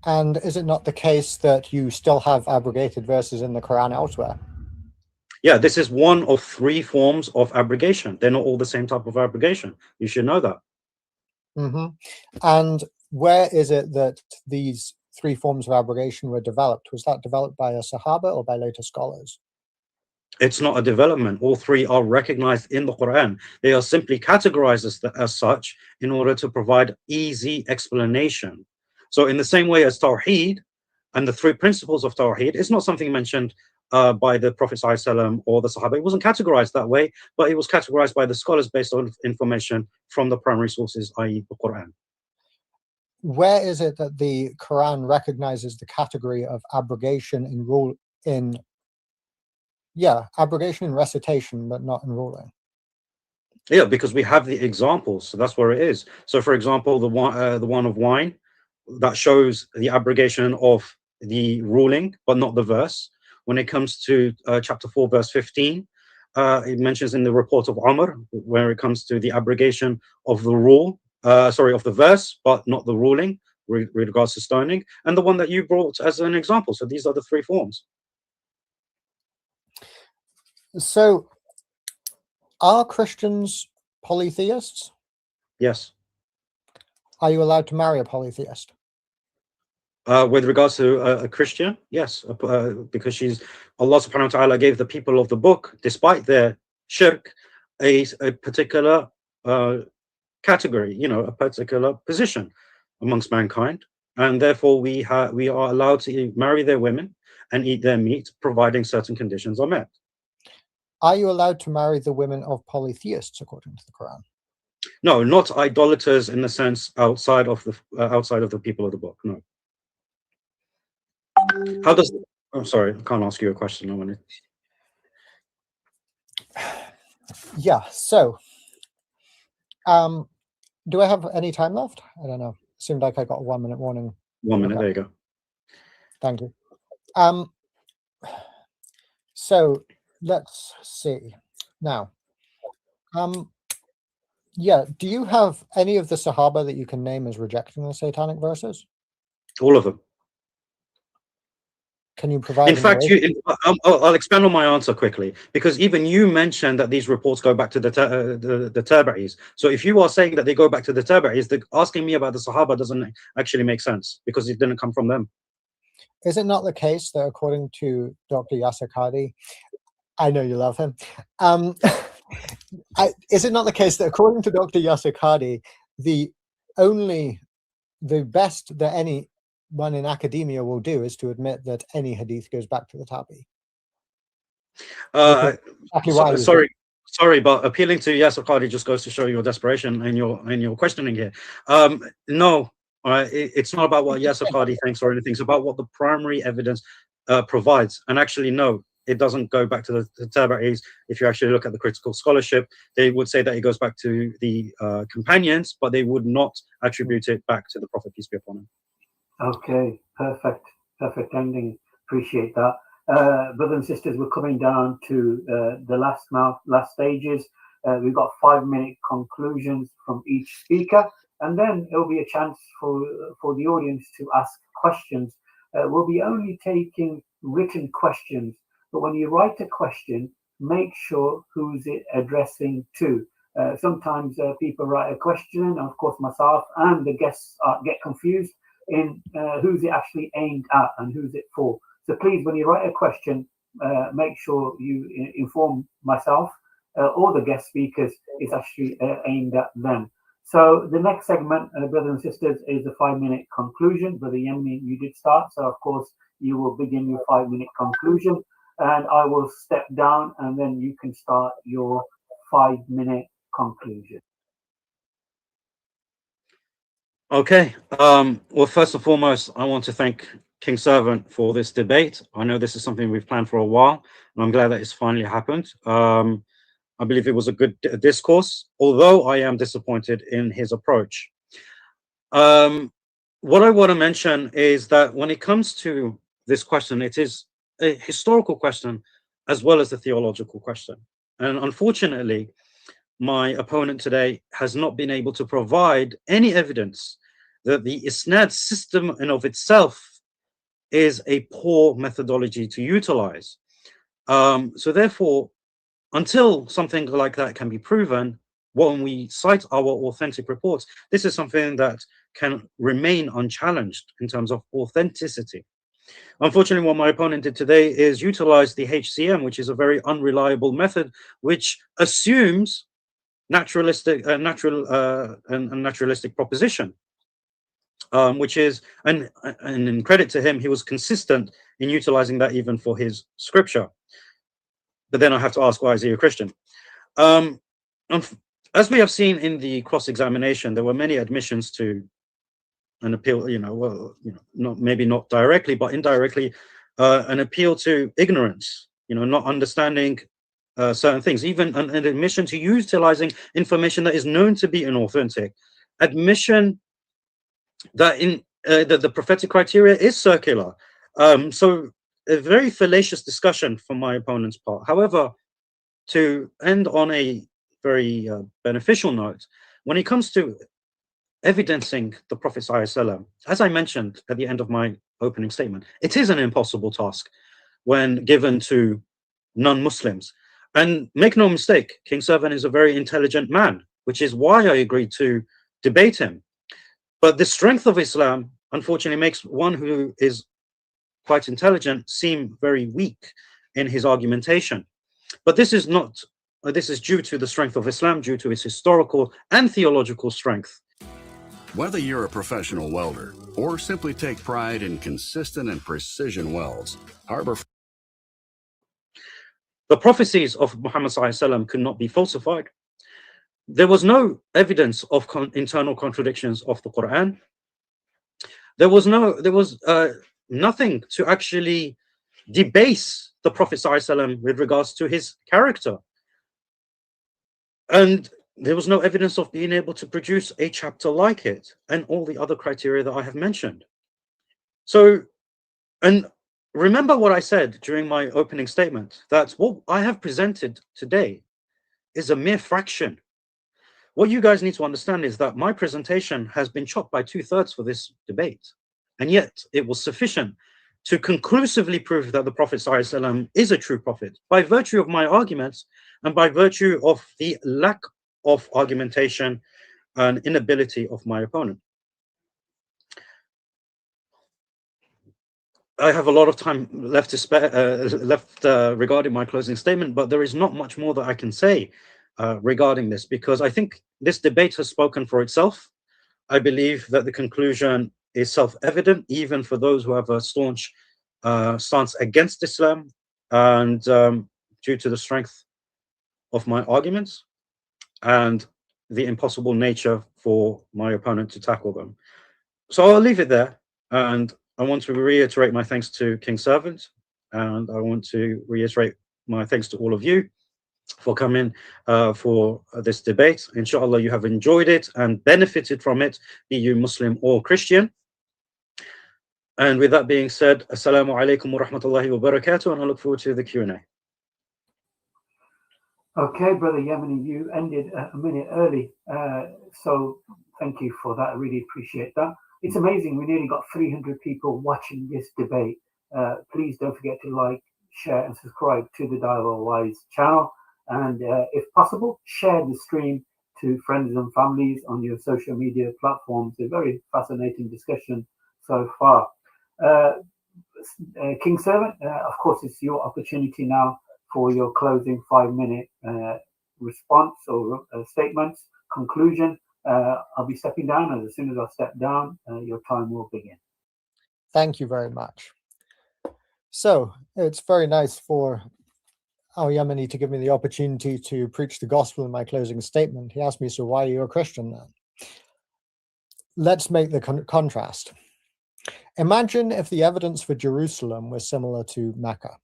Speaker 6: And is it not the case that you still have abrogated verses in the Quran elsewhere?
Speaker 2: Yeah, this is one of 3 forms of abrogation. They're not all the same type of abrogation. You should know that.
Speaker 6: Mm-hmm. And where is it that these 3 forms of abrogation were developed? Was that developed by a Sahaba or by later scholars?
Speaker 2: It's not a development. All 3 are recognized in the Quran. They are simply categorized as such in order to provide easy explanation. So in the same way as Tawheed and the three principles of Tawheed, it's not something mentioned by the Prophet ﷺ or the Sahaba. It wasn't categorized that way, but it was categorized by the scholars based on information from the primary sources, i.e. the Quran.
Speaker 6: Where is it that the Quran recognizes the category of abrogation abrogation in recitation, but not in ruling?
Speaker 2: Yeah, because we have the examples, so that's where it is. So, for example, the one of wine, that shows the abrogation of the ruling, but not the verse. When it comes to chapter 4, verse 15, it mentions in the report of Umar, where it comes to the abrogation of the rule, of the verse, but not the ruling, with regards to stoning, and the one that you brought as an example. So these are the three forms.
Speaker 6: So, are Christians polytheists?
Speaker 2: Yes.
Speaker 6: Are you allowed to marry a polytheist?
Speaker 2: With regards to a Christian, yes, because Allah subhanahu wa ta'ala gave the people of the book, despite their shirk, a particular category, a particular position amongst mankind, and therefore we are allowed to marry their women and eat their meat, providing certain conditions are met.
Speaker 6: Are you allowed to marry the women of polytheists according to the Quran?
Speaker 2: No, not idolaters in the sense outside of the people of the book. No. How does? I'm sorry, I can't ask you a question. I wanted.
Speaker 6: Yeah. So, do I have any time left? I don't know. It seemed like I got a 1 minute warning.
Speaker 2: 1 minute.
Speaker 6: Okay.
Speaker 2: There you go.
Speaker 6: Thank you. So let's see now. Yeah. Do you have any of the Sahaba that you can name as rejecting the satanic verses?
Speaker 2: All of them.
Speaker 6: Can you provide?
Speaker 2: In fact, I'll expand on my answer quickly, because even you mentioned that these reports go back to the Tabi'is. So if you are saying that they go back to the Tabi'is, asking me about the Sahaba doesn't actually make sense, because it didn't come from them.
Speaker 6: Is it not the case that according to Dr. Yasser Qadhi, I know you love him, is it not the case that according to Dr. Yasser Qadhi, the best that anyone in academia will do is to admit that any hadith goes back to the Tabi?
Speaker 2: Sorry, but appealing to Yasser Qadhi just goes to show your desperation and your questioning here. No, it's not about what Yasser Qadhi thinks or anything. It's about what the primary evidence provides. And actually, no, it doesn't go back to the Tabi'is. If you actually look at the critical scholarship, they would say that it goes back to the companions, but they would not attribute it back to the Prophet, peace be upon him.
Speaker 4: Okay, perfect ending. Appreciate that. Brothers and sisters, we're coming down to the last stages. We've got 5-minute conclusions from each speaker, and then it'll be a chance for the audience to ask questions. We'll be only taking written questions, but when you write a question, make sure who's it addressing to. Sometimes people write a question, and of course myself and the guests get confused in who's it actually aimed at and who's it for. So please, when you write a question, make sure you inform myself or the guest speakers it's actually aimed at them. So the next segment, brothers and sisters, is a 5-minute conclusion. Brother Yemini, you did start, so of course you will begin your 5-minute conclusion, and I will step down, and then you can start your 5-minute conclusion.
Speaker 2: Okay. Well, first and foremost, I want to thank King Servant for this debate. I know this is something we've planned for a while, and I'm glad that it's finally happened. I believe it was a good discourse, although I am disappointed in his approach. What I want to mention is that when it comes to this question, it is a historical question as well as a theological question. And unfortunately, my opponent today has not been able to provide any evidence that the isnad system in of itself is a poor methodology to utilize. So therefore, until something like that can be proven, when we cite our authentic reports, this is something that can remain unchallenged in terms of authenticity. Unfortunately, what my opponent did today is utilize the HCM, which is a very unreliable method, which assumes naturalistic proposition. which is, and in credit to him, he was consistent in utilizing that even for his scripture. But then I have to ask, why is he a Christian? As we have seen in the cross-examination, there were many admissions to an appeal, maybe not directly, but indirectly, an appeal to ignorance, not understanding certain things, even an admission to utilizing information that is known to be inauthentic, admission that the prophetic criteria is circular. So a very fallacious discussion from my opponent's part. However, to end on a very beneficial note, when it comes to evidencing the Prophet ﷺ, as I mentioned at the end of my opening statement, it is an impossible task when given to non-Muslims. And make no mistake, King Servan is a very intelligent man, which is why I agreed to debate him. But the strength of Islam, unfortunately, makes one who is quite intelligent seem very weak in his argumentation. But this is not, this is due to the strength of Islam, due to its historical and theological strength.
Speaker 3: Whether you're a professional welder or simply take pride in consistent and precision welds, Harbor.
Speaker 2: The prophecies of Muhammad ﷺ could not be falsified. There was no evidence of internal contradictions of the Quran. There was nothing to actually debase the Prophet ﷺ with regards to his character. And there was no evidence of being able to produce a chapter like it, and all the other criteria that I have mentioned. So, and remember what I said during my opening statement, that what I have presented today is a mere fraction. What you guys need to understand is that my presentation has been chopped by 2/3 for this debate, and yet it was sufficient to conclusively prove that the Prophet ﷺ is a true prophet by virtue of my arguments and by virtue of the lack of argumentation and inability of my opponent. I have a lot of time left to spare, regarding my closing statement, but there is not much more that I can say regarding this, because I think this debate has spoken for itself. I believe that the conclusion is self-evident, even for those who have a staunch stance against Islam, and due to the strength of my arguments and the impossible nature for my opponent to tackle them. So I'll leave it there, and I want to reiterate my thanks to King Servant, and I want to reiterate my thanks to all of you for coming for this debate. Inshallah, you have enjoyed it and benefited from it, be you Muslim or Christian. And with that being said, Assalamu alaikum wa rahmatullahi wa barakatuh, and I look forward to the Q&A.
Speaker 4: Okay, Brother Yemeni, you ended a minute early, so thank you for that. I really appreciate that. It's amazing, we nearly got 300 people watching this debate. Please don't forget to like, share, and subscribe to the Dawah Wise channel. And if possible, share the stream to friends and families on your social media platforms. A very fascinating discussion so far. King Servant, of course, it's your opportunity now for your closing 5-minute response or statements, conclusion. I'll be stepping down, and as soon as I step down, your time will begin.
Speaker 6: Thank you very much. So it's very nice for Al Yemeni to give me the opportunity to preach the gospel in my closing statement. He asked me, so why are you a Christian then? Let's make the contrast. Imagine if the evidence for Jerusalem was similar to Mecca.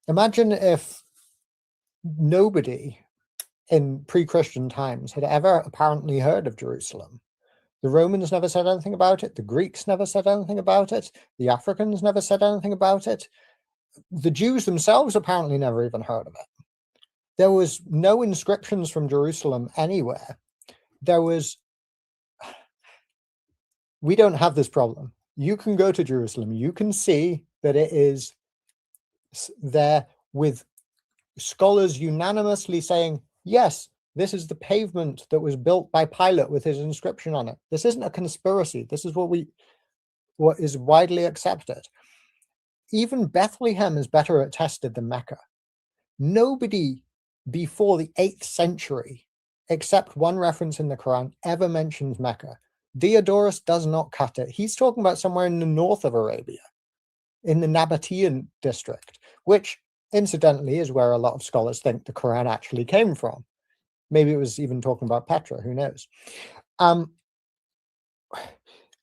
Speaker 6: Imagine if nobody in pre-Christian times had ever apparently heard of Jerusalem. The Romans never said anything about it. The Greeks never said anything about it. The Africans never said anything about it. The Jews themselves apparently never even heard of it. There was no inscriptions from Jerusalem anywhere. We don't have this problem. You can go to Jerusalem. You can see that it is there, with scholars unanimously saying, yes, this is the pavement that was built by Pilate with his inscription on it. This isn't a conspiracy. This is what is widely accepted. Even Bethlehem is better attested than Mecca. Nobody before the 8th century, except one reference in the Quran, ever mentions Mecca. Diodorus does not cut it. He's talking about somewhere in the north of Arabia, in the Nabatean district, which incidentally is where a lot of scholars think the Quran actually came from. Maybe it was even talking about Petra, who knows?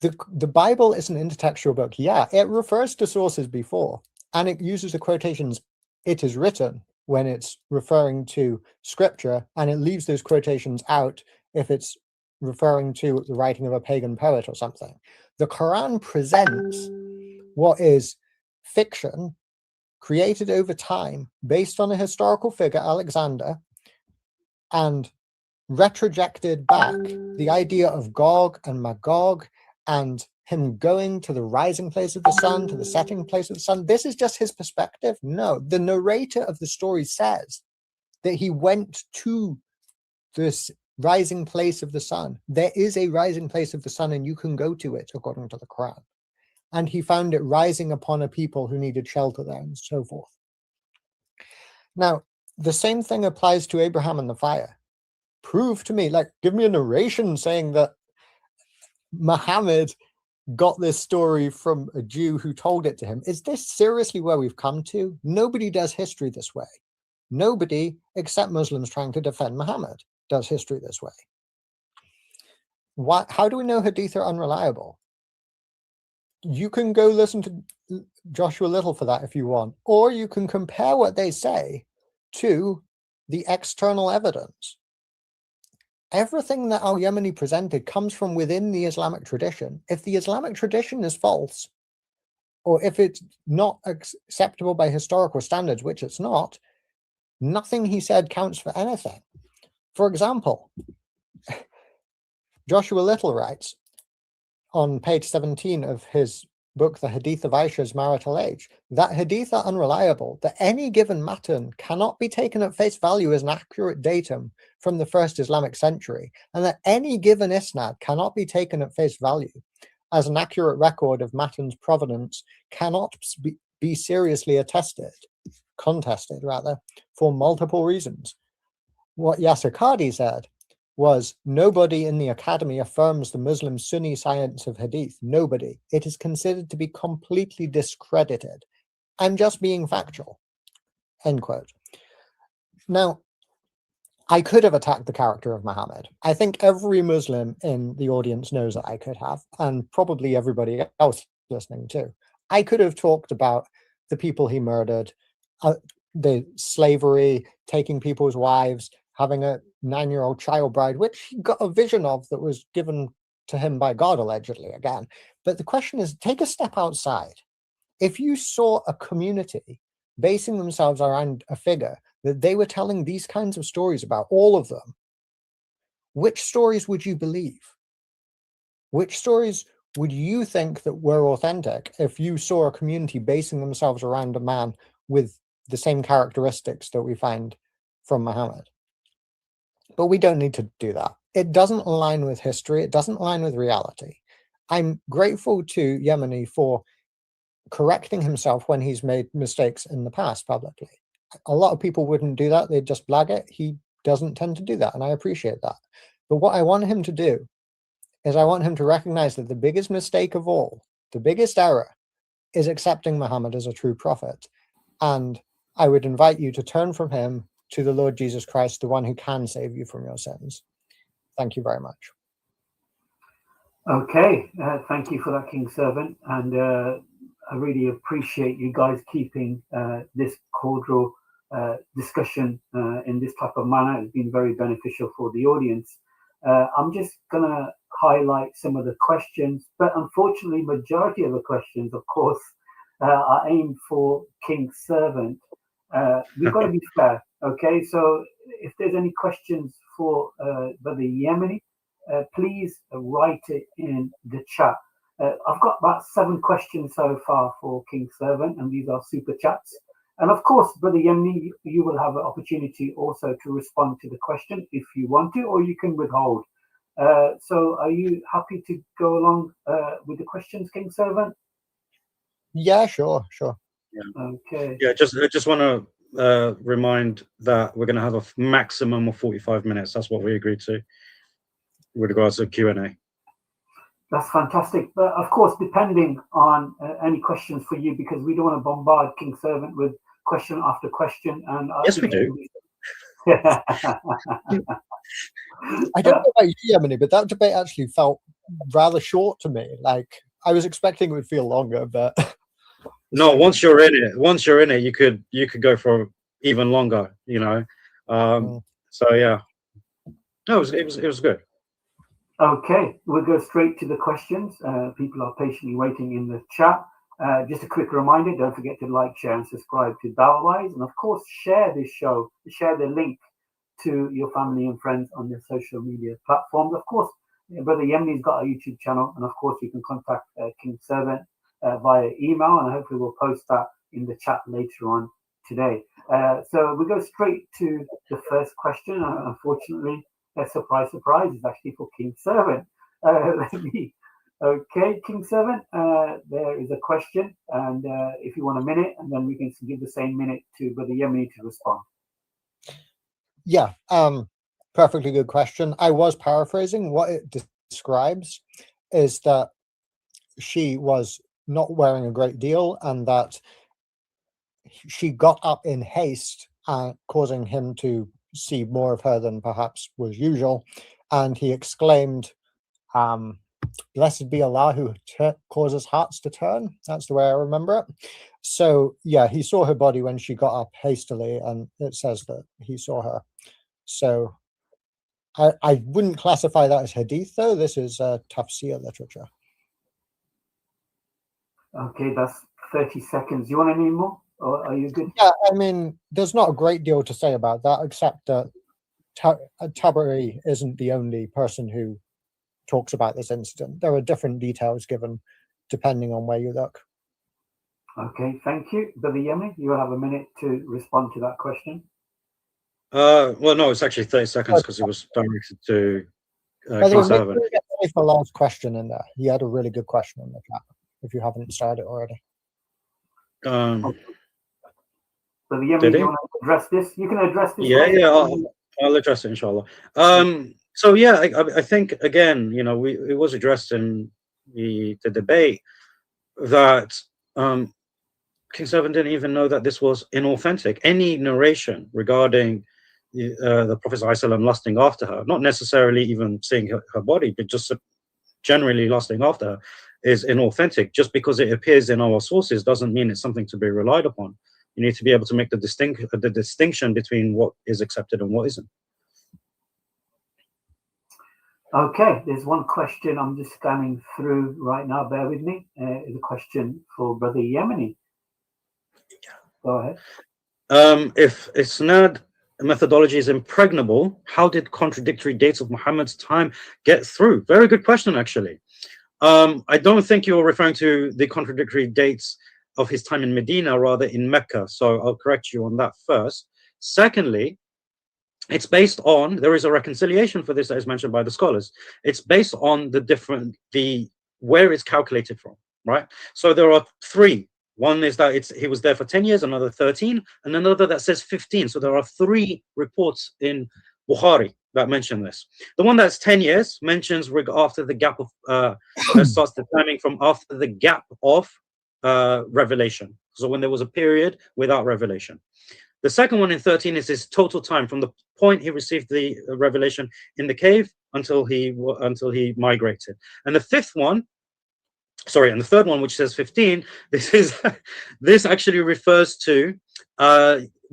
Speaker 6: The Bible is an intertextual book. Yeah, it refers to sources before, and it uses the quotations, "it is written," when it's referring to scripture, and it leaves those quotations out if it's referring to the writing of a pagan poet or something. The Quran presents what is fiction created over time based on a historical figure, Alexander, and retrojected back the idea of Gog and Magog and him going to the rising place of the sun, to the setting place of the sun. This is just his perspective. No, the narrator of the story says that he went to this rising place of the sun. There is a rising place of the sun, and you can go to it according to the Quran. And he found it rising upon a people who needed shelter there, and so forth. Now, the same thing applies to Abraham and the fire. Prove to me, like, give me a narration saying that Muhammad got this story from a Jew who told it to him. Is this seriously where we've come to? Nobody does history this way. Nobody, except Muslims trying to defend Muhammad, does history this way. How do we know hadith are unreliable? You can go listen to Joshua Little for that if you want, or you can compare what they say to the external evidence. Everything that Al-Yamani presented comes from within the Islamic tradition. If the Islamic tradition is false, or if it's not acceptable by historical standards, which it's not, nothing he said counts for anything. For example, Joshua Little writes on page 17 of his book, The Hadith of Aisha's Marital Age, that hadith are unreliable, that any given matan cannot be taken at face value as an accurate datum from the first Islamic century, and that any given isnad cannot be taken at face value as an accurate record of matan's provenance, cannot be seriously contested, for multiple reasons. What Yasir Qadi said was, nobody in the academy affirms the Muslim Sunni science of hadith. Nobody. It is considered to be completely discredited. I'm just being factual. End quote. Now, I could have attacked the character of Muhammad. I think every Muslim in the audience knows that I could have, and probably everybody else listening too. I could have talked about the people he murdered, the slavery, taking people's wives, having a 9-year-old child bride, which he got a vision of that was given to him by God, allegedly, again. But the question is, take a step outside. If you saw a community basing themselves around a figure that they were telling these kinds of stories about, all of them, which stories would you believe? Which stories would you think that were authentic if you saw a community basing themselves around a man with the same characteristics that we find from Muhammad? But we don't need to do that. It doesn't align with history. It doesn't align with reality. I'm grateful to Yemeni for correcting himself when he's made mistakes in the past publicly. A lot of people wouldn't do that. They'd just blag it. He doesn't tend to do that, and I appreciate that. But what I want him to do is I want him to recognize that the biggest mistake of all, the biggest error, is accepting Muhammad as a true prophet. And I would invite you to turn from him to the Lord Jesus Christ, the one who can save you from your sins. Thank you very much.
Speaker 4: Okay, thank you for that, King Servant. And I really appreciate you guys keeping this cordial discussion in this type of manner. It's been very beneficial for the audience. I'm just going to highlight some of the questions, but unfortunately, majority of the questions, of course, are aimed for King Servant. We've got to be fair, okay? So if there's any questions for Brother Yemeni, please write it in the chat. I've got about 7 questions so far for King Servant, and these are super chats. And of course, Brother Yemeni, you will have an opportunity also to respond to the question if you want to, or you can withhold. So are you happy to go along with the questions, King Servant?
Speaker 6: Yeah, sure.
Speaker 2: Yeah.
Speaker 4: Okay.
Speaker 2: Yeah, I just want to remind that we're going to have a maximum of 45 minutes. That's what we agreed to with regards to Q&A.
Speaker 4: That's fantastic. But of course, depending on any questions for you, because we don't want to bombard King Servant with question after question. And
Speaker 2: Yes, we do.
Speaker 6: I don't know about you, Yemeni, but that debate actually felt rather short to me. Like I was expecting it would feel longer, but
Speaker 2: No, once you're in it, you could go for even longer, you know. So yeah, no, it was good.
Speaker 4: Okay, we'll go straight to the questions. People are patiently waiting in the chat. Just a quick reminder, don't forget to like, share, and subscribe to Dawah. And of course, share this show, share the link to your family and friends on their social media platforms. Of course, Brother Yemeni's got a YouTube channel, and of course, you can contact King Servant via email, and hopefully we'll post that in the chat later on today. So we go straight to the first question. Unfortunately, surprise, surprise, is actually for King Servant. Okay, King Servant, there is a question, and if you want a minute, and then we can give the same minute to Brother Yemeni to respond.
Speaker 6: Yeah, perfectly good question. I was paraphrasing. What it describes is that she was not wearing a great deal, and that she got up in haste, causing him to see more of her than perhaps was usual. And he exclaimed, "Blessed be Allah who causes hearts to turn." That's the way I remember it. So yeah, he saw her body when she got up hastily, and it says that he saw her. So I wouldn't classify that as hadith, though. This is tafsir literature.
Speaker 4: Okay, that's 30 seconds. You want any more, or are you good?
Speaker 6: Yeah, I mean, there's not a great deal to say about that, except that Tabari isn't the only person who talks about this incident. There are different details given depending on where you look.
Speaker 4: Okay, thank you. Brother Yemeni, you will have a minute to respond to that question.
Speaker 2: Well, no, it's actually 30 seconds because it was directed to King Servant.
Speaker 6: Make the last question in there. He had a really good question in the chat, if you haven't started it already.
Speaker 4: Brother Yemeni, do you want to address this? You can address this.
Speaker 2: Yeah, I'll address it, inshallah. So yeah, I think again, you know, it was addressed in the debate that King Servant didn't even know that this was inauthentic. Any narration regarding the Prophet ﷺ lusting after her, not necessarily even seeing her body, but just generally lusting after her, is inauthentic. Just because it appears in our sources doesn't mean it's something to be relied upon. You need to be able to make the distinction between what is accepted and what isn't.
Speaker 4: Okay, there's one question I'm just scanning through right now. Bear with me. It's a question for Brother Yemeni. Go ahead.
Speaker 2: If Isnad methodology is impregnable, how did contradictory dates of Muhammad's time get through? Very good question, actually. I don't think you're referring to the contradictory dates of his time in Medina, rather in Mecca. So I'll correct you on that first. Secondly, it's based on, there is a reconciliation for this that is mentioned by the scholars. It's based on where it's calculated from, right? So there are three. One is that he was there for 10 years, another 13, and another that says 15. So there are three reports in Bukhari that mention this. The one that's 10 years mentions after the gap of, starts the timing from after the gap of revelation. So when there was a period without revelation. The second one in 13 is his total time from the point he received the revelation in the cave until he migrated. And the third one, which says 15, this actually refers to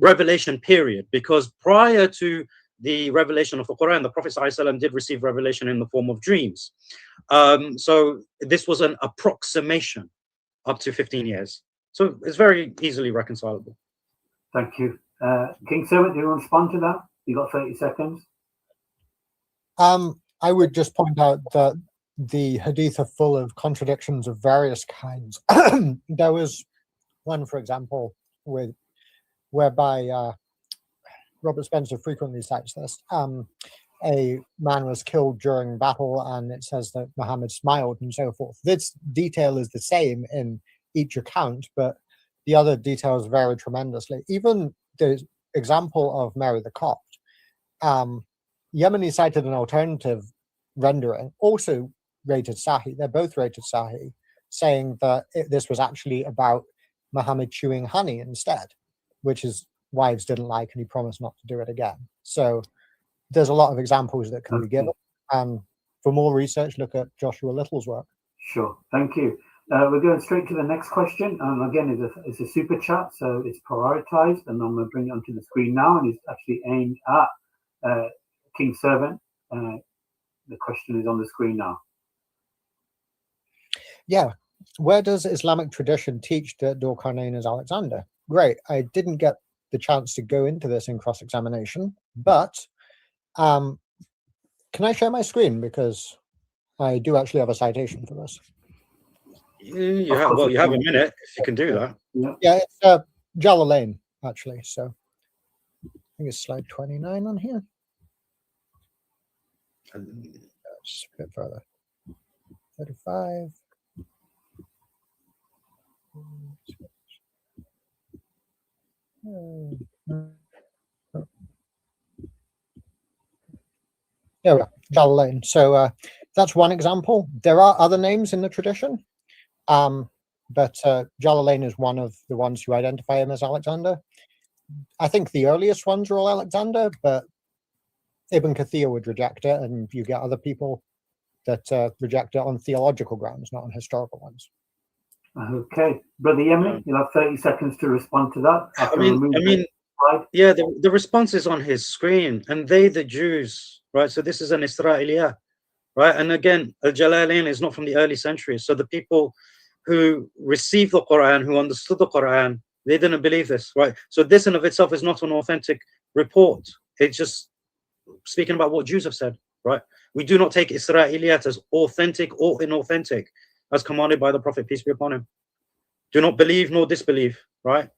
Speaker 2: revelation period, because prior to the revelation of the Quran, the Prophet ﷺ did receive revelation in the form of dreams. So this was an approximation up to 15 years. So it's very easily reconcilable.
Speaker 4: Thank you. King Servant, do you want to respond to that? You got 30 seconds.
Speaker 6: I would just point out that the hadith are full of contradictions of various kinds. There was one, for example, whereby Robert Spencer frequently cites this. A man was killed during battle, and it says that Muhammad smiled and so forth. This detail is the same in each account, but the other details vary tremendously. Even the example of Mary the Copt, Yemeni cited an alternative rendering, also rated Sahih. They're both rated Sahih, saying that this was actually about Muhammad chewing honey instead, which his wives didn't like, and he promised not to do it again. So there's a lot of examples that can be given. And for more research, look at Joshua Little's work.
Speaker 4: Sure, thank you. We're going straight to the next question. Again, it's a super chat, so it's prioritized, and I'm going to bring it onto the screen now, and it's actually aimed at King Servant. The question is on the screen now.
Speaker 6: Yeah. Where does Islamic tradition teach that Dhul-Qarnayn is Alexander? Great. I didn't get the chance to go into this in cross-examination, but can I share my screen? Because I do actually have a citation for this.
Speaker 2: You have a minute if you can do that.
Speaker 6: Yeah, it's Jalalain, actually. So I think it's slide 29 on here. Just a bit further. 35. There we go, Jalalain. So that's one example. There are other names in the tradition, but Jalalain is one of the ones who identify him as Alexander. I think the earliest ones are all Alexander, but Ibn Kathir would reject it, and you get other people that reject it on theological grounds, not on historical ones.
Speaker 4: Okay, Brother Yemeni, you'll have 30 seconds to respond to that.
Speaker 2: Yeah, the response is on his screen, and they, the Jews, right? So this is an Israeliyah, right? And again, Al-Jalalain is not from the early centuries. So the people who received the Quran, who understood the Quran, they didn't believe this, right? So this in of itself is not an authentic report. It's just speaking about what Jews have said, right? We do not take Israeliyat as authentic or inauthentic, as commanded by the Prophet, peace be upon him. Do not believe nor disbelieve, right?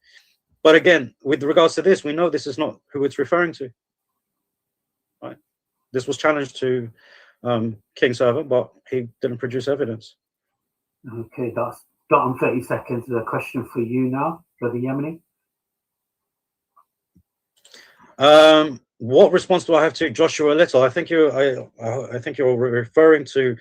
Speaker 2: But again, with regards to this, we know this is not who it's referring to, right? This was challenged to King Servant, but he didn't produce evidence.
Speaker 4: Okay, that's got on 30 seconds. There's a question for you now, Brother Yemeni.
Speaker 2: What response do I have to Joshua Little? I think you're referring to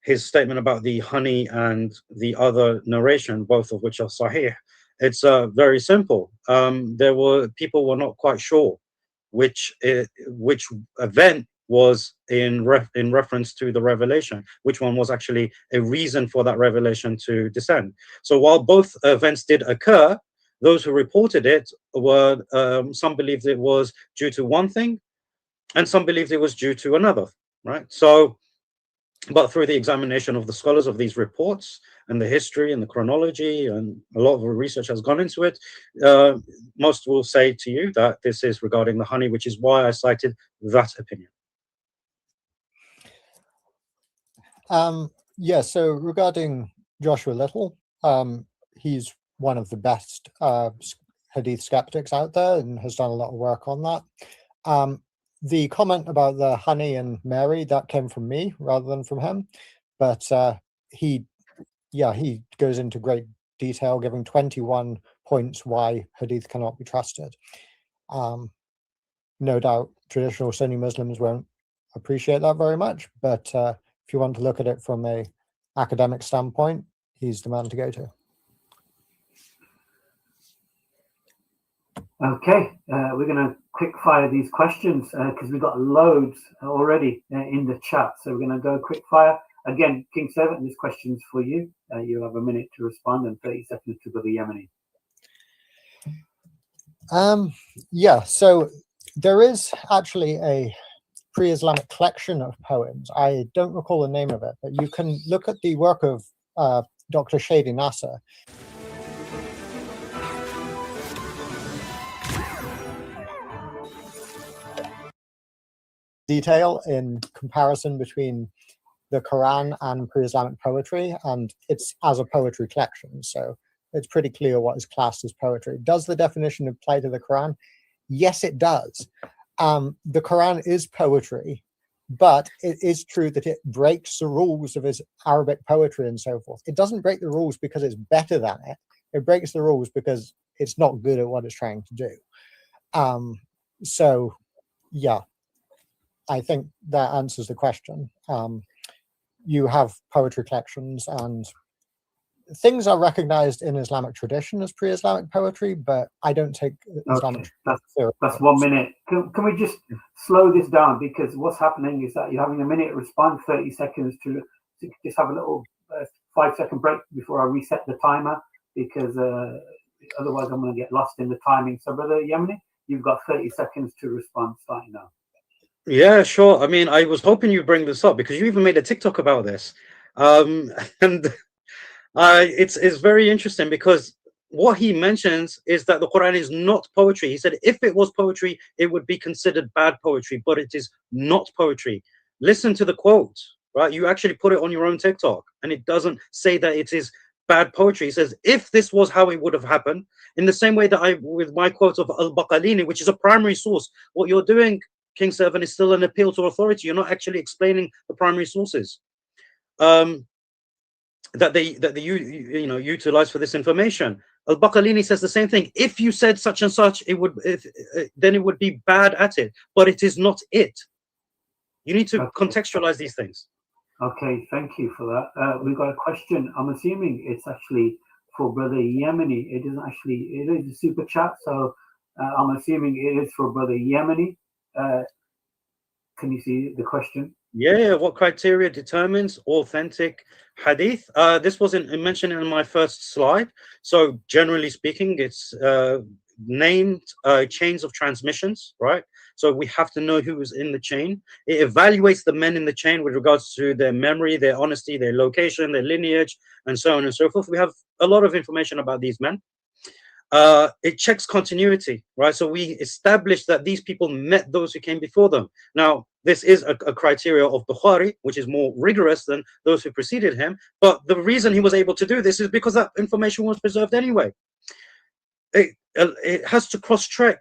Speaker 2: his statement about the honey and the other narration, both of which are sahih. It's very simple. People were not quite sure which event was in reference to the revelation, which one was actually a reason for that revelation to descend. So while both events did occur, those who reported it were some believed it was due to one thing, and some believed it was due to another, right? So, but through the examination of the scholars of these reports and the history and the chronology, and a lot of research has gone into it, most will say to you that this is regarding the honey, which is why I cited that opinion.
Speaker 6: Yeah, so regarding Joshua Little, he's one of the best hadith skeptics out there and has done a lot of work on that. The comment about the honey and Mary, that came from me rather than from him, but he goes into great detail, giving 21 points why hadith cannot be trusted. No doubt traditional Sunni Muslims won't appreciate that very much, but if you want to look at it from a academic standpoint, he's the man to go to.
Speaker 4: Okay, we're going to quick fire these questions because we've got loads already in the chat. So we're going to go quick fire. Again, King Servant, this question's for you. You'll have a minute to respond and 30 seconds to Brother Yemeni.
Speaker 6: Yeah, so there is actually a pre-Islamic collection of poems. I don't recall the name of it, but you can look at the work of Dr. Shady Nasser. Detail in comparison between the Quran and pre-Islamic poetry, and it's as a poetry collection, so it's pretty clear what is classed as poetry. Does the definition apply to the Quran? Yes, it does. The Quran is poetry, but it is true that it breaks the rules of its Arabic poetry and so forth. It doesn't break the rules because it's better than it. It breaks the rules because it's not good at what it's trying to do. So, yeah, I think that answers the question. you have poetry collections, and things are recognized in Islamic tradition as pre-Islamic poetry, but I don't take Islamic
Speaker 4: that's 1 minute. Can we just slow this down, because what's happening is that you're having a minute to respond, 30 seconds to just have a little 5-second break before I reset the timer, because otherwise I'm going to get lost in the timing. So, Brother Yemeni, you've got 30 seconds to respond starting now.
Speaker 2: Yeah, sure. I mean, I was hoping you'd bring this up because you even made a TikTok about this. And it's very interesting because what he mentions is that the Quran is not poetry. He said if it was poetry, it would be considered bad poetry, but it is not poetry. Listen to the quote, right? You actually put it on your own TikTok, and it doesn't say that it is bad poetry. He says if this was how it would have happened, in the same way that with my quote of Al-Baqalini, which is a primary source, what you're doing, King Servant, is still an appeal to authority. You're not actually explaining the primary sources that they utilize for this information. Al-Baqalini says the same thing. If you said such and such, it would then it would be bad at it, but it is not it. You need to contextualize these things.
Speaker 4: Okay, thank you for that. We've got a question. I'm assuming it's actually for Brother Yemeni. It isn't actually. It is a super chat, so I'm assuming it is for Brother Yemeni. Can you see the question?
Speaker 2: Yeah, what criteria determines authentic hadith? This wasn't mentioned in my first slide. So generally speaking, it's named chains of transmissions, right? So we have to know who is in the chain. It evaluates the men in the chain with regards to their memory, their honesty, their location, their lineage, and so on and so forth. We have a lot of information about these men. It checks continuity, right? So we establish that these people met those who came before them. Now, this is a criteria of Bukhari, which is more rigorous than those who preceded him. But the reason he was able to do this is because that information was preserved anyway. It has to cross-check.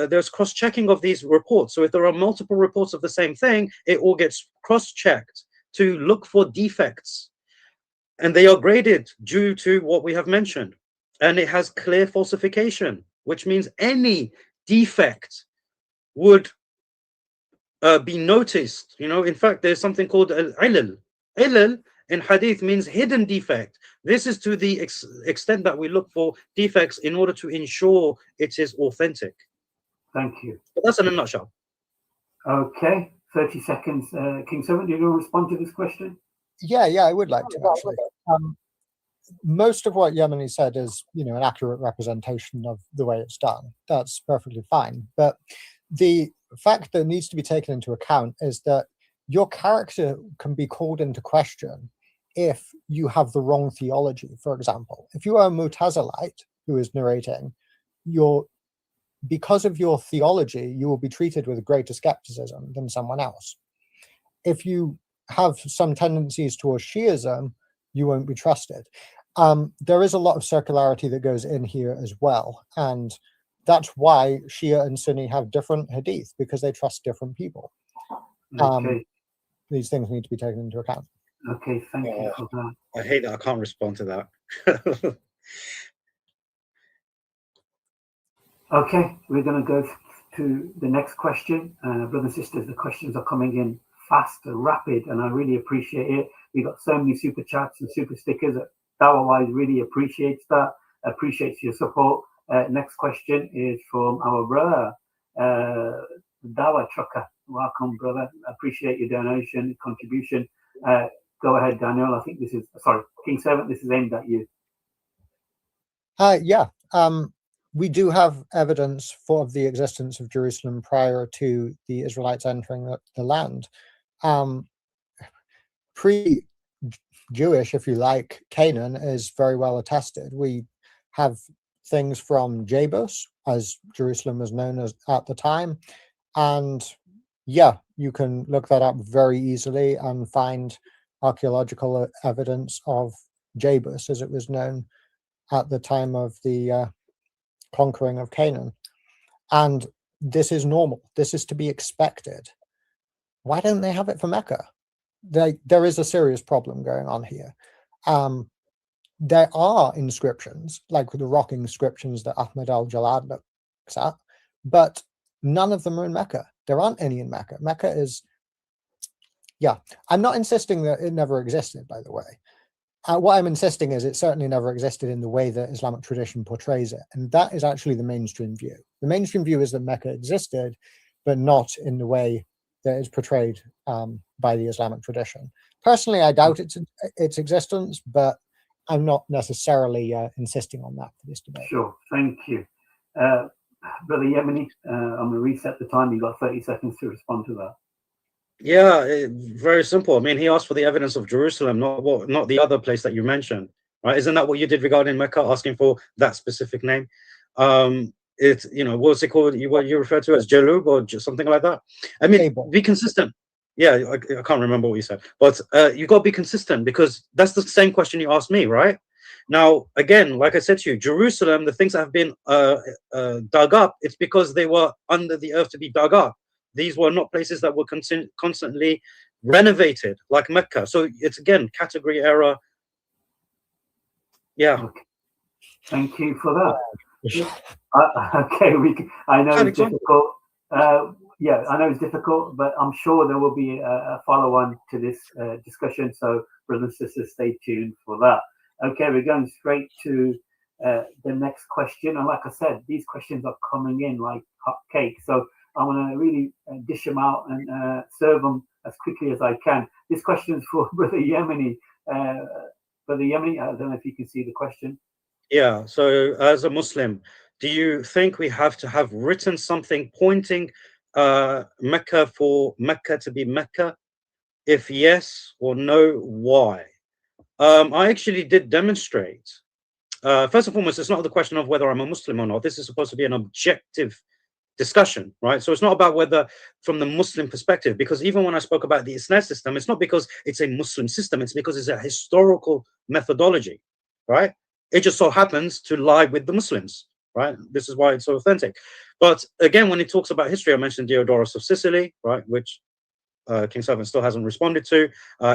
Speaker 2: There's cross-checking of these reports. So if there are multiple reports of the same thing, it all gets cross-checked to look for defects. And they are graded due to what we have mentioned. And it has clear falsification, which means any defect would be noticed. In fact, there's something called al-ilal. Ilal in hadith means hidden defect. This is to the extent that we look for defects in order to ensure it is authentic.
Speaker 4: Thank you.
Speaker 2: But that's in a nutshell.
Speaker 4: Okay, 30 seconds. King Servant, do you want to respond to this question?
Speaker 6: Yeah, I would like to actually. Most of what Yemeni said is, an accurate representation of the way it's done. That's perfectly fine. But the fact that needs to be taken into account is that your character can be called into question if you have the wrong theology. For example, if you are a Mu'tazilite who is narrating, because of your theology, you will be treated with greater skepticism than someone else. If you have some tendencies towards Shiism, you won't be trusted. There is a lot of circularity that goes in here as well. And that's why Shia and Sunni have different hadith, because they trust different people.
Speaker 4: Okay.
Speaker 6: These things need to be taken into account.
Speaker 4: Okay, thank you for that.
Speaker 2: I hate that I can't respond to that.
Speaker 4: Okay, we're going to go to the next question. Brothers and sisters, the questions are coming in fast and rapid, and I really appreciate it. We got so many super chats and super stickers. Dawah Wise really appreciates that, appreciates your support. Next question is from our brother, Dawah Trucker. Welcome, brother. Appreciate your donation, contribution. Go ahead, Daniel. I think this is, sorry, King Servant, this is aimed at you.
Speaker 6: We do have evidence for the existence of Jerusalem prior to the Israelites entering the land. Pre-Jewish, if you like, Canaan is very well attested. We have things from Jebus, as Jerusalem was known as at the time. And yeah, you can look that up very easily and find archaeological evidence of Jebus, as it was known at the time of the conquering of Canaan. And this is normal. This is to be expected. Why don't they have it for Mecca? There is a serious problem going on here. There are inscriptions, like the rock inscriptions that Ahmed al-Jalad looks at, but none of them are in Mecca. There aren't any in Mecca. Mecca is Yeah, I'm not insisting that it never existed, by the way. What I'm insisting is it certainly never existed in the way that Islamic tradition portrays it. And that is actually the mainstream view. The mainstream view is that Mecca existed, but not in the way that is portrayed by the Islamic tradition. Personally, I doubt its existence, but I'm not necessarily insisting on that for this debate.
Speaker 4: Sure, thank you. Brother Yemeni, I'm going to reset the time. You've got 30 seconds to respond to that.
Speaker 2: Yeah, very simple. I mean, he asked for the evidence of Jerusalem, not the other place that you mentioned, right? Isn't that what you did regarding Mecca, asking for that specific name? It's, you know, what's it called? What you refer to as Jalub or just something like that? I mean, be consistent. Yeah, I can't remember what you said, but you got to be consistent, because that's the same question you asked me, right? Now, again, like I said to you, Jerusalem, the things that have been dug up, it's because they were under the earth to be dug up. These were not places that were constantly renovated like Mecca. So it's, again, category error. Yeah.
Speaker 4: Okay. Thank you for that. Okay, I know it's difficult. Yeah, I know it's difficult, but I'm sure there will be a follow-on to this discussion. So, brothers and sisters, stay tuned for that. Okay, we're going straight to the next question. And like I said, these questions are coming in like hot cake. So I want to really dish them out and serve them as quickly as I can. This question is for Brother Yemeni. Brother Yemeni, I don't know if you can see the question.
Speaker 2: Yeah, so as a Muslim, do you think we have to have written something pointing Mecca for Mecca to be Mecca? If yes or no, why? I actually did demonstrate. First and foremost, it's not the question of whether I'm a Muslim or not. This is supposed to be an objective discussion, right? So it's not about whether from the Muslim perspective, because even when I spoke about the Isnad system, it's not because it's a Muslim system, it's because it's a historical methodology, right? It just so happens to lie with the Muslims, right? This is why it's so authentic. But again, when it talks about history, I mentioned Diodorus of Sicily, right, which King Sultan still hasn't responded to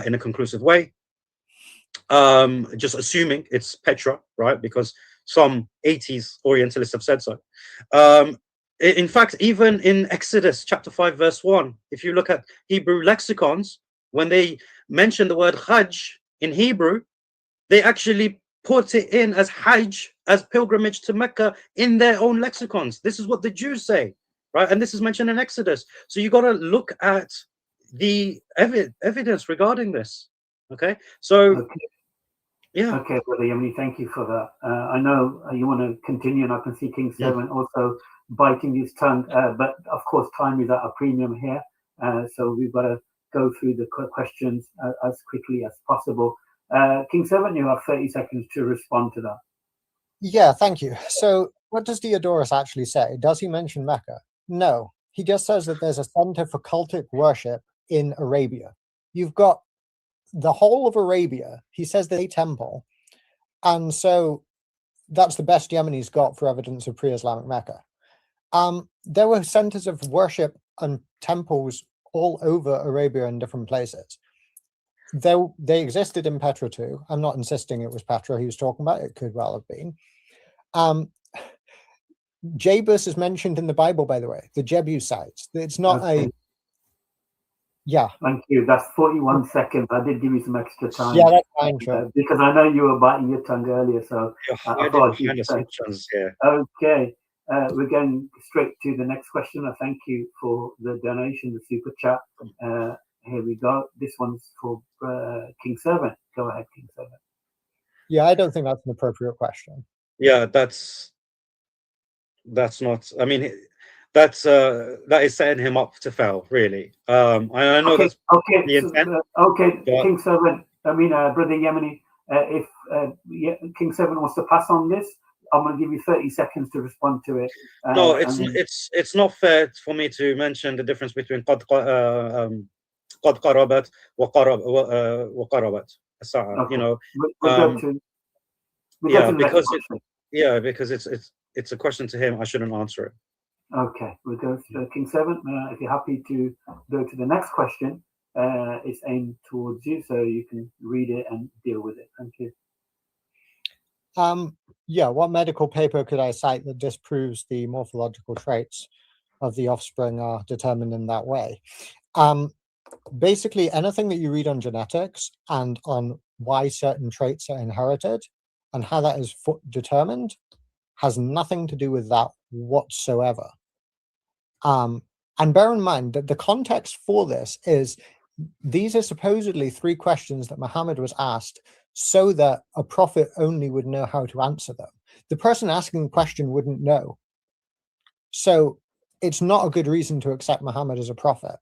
Speaker 2: in a conclusive way. Just assuming it's Petra, right, because some 80s Orientalists have said so. In fact, even in Exodus chapter 5, verse 1, if you look at Hebrew lexicons, when they mention the word Hajj in Hebrew, they actually put it in as Hajj, as pilgrimage to Mecca in their own lexicons. This is what the Jews say, right? And this is mentioned in Exodus. So you got to look at the evidence regarding this. Okay, so yeah.
Speaker 4: Okay, Brother Yemeni, thank you for that. I know you want to continue, and I can see King Seven also biting his tongue, but of course time is at a premium here, so we've got to go through the questions as quickly as possible. King Seven, you have 30 seconds to respond to that.
Speaker 6: Yeah, thank you. So what does Diodorus actually say? Does he mention Mecca? No, he just says that there's a center for cultic worship in Arabia. You've got the whole of Arabia. He says there's a temple, and so that's the best Yemeni's got for evidence of pre-Islamic Mecca. There were centers of worship and temples all over Arabia in different places. They existed in Petra too. I'm not insisting it was Petra he was talking about. It could well have been. Jebus is mentioned in the Bible, by the way, the Jebusites. It's not a... Yeah.
Speaker 4: Thank you. That's 41 seconds. I did give you some extra time.
Speaker 6: Yeah, that's fine, sure.
Speaker 4: Because I know you were biting your tongue earlier, so I thought you said. Okay. We're going straight to the next question. I thank you for the donation, the super chat. Here we go. This one's for King Servant. Go ahead, King Servant.
Speaker 6: Yeah, I don't think that's an appropriate question.
Speaker 2: Yeah, that's not. I mean, that is setting him up to fail, really. I know that's the intent.
Speaker 4: King Servant. I mean, Brother Yemeni. If King Servant wants to pass on this, I'm going to give you 30 seconds to respond to it.
Speaker 2: No, it's not fair for me to mention the difference between قد قربت وقربت. You know, because it's a question to him. I shouldn't answer it.
Speaker 4: Okay, we'll go to King Servant. If you're happy to go to the next question, it's aimed towards you, so you can read it and deal with it. Thank you.
Speaker 6: Yeah, what medical paper could I cite that disproves the morphological traits of the offspring are determined in that way? basically anything that you read on genetics and on why certain traits are inherited and how that is determined has nothing to do with that whatsoever. And bear in mind that the context for this is these are supposedly 3 questions that Muhammad was asked so that a prophet only would know how to answer them. The person asking the question wouldn't know. So it's not a good reason to accept Muhammad as a prophet.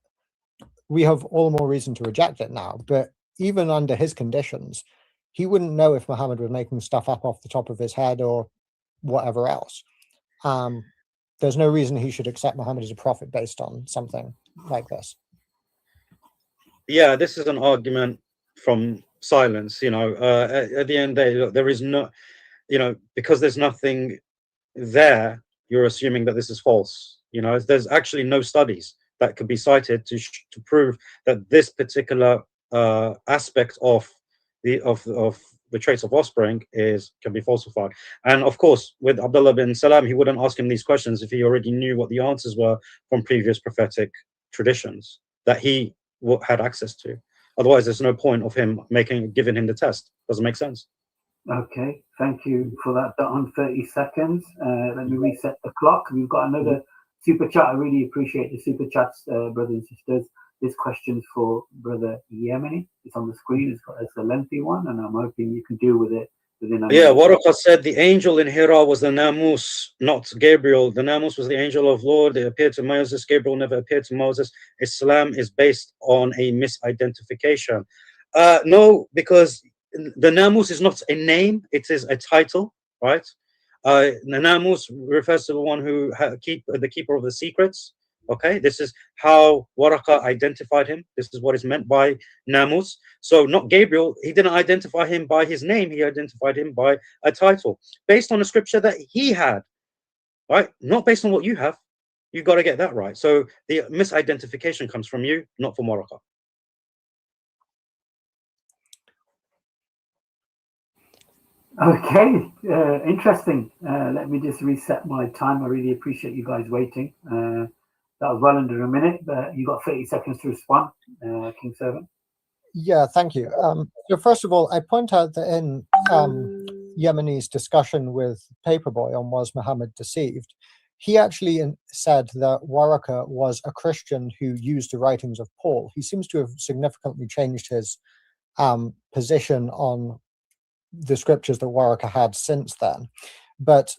Speaker 6: We have all the more reason to reject it now, but even under his conditions, he wouldn't know if Muhammad was making stuff up off the top of his head or whatever else. There's no reason he should accept Muhammad as a prophet based on something like this.
Speaker 2: Yeah, this is an argument from silence. At the end of the day, look, there is no, because there's nothing there, you're assuming that this is false. There's actually no studies that could be cited to prove that this particular aspect of the traits of offspring can be falsified. And of course, with Abdullah bin Salam, he wouldn't ask him these questions if he already knew what the answers were from previous prophetic traditions that he had access to. Otherwise, there's no point of him giving him the test. Doesn't make sense.
Speaker 4: Okay, thank you for that. On 30 seconds, let me reset the clock. We've got another super chat. I really appreciate the super chats, brothers and sisters. This question's for Brother Yemeni. It's on the screen. It's a lengthy one, and I'm hoping you can deal with it within.
Speaker 2: Yeah, Waraqah said the angel in Hira was the Namus, not Gabriel. The Namus was the angel of Lord. It appeared to Moses. Gabriel never appeared to Moses. Islam is based on a misidentification. No, because the Namus is not a name; it is a title, right? The Namus refers to the one who the keeper of the secrets. Okay, this is how Waraqah identified him. This is what is meant by Namus. So not Gabriel, he didn't identify him by his name, he identified him by a title based on a scripture that he had, right? Not based on what you have. You've got to get that right. So the misidentification comes from you, not from Waraqah.
Speaker 4: Okay, interesting. Let me just reset my time. I really appreciate you guys waiting. That was well under a minute, but you got 30 seconds to respond, King Servant.
Speaker 6: Yeah, thank you. So first of all, I point out that in Yemeni's discussion with Paperboy on Was Muhammad Deceived, he actually said that Waraqah was a Christian who used the writings of Paul. He seems to have significantly changed his position on the scriptures that Waraqah had since then. But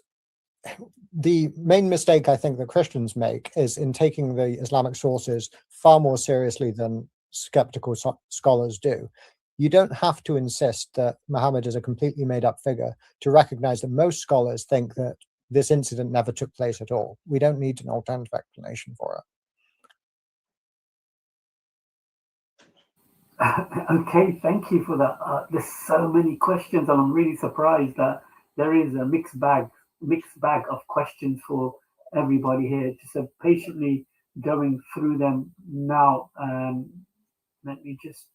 Speaker 6: the main mistake I think that Christians make is in taking the Islamic sources far more seriously than skeptical scholars do. You don't have to insist that Muhammad is a completely made-up figure to recognize that most scholars think that this incident never took place at all. We don't need an alternative explanation for
Speaker 4: it. Okay, thank you for that. There's so many questions, and I'm really surprised that there is a mixed bag of questions for everybody here. Just patiently going through them now. Let me just.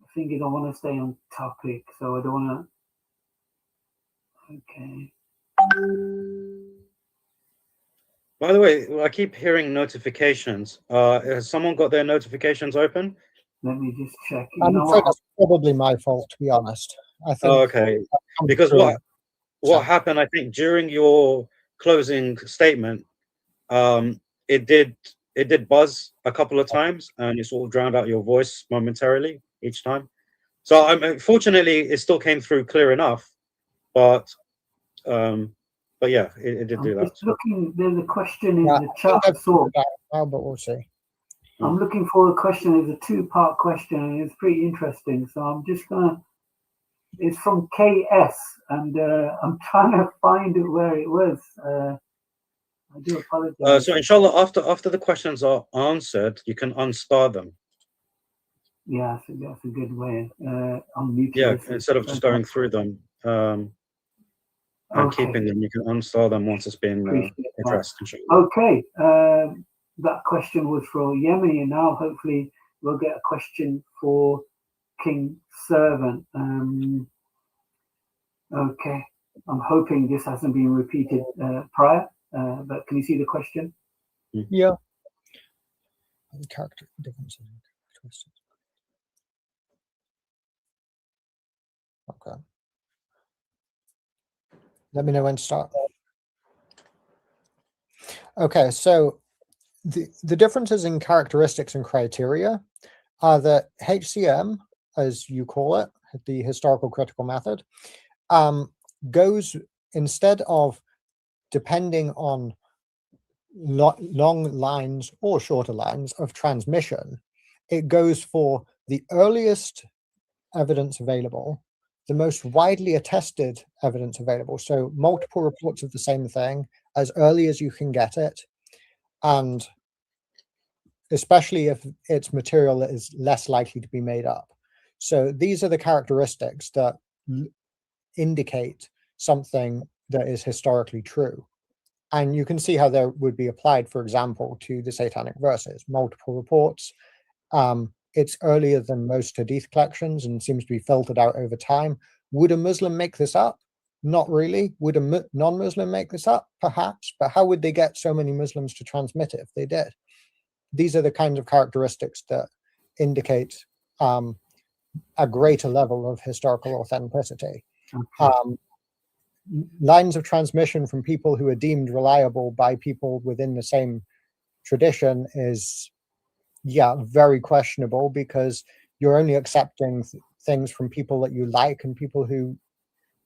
Speaker 4: The thing is, I want to stay on topic, so I don't want to. Okay.
Speaker 2: By the way, I keep hearing notifications. Has someone got their notifications open?
Speaker 4: Let me just check.
Speaker 6: I'm afraid that's probably my fault, to be honest. I think.
Speaker 2: Oh, okay. Because what happened, I think, during your closing statement, it did buzz a couple of times, and it sort of drowned out your voice momentarily each time. So fortunately, it still came through clear enough, but yeah, it did do that.
Speaker 4: Looking, there's a question in the chat.
Speaker 6: But we'll see.
Speaker 4: I'm looking for a question. It's a 2-part question, and it's pretty interesting. So I'm just gonna. It's from KS, and I'm trying to find it where it was. I do apologize.
Speaker 2: So inshallah, after the questions are answered, you can unstar them.
Speaker 4: Yeah, so that's a good way. Unmute.
Speaker 2: Yeah, instead of just going through them and keeping them, you can unstar them once it's been addressed.
Speaker 4: Okay, that question was for Yemeni, and now hopefully we'll get a question for King Servant. Okay, I'm hoping this hasn't been repeated prior, but can you see the question?
Speaker 6: Yeah. The character differences and characteristics. Okay. Let me know when to start. Okay, so the differences in characteristics and criteria are that HCM, as you call it, the historical critical method, goes, instead of depending on long lines or shorter lines of transmission, it goes for the earliest evidence available, the most widely attested evidence available. So multiple reports of the same thing as early as you can get it, and especially if it's material that is less likely to be made up. So these are the characteristics that indicate something that is historically true. And you can see how they would be applied, for example, to the Satanic verses. Multiple reports. It's earlier than most Hadith collections and seems to be filtered out over time. Would a Muslim make this up? Not really. Would a non-Muslim make this up? Perhaps. But how would they get so many Muslims to transmit it if they did? These are the kinds of characteristics that indicate a greater level of historical authenticity. Okay. Lines of transmission from people who are deemed reliable by people within the same tradition is, yeah, very questionable, because you're only accepting things from people that you like and people who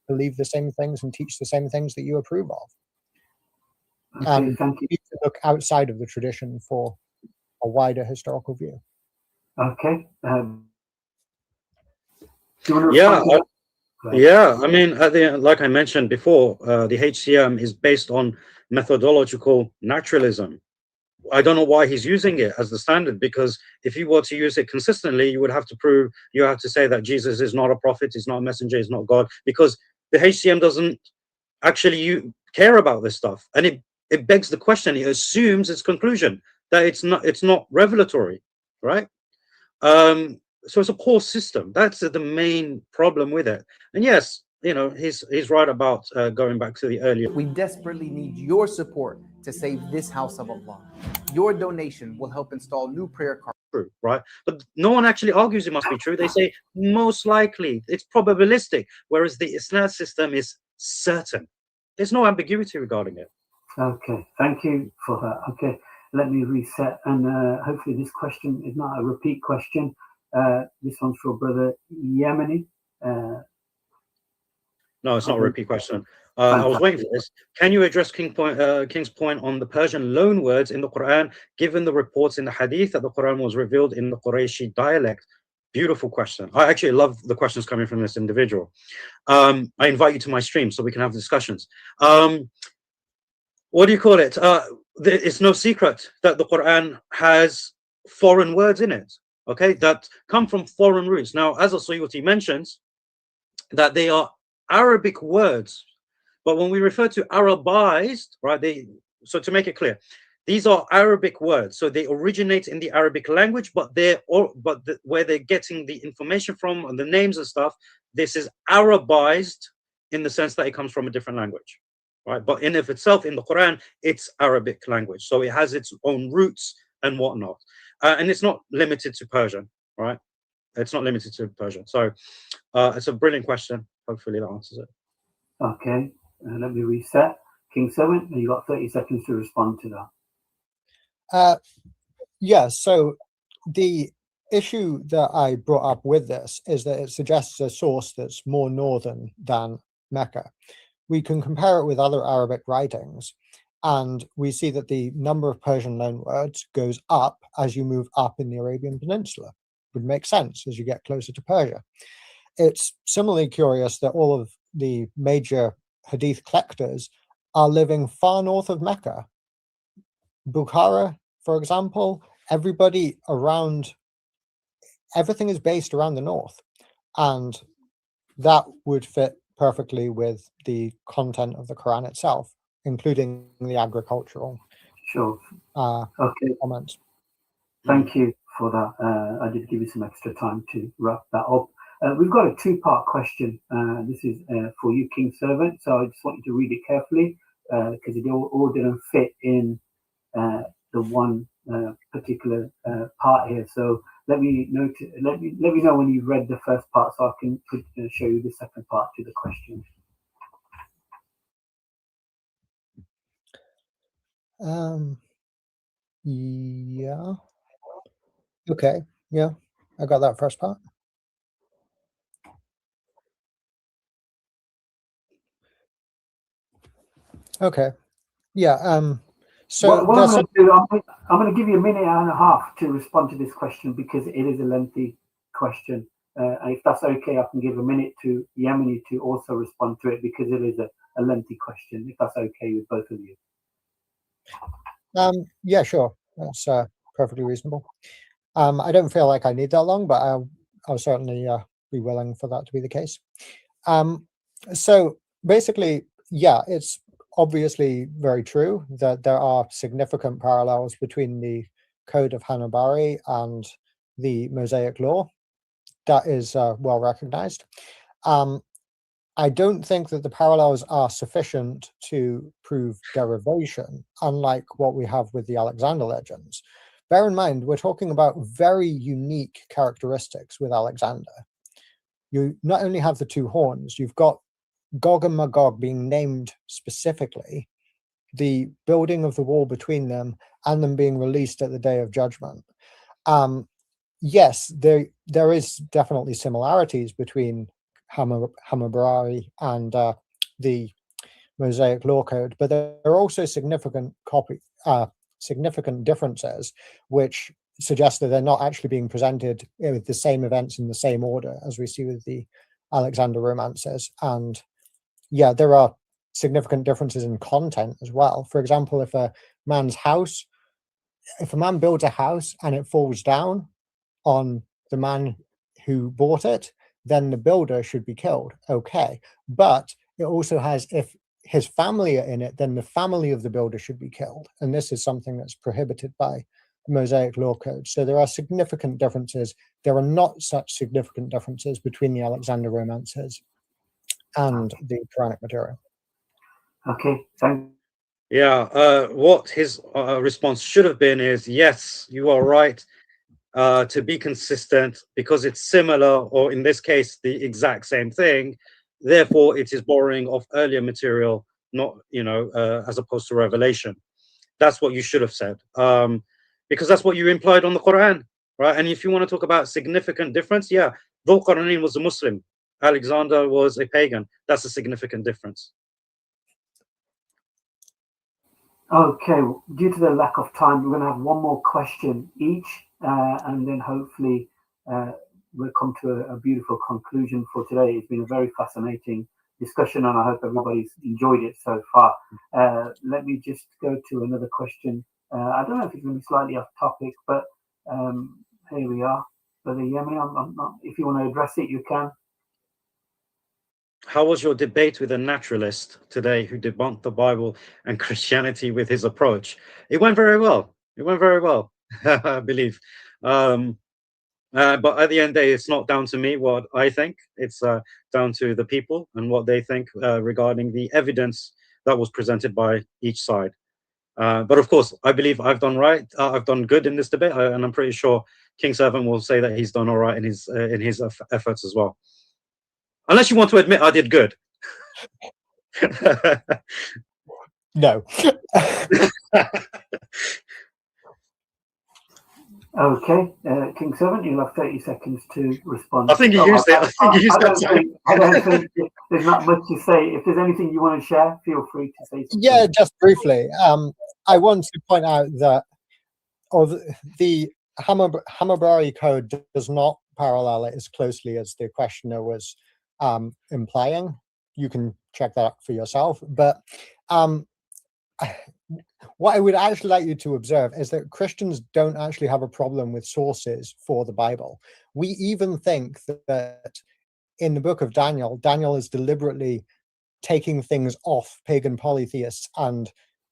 Speaker 6: believe the same things and teach the same things that you approve of.
Speaker 4: Okay, thank you.
Speaker 6: You need to look outside of the tradition for a wider historical view.
Speaker 4: Okay.
Speaker 2: Yeah, I mean, like I mentioned before, the HCM is based on methodological naturalism. I don't know why he's using it as the standard, because if you were to use it consistently, you would have to say that Jesus is not a prophet, he's not a messenger, he's not God, because the HCM doesn't actually care about this stuff. And it begs the question, it assumes its conclusion that it's not revelatory, right? So it's a poor system. That's the main problem with it. And yes, you know, he's right about going back to the earlier.
Speaker 10: We desperately need your support to save this house of Allah. Your donation will help install new prayer cards.
Speaker 2: True, right? But no one actually argues it must be true. They say most likely, it's probabilistic, whereas the Isnad system is certain. There's no ambiguity regarding it.
Speaker 4: Okay, thank you for that. Okay, let me reset, and hopefully this question is not a repeat question. This one's for Brother Yemeni.
Speaker 2: No, it's not a repeat question. I was waiting for this. Can you address King's point on the Persian loan words in the Quran, given the reports in the Hadith that the Quran was revealed in the Qurayshi dialect? Beautiful question. I actually love the questions coming from this individual. I invite you to my stream so we can have discussions. What do you call it? It's no secret that the Quran has foreign words in it, okay, that come from foreign roots. Now, as Al-Suyuti mentions, that they are Arabic words, but when we refer to Arabized, right, so to make it clear, these are Arabic words, so they originate in the Arabic language, but where they're getting the information from and the names and stuff, this is Arabized in the sense that it comes from a different language, right? But in of itself, in the Quran, it's Arabic language, so it has its own roots and whatnot, and it's not limited to Persian, right? It's not limited to Persian. So it's a brilliant question. Hopefully that answers it.
Speaker 4: Okay, let me reset. King 7, you got 30 seconds to respond to that.
Speaker 6: Yeah, so the issue that I brought up with this is that it suggests a source that's more northern than Mecca. We can compare it with other Arabic writings, and we see that the number of Persian loanwords goes up as you move up in the Arabian Peninsula. Would make sense as you get closer to Persia. It's similarly curious that all of the major Hadith collectors are living far north of Mecca. Bukhara, for example, everybody around, everything is based around the north, and that would fit perfectly with the content of the Quran itself, including the agricultural comments.
Speaker 4: Thank you for that. I did give you some extra time to wrap that up. We've got a two-part question. This is for you, King Servant. So I just want you to read it carefully because it all didn't fit in the one particular part here. So let me know when you've read the first part, so I can show you the second part to the question.
Speaker 6: Yeah. Okay. Yeah, I got that first part. Okay. Yeah. So
Speaker 4: what I'm
Speaker 6: there's
Speaker 4: going to do, I'm going to give you a minute and a half to respond to this question because it is a lengthy question. If that's okay, I can give a minute to Yemeni to also respond to it because it is a lengthy question. If that's okay with both of you.
Speaker 6: Yeah, sure. That's perfectly reasonable. I don't feel like I need that long, but I'll certainly be willing for that to be the case. So basically, yeah, it's obviously very true that there are significant parallels between the Code of Hanabari and the Mosaic Law. That is well recognized. I don't think that the parallels are sufficient to prove derivation, unlike what we have with the Alexander legends. Bear in mind, we're talking about very unique characteristics with Alexander. You not only have the two horns, you've got Gog and Magog being named specifically, the building of the wall between them, and them being released at the Day of Judgment. Yes, there is definitely similarities between Hammurabi and the Mosaic Law Code, but there are also significant differences, which suggest that they're not actually being presented with the same events in the same order as we see with the Alexander romances. And yeah, there are significant differences in content as well. For example, if a man builds a house and it falls down on the man who bought it, then the builder should be killed. Okay. But it also has, if his family are in it, then the family of the builder should be killed. And this is something that's prohibited by the Mosaic Law Code. So there are significant differences. There are not such significant differences between the Alexander romances and the Quranic material.
Speaker 4: Okay, thank
Speaker 2: Yeah, what his response should have been is, yes, you are right. To be consistent, because it's similar, or in this case, the exact same thing. Therefore, it is borrowing of earlier material, not, as opposed to revelation. That's what you should have said, because that's what you implied on the Quran, right? And if you want to talk about significant difference, yeah, Dhul Qarnayn was a Muslim, Alexander was a pagan. That's a significant difference.
Speaker 4: Okay, due to the lack of time, we're going to have one more question each, and then hopefully we'll come to a beautiful conclusion for today. It's been a very fascinating discussion, and I hope everybody's enjoyed it so far. Let me just go to another question. I don't know if it's going to be slightly off topic, but here we are. Brother Yemeni, if you want to address it, you can.
Speaker 2: How was your debate with a naturalist today who debunked the Bible and Christianity with his approach? It went very well. It went very well, I believe. But at the end of the day, it's not down to me what I think. It's down to the people and what they think regarding the evidence that was presented by each side. But of course, I believe I've done right. I've done good in this debate, and I'm pretty sure King Servant will say that he's done all right in his efforts as well. Unless you want to admit I did good.
Speaker 6: No.
Speaker 4: Okay, King Servant, you'll have 30 seconds to respond.
Speaker 2: I think you used it.
Speaker 4: I don't think there's not much to say. If there's anything you want to share, feel free to say something.
Speaker 6: Yeah, just briefly. I want to point out that the Hammurabi Code does not parallel it as closely as the questioner was implying. You can check that out for yourself. But what I would actually like you to observe is that Christians don't actually have a problem with sources for the Bible. We even think that in the book of Daniel, Daniel is deliberately taking things off pagan polytheists and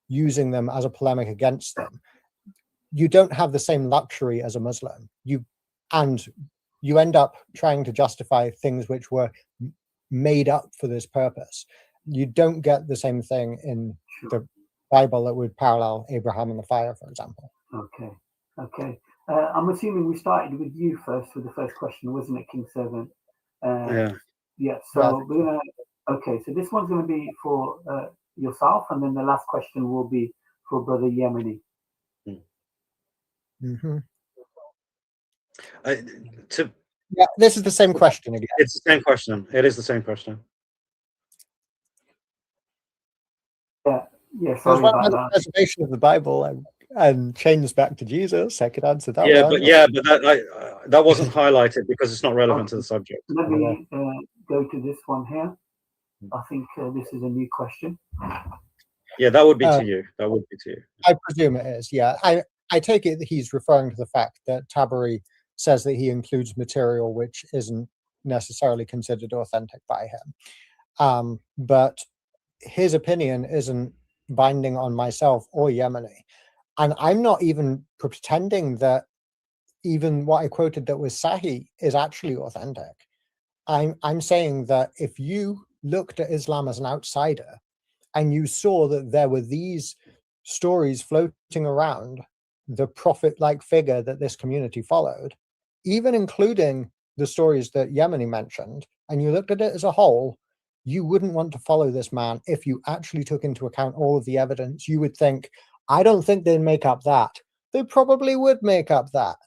Speaker 6: using them as a polemic against them. You don't have the same luxury as a Muslim. You end up trying to justify things which were made up for this purpose. You don't get the same thing in the Bible that would parallel Abraham and the fire, for example.
Speaker 4: Okay. Okay. I'm assuming we started with you first with the first question, wasn't it, King Servant?
Speaker 2: Yeah.
Speaker 4: Yeah. So we're gonna. Okay. So this one's gonna be for yourself, and then the last question will be for Brother Yemeni.
Speaker 6: Mm-hmm.
Speaker 2: To
Speaker 6: Yeah, this is the same question again.
Speaker 2: It's the same question. It is the same question.
Speaker 4: Yeah. Yeah.
Speaker 6: There's
Speaker 4: Sorry
Speaker 6: one
Speaker 4: about
Speaker 6: about the
Speaker 4: that.
Speaker 6: preservation of the Bible and chains back to Jesus. I could answer that
Speaker 2: Yeah,
Speaker 6: one.
Speaker 2: but that wasn't highlighted because it's not relevant to the subject.
Speaker 4: Let me go to this one here. I think this is a new question.
Speaker 2: Yeah, that would be to you. That would be to you.
Speaker 6: I presume it is. Yeah, I take it that he's referring to the fact that Tabari says that he includes material which isn't necessarily considered authentic by him. But his opinion isn't binding on myself or Yemeni. And I'm not even pretending that even what I quoted that was Sahih is actually authentic. I'm saying that if you looked at Islam as an outsider and you saw that there were these stories floating around the prophet-like figure that this community followed, even including the stories that Yemeni mentioned, and you looked at it as a whole, you wouldn't want to follow this man if you actually took into account all of the evidence. You would think, I don't think they'd make up that. They probably would make up that.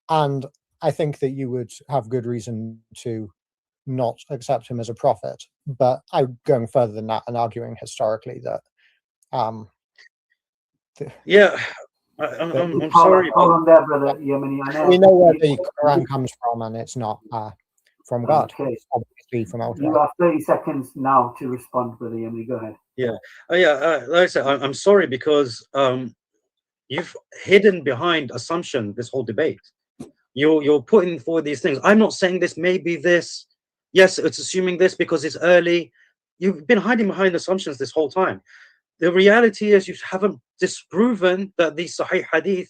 Speaker 6: And I think that you would have good reason to not accept him as a prophet. But I'm going further than that and arguing historically that
Speaker 2: yeah, I'm sorry.
Speaker 4: Hold on there, Brother Yemeni. I know
Speaker 6: we know where the Quran comes from, and it's not from God.
Speaker 4: Okay.
Speaker 6: It's obviously from elsewhere.
Speaker 4: You have 30 seconds now to respond, Brother Yemeni. Go ahead.
Speaker 2: Yeah, like I said, I'm sorry because you've hidden behind assumption this whole debate. You're putting forward these things. I'm not saying this may be this. Yes, it's assuming this because it's early. You've been hiding behind assumptions this whole time. The reality is you haven't disproven that these Sahih Hadith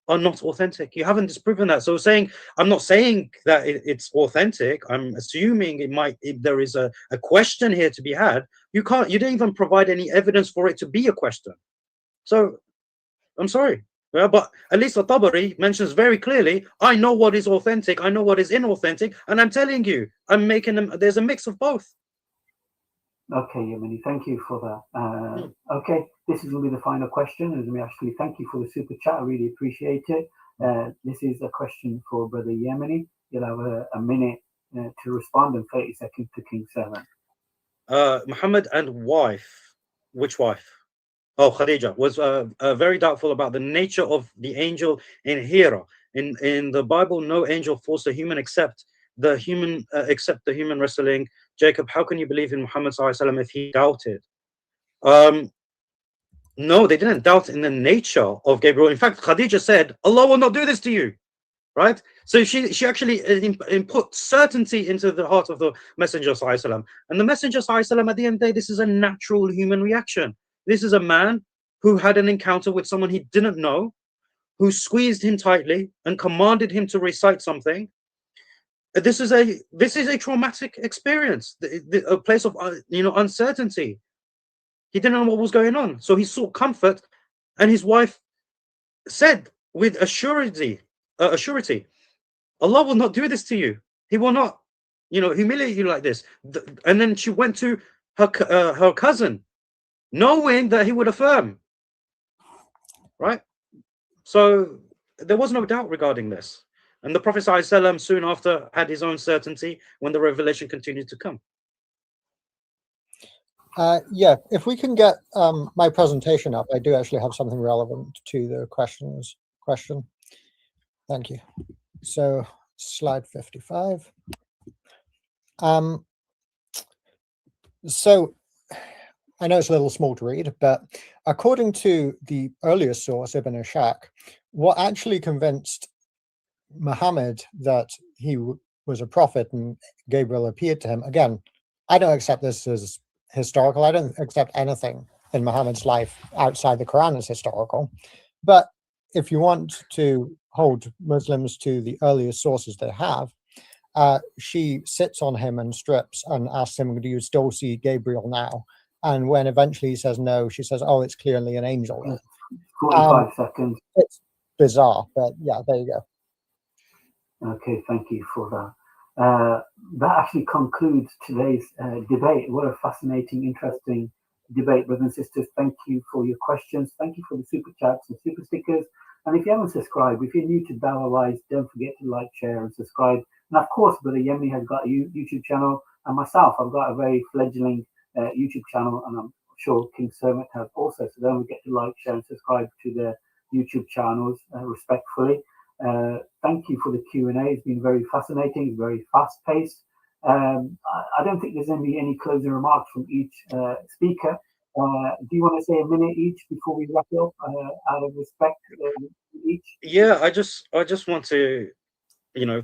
Speaker 2: are not authentic. You haven't disproven that. So saying, I'm not saying that it's authentic. I'm assuming it might, if there is a question here to be had, you didn't even provide any evidence for it to be a question. So I'm sorry. Yeah, but at least Tabari mentions very clearly, I know what is authentic, I know what is inauthentic, and I'm telling you, I'm making them, there's a mix of both.
Speaker 4: Okay, Yemeni, thank you for that. Okay, this is going to be the final question. And we actually thank you for the super chat. I really appreciate it. This is a question for Brother Yemeni. You'll have a minute to respond and 30 seconds to King 7.
Speaker 2: Muhammad and wife, which wife? Oh, Khadija was very doubtful about the nature of the angel in Hira. In the Bible, no angel forced a human except the human wrestling. Jacob, how can you believe in Muhammad if he doubted? No, they didn't doubt in the nature of Gabriel. In fact, Khadija said, Allah will not do this to you. Right? So she actually put certainty into the heart of the Messenger ﷺ. And the Messenger ﷺ, at the end of the day, this is a natural human reaction. This is a man who had an encounter with someone he didn't know, who squeezed him tightly and commanded him to recite something. This is a traumatic experience, a place of uncertainty. He didn't know what was going on, so he sought comfort, and his wife said with a surety, Allah will not do this to you. He will not, humiliate you like this. And then she went to her cousin, knowing that he would affirm. Right? So there was no doubt regarding this. And the Prophet ﷺ soon after had his own certainty when the revelation continued to come.
Speaker 6: Yeah, if we can get my presentation up, I do actually have something relevant to the question. Thank you. So slide 55. So I know it's a little small to read, but according to the earliest source, Ibn Ishaq, what actually convinced Muhammad that he was a prophet and Gabriel appeared to him, again, I don't accept this as historical. I don't accept anything in Muhammad's life outside the Quran as historical. But if you want to hold Muslims to the earliest sources they have, she sits on him and strips and asks him, do you still see Gabriel now? And when eventually he says no, she says, oh, it's clearly an angel.
Speaker 4: 45 seconds.
Speaker 6: bizarre. But yeah, there you go.
Speaker 4: Okay, thank you for that. That actually concludes today's debate. What a fascinating, interesting debate, brothers and sisters. Thank you for your questions. Thank you for the super chats and super stickers. And if you haven't subscribed, if you're new to Dawah Wise, don't forget to like, share, and subscribe. And of course, Brother Yemeni has got a YouTube channel, and myself, I've got a very fledgling YouTube channel, and I'm sure King Servant has also. So don't forget to like, share, and subscribe to the YouTube channels respectfully. Thank you for the Q&A. It's been very fascinating, very fast-paced. I don't think there's any closing remarks from each speaker. Do you want to say a minute each before we wrap it up, out of respect each?
Speaker 2: Yeah, I just want to,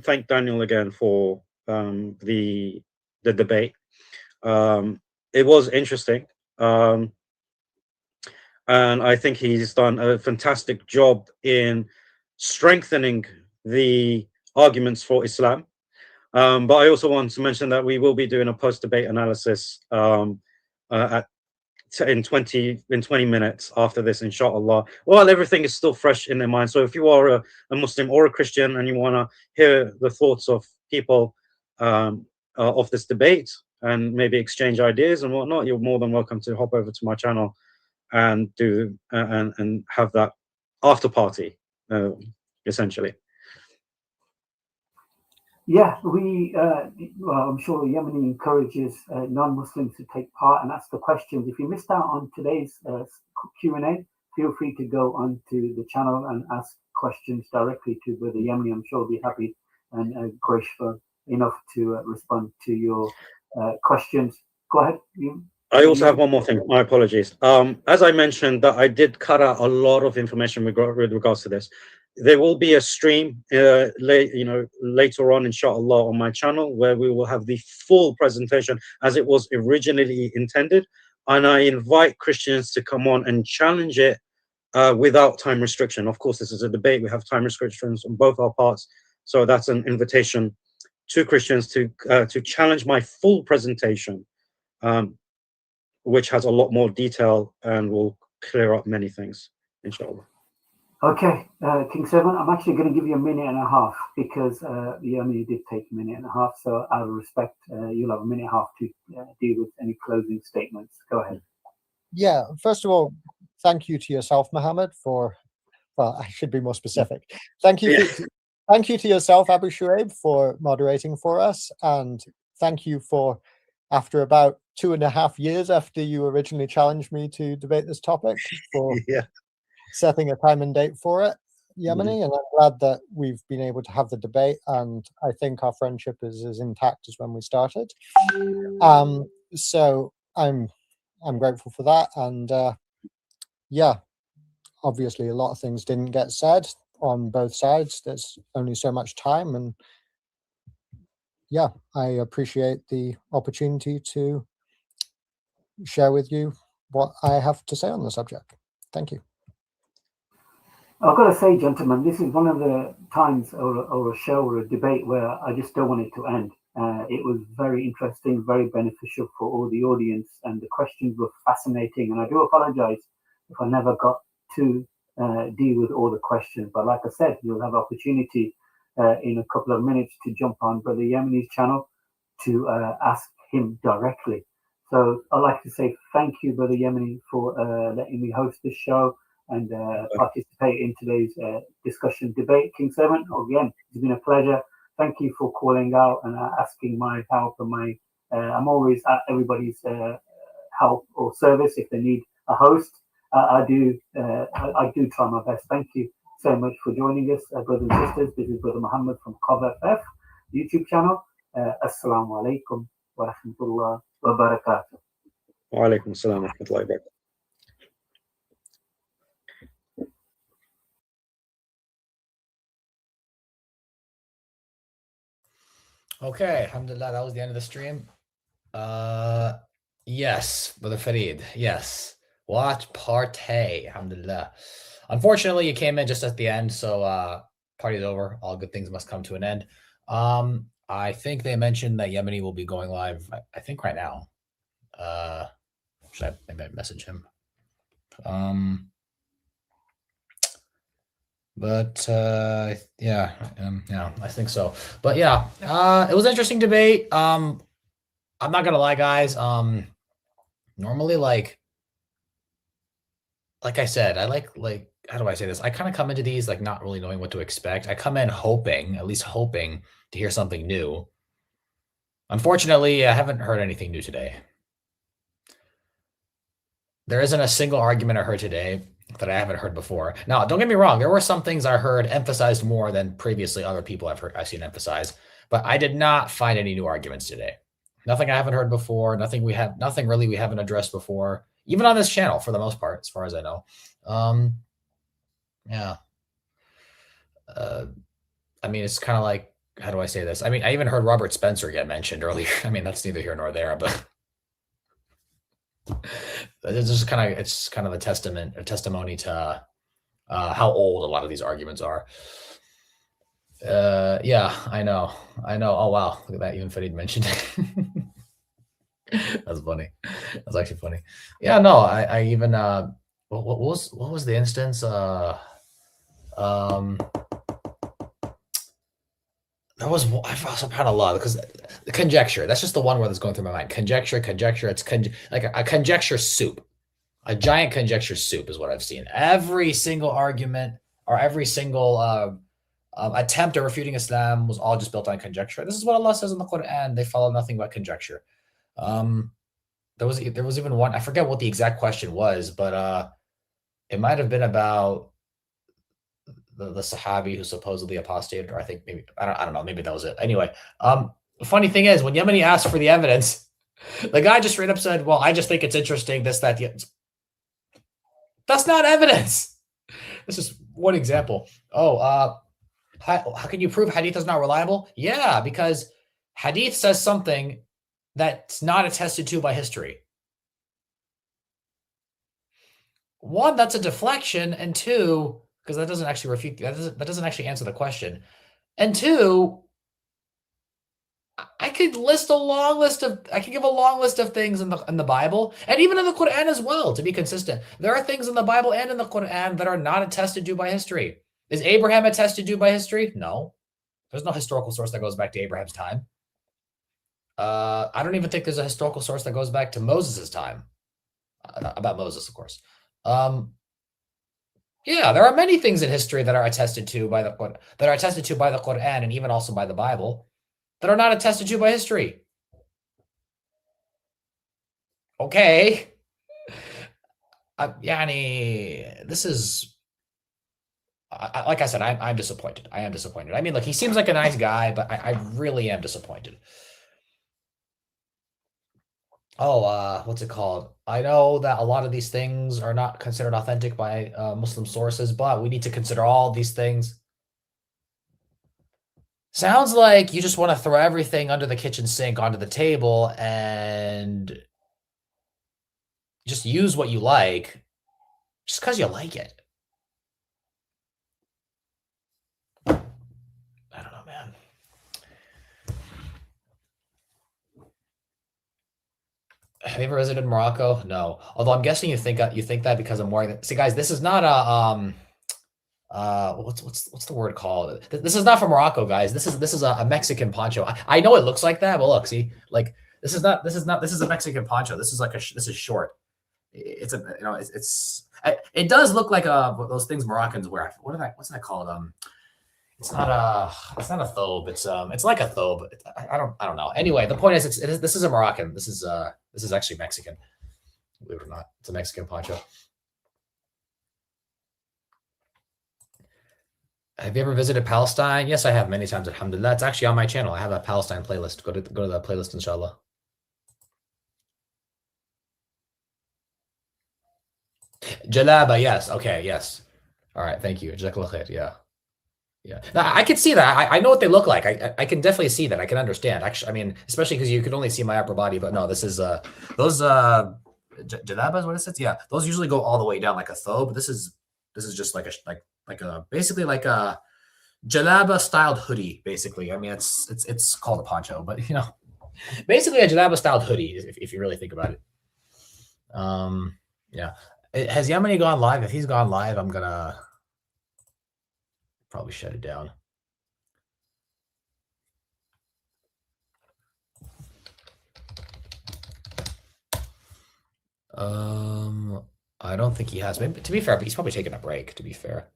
Speaker 2: thank Daniel again for the debate. It was interesting, and I think he's done a fantastic job in strengthening the arguments for Islam. But I also want to mention that we will be doing a post-debate analysis in 20 minutes after this, inshallah, while everything is still fresh in their mind. So if you are a Muslim or a Christian and you want to hear the thoughts of people of this debate and maybe exchange ideas and whatnot, you're more than welcome to hop over to my channel and do and have that after party, essentially.
Speaker 4: Yeah, well, I'm sure Yemeni encourages non-Muslims to take part and ask the questions. If you missed out on today's Q&A, feel free to go onto the channel and ask questions directly to Brother Yemeni. I'm sure he'll be happy and gracious enough to respond to your questions. Go ahead.
Speaker 2: I also have one more thing. My apologies. As I mentioned, that I did cut out a lot of information with regards to this. There will be a stream later on, inshallah, on my channel where we will have the full presentation as it was originally intended, and I invite Christians to come on and challenge it without time restriction. Of course, this is a debate. We have time restrictions on both our parts, so that's an invitation to Christians to challenge my full presentation, which has a lot more detail and will clear up many things, inshallah.
Speaker 4: Okay, King Servant, I'm actually going to give you a minute and a half because Yemeni did take a minute and a half. So out of respect, you'll have a minute and a half to deal with any closing statements. Go ahead.
Speaker 6: Yeah, first of all, thank you to yourself, Mohammed, for, well, I should be more specific. Thank you to yourself, Abu Shuaib, for moderating for us. And thank you for, after about 2.5 years after you originally challenged me to debate this topic, for setting a time and date for it, Yemeni. And I'm glad that we've been able to have the debate. And I think our friendship is as intact as when we started. So I'm grateful for that. And yeah, obviously a lot of things didn't get said on both sides. There's only so much time, and yeah, I appreciate the opportunity to share with you what I have to say on the subject. Thank you.
Speaker 4: I've got to say, gentlemen, this is one of the times or a show or a debate where I just don't want it to end. It was very interesting, very beneficial for all the audience, and the questions were fascinating. And I do apologize if I never got to deal with all the questions. But like I said, you'll have opportunity in a couple of minutes to jump on Brother Yemeni's channel to ask him directly. So I'd like to say thank you, Brother Yemeni, for letting me host this show and participate in today's discussion debate. King Servant, again, it's been a pleasure. Thank you for calling out and asking my help, and I'm always at everybody's help or service if they need a host. I do try my best. Thank you so much for joining us, brothers and sisters. This is Brother Muhammad from Cover FF YouTube channel. Assalamu alaikum wa rahmatullah wa barakatuh.
Speaker 2: Wa alaikum assalam wa rahmatullahi wa barakatuh.
Speaker 1: Okay, alhamdulillah, that was the end of the stream. Yes, Brother Farid, yes. Watch party, alhamdulillah. Unfortunately, you came in just at the end, so party's over. All good things must come to an end. I think they mentioned that Yemeni will be going live, I think right now. Should I maybe message him? But yeah, I think so. But yeah, it was an interesting debate. I'm not gonna lie, guys. Normally, like I said, I like how do I say this? I kind of come into these like not really knowing what to expect. I come in hoping, at least hoping, to hear something new. Unfortunately, I haven't heard anything new today. There isn't a single argument I heard today that I haven't heard before. Now, don't get me wrong. There were some things I heard emphasized more than previously other people I've seen emphasize, but I did not find any new arguments today. Nothing I haven't heard before. Nothing really we haven't addressed before, even on this channel for the most part, as far as I know. Yeah. I mean, it's kind of like, how do I say this? I mean, I even heard Robert Spencer get mentioned earlier. I mean, that's neither here nor there, but it's kind of a testimony to how old a lot of these arguments are. Yeah, I know. Oh wow, look at that. Even Farid mentioned it. That's funny. That's actually funny. Yeah, no, I even what was the instance? There was subhanAllah, because the conjecture, that's just the one word that's going through my mind. Conjecture. It's like a conjecture soup. A giant conjecture soup is what I've seen. Every single argument or every single attempt at refuting Islam was all just built on conjecture. This is what Allah says in the Quran. They follow nothing but conjecture. There was even one, I forget what the exact question was, but it might have been about the Sahabi who supposedly apostated, or I think maybe I don't know, maybe that was it. Anyway, the funny thing is, when Yemeni asked for the evidence, the guy just straight up said, "Well, I just think it's interesting. This, that, the." That's not evidence. This is one example. Oh, how can you prove hadith is not reliable? Yeah, because hadith says something that's not attested to by history. One, that's a deflection, and two, because that doesn't actually refute, that doesn't actually answer the question. And two, I could give a long list of things in the Bible and even in the Quran as well, to be consistent. There are things in the Bible and in the Quran that are not attested to by history. Is Abraham attested to by history? No. There's no historical source that goes back to Abraham's time. I don't even think there's a historical source that goes back to Moses' time. About Moses, of course. Yeah, there are many things in history that are attested to by the Quran and even also by the Bible that are not attested to by history. Okay. This is, like I said, I'm disappointed. I am disappointed. I mean, look, he seems like a nice guy, but I really am disappointed. Oh, what's it called? I know that a lot of these things are not considered authentic by Muslim sources, but we need to consider all these things. Sounds like you just want to throw everything under the kitchen sink onto the table and just use what you like just because you like it. I don't know, man. Have you ever visited Morocco? No. Although I'm guessing you think that because I'm wearing it. See, guys, this is not a what's the word called? This is not from Morocco, guys. This is a Mexican poncho. I know it looks like that, but look, see, like this is a Mexican poncho. This is short. It's it does look like those things Moroccans wear. What's that called? It's not a thobe. It's like a thobe. I don't know. Anyway, the point is, this is a Moroccan. This is actually Mexican. Believe it or not, it's a Mexican poncho. Have you ever visited Palestine? Yes, I have many times. Alhamdulillah. It's actually on my channel. I have a Palestine playlist. Go to the playlist, inshallah. Jalaba, yes. Okay, yes. All right, thank you. Jazakallah khair. Yeah. Now, I can see that. I know what they look like. I can definitely see that. I can understand. Actually, I mean, especially because you could only see my upper body. But no, this is those jalabas. What is it? Yeah, those usually go all the way down like a thobe. This is just like a basically like a jalaba styled hoodie. Basically, I mean, it's called a poncho, but you know, basically a jalaba styled hoodie if you really think about it. Yeah. Has Yemeni gone live? If he's gone live, I'm gonna probably shut it down. I don't think he has. Maybe, to be fair, but he's probably taking a break, to be fair.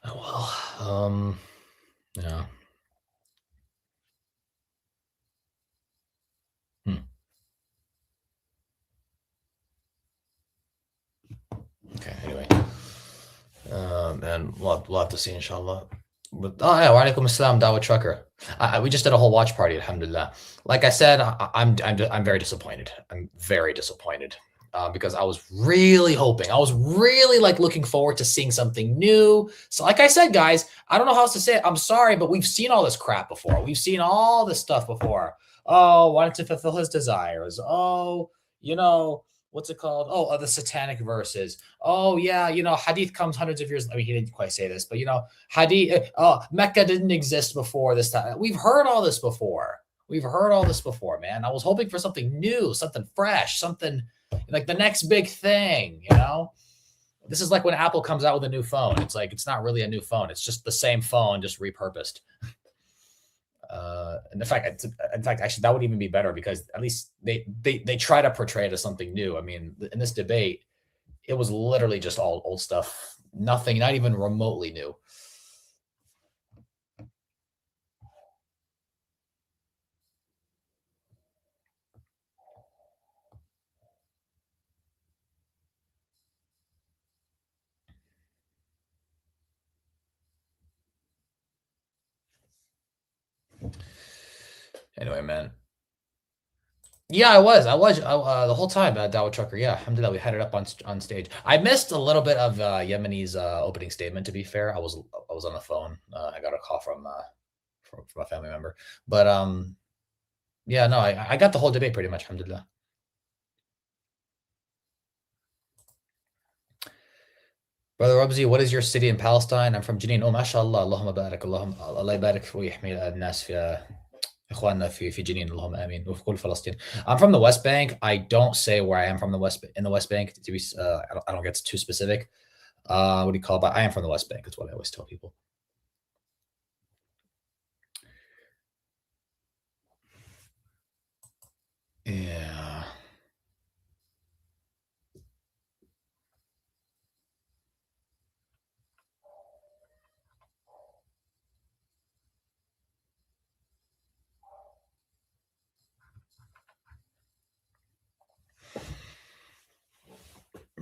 Speaker 1: Oh well. Yeah. Okay, anyway. And we'll have to see, inshallah. But oh yeah, wa alaikum assalam, Dawah Trucker. We just did a whole watch party, alhamdulillah. Like I said, I'm very disappointed. I'm very disappointed. Because I was really hoping, I was really like looking forward to seeing something new. So like I said, guys, I don't know how else to say it. I'm sorry, but we've seen all this crap before. We've seen all this stuff before. Oh, wanted to fulfill his desires. Oh, you know, what's it called? Oh, the satanic verses. Oh, yeah, you know, hadith comes hundreds of years. I mean, he didn't quite say this, but you know, hadith, Mecca didn't exist before this time. We've heard all this before. We've heard all this before, man. I was hoping for something new, something fresh, something like the next big thing, you know? This is like when Apple comes out with a new phone. It's like, it's not really a new phone. It's just the same phone, just repurposed. And in fact, actually, that would even be better because at least they try to portray it as something new. I mean, in this debate, it was literally just all old stuff. Nothing, not even remotely new. Anyway, man. Yeah, I was the whole time, Dawah Trucker. Yeah, alhamdulillah, we had it up on stage. I missed a little bit of Yemeni's opening statement. To be fair, I was on the phone. I got a call from a family member, but yeah, no, I got the whole debate pretty much. Alhamdulillah. Brother Rabzi, what is your city in Palestine? I'm from Jenin. Oh, mashallah, Allahumma barak, Allah barak wa yahmi al-nas fi إخواننا في جنين اللهم آمين وفي كل فلسطين. I'm from the West Bank. I don't say where I am from the West Bank to be. I don't get too specific. What do you call it? But I am from the West Bank. That's what I always tell people. Yeah.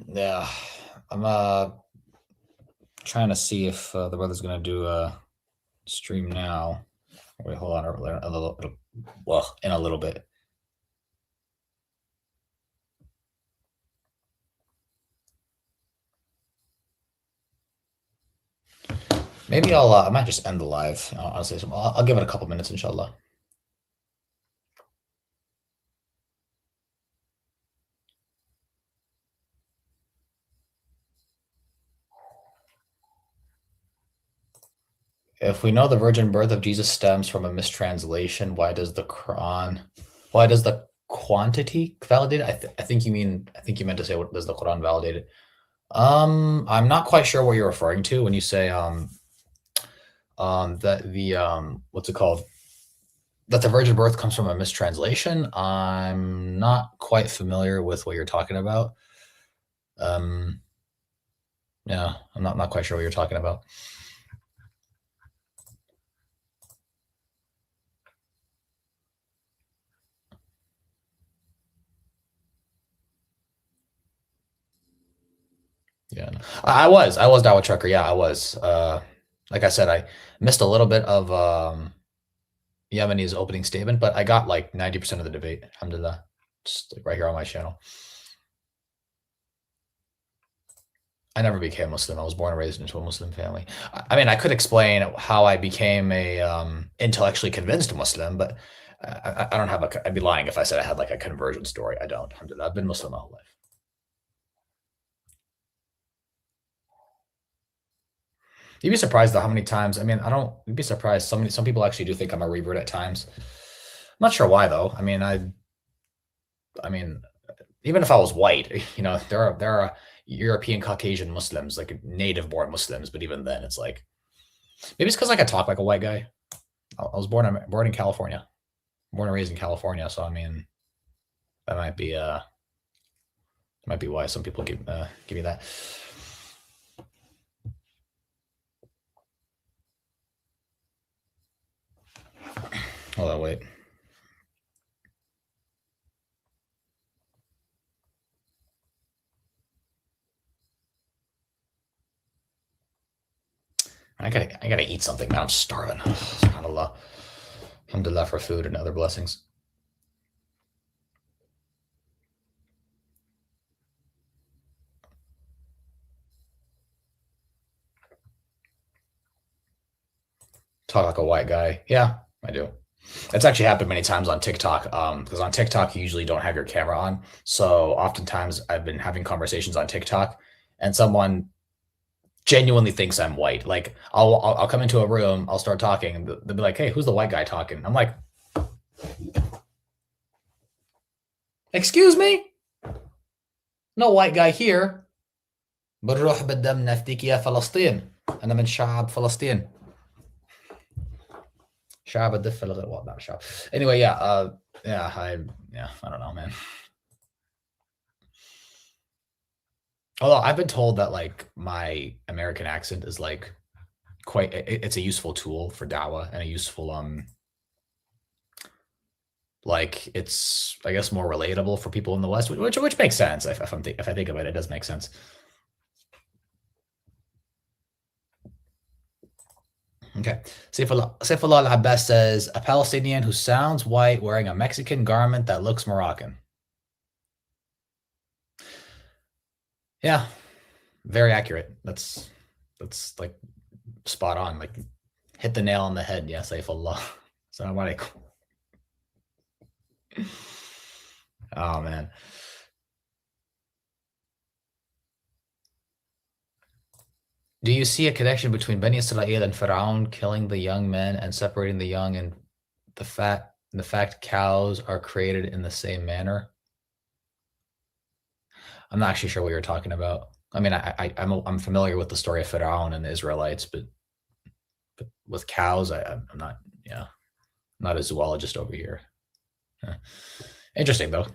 Speaker 1: Yeah, I'm trying to see if the brother's gonna do a stream now. Wait, hold on, in a little bit. Maybe I might just end the live. Honestly, so I'll give it a couple minutes, inshallah. If we know the virgin birth of Jesus stems from a mistranslation, why does the quantity validate it? I think you meant to say, what does the Quran validate it? I'm not quite sure what you're referring to when you say that the what's it called? That the virgin birth comes from a mistranslation. I'm not quite familiar with what you're talking about. Yeah, I'm not quite sure what you're talking about. Yeah, I was Dawah Trucker. Yeah, I was. Like I said, I missed a little bit of Yemeni's opening statement, but I got like 90% of the debate. Alhamdulillah, just like right here on my channel. I never became Muslim. I was born and raised into a Muslim family. I mean, I could explain how I became a intellectually convinced Muslim, but I don't have I'd be lying if I said I had like a conversion story. I don't. Alhamdulillah, I've been Muslim my whole life. You'd be surprised though how many times. I mean, you'd be surprised. Some people actually do think I'm a revert at times. I'm not sure why though. I mean, even if I was white, there are European Caucasian Muslims, like native born Muslims, but even then, it's like maybe it's because I talk like a white guy. I was born in California, born and raised in California, so I mean, that might be why some people give me that. Hold on, wait. I gotta eat something, man. I'm starving. SubhanAllah. Alhamdulillah for food and other blessings. Talk like a white guy. Yeah, I do. It's actually happened many times on TikTok. Because on TikTok you usually don't have your camera on. So oftentimes I've been having conversations on TikTok, and someone genuinely thinks I'm white. Like I'll come into a room, I'll start talking, and they'll be like, "Hey, who's the white guy talking?" I'm like, "Excuse me? No white guy here." بنروح بالدم نفديك يا فلسطين. أنا من شعب فلسطين. شعب الضفة الغربية. Well, not شعب. Anyway, I don't know, man. Although I've been told that like my American accent is like it's a useful tool for Dawah and a useful like it's, I guess, more relatable for people in the West, which makes sense. If I think about it, it does make sense. Okay. Saifullah Al-Abbas says, a Palestinian who sounds white wearing a Mexican garment that looks Moroccan. Yeah, very accurate. That's like spot on. Like hit the nail on the head. Yeah, Saifullah. Assalamu alaikum. Oh man. Do you see a connection between Bani Israel and Pharaoh killing the young men and separating the young, and the fact cows are created in the same manner? I'm not actually sure what you're talking about. I mean, I'm familiar with the story of Pharaoh and the Israelites, but with cows, I'm not. Yeah, I'm not a zoologist over here. Interesting though.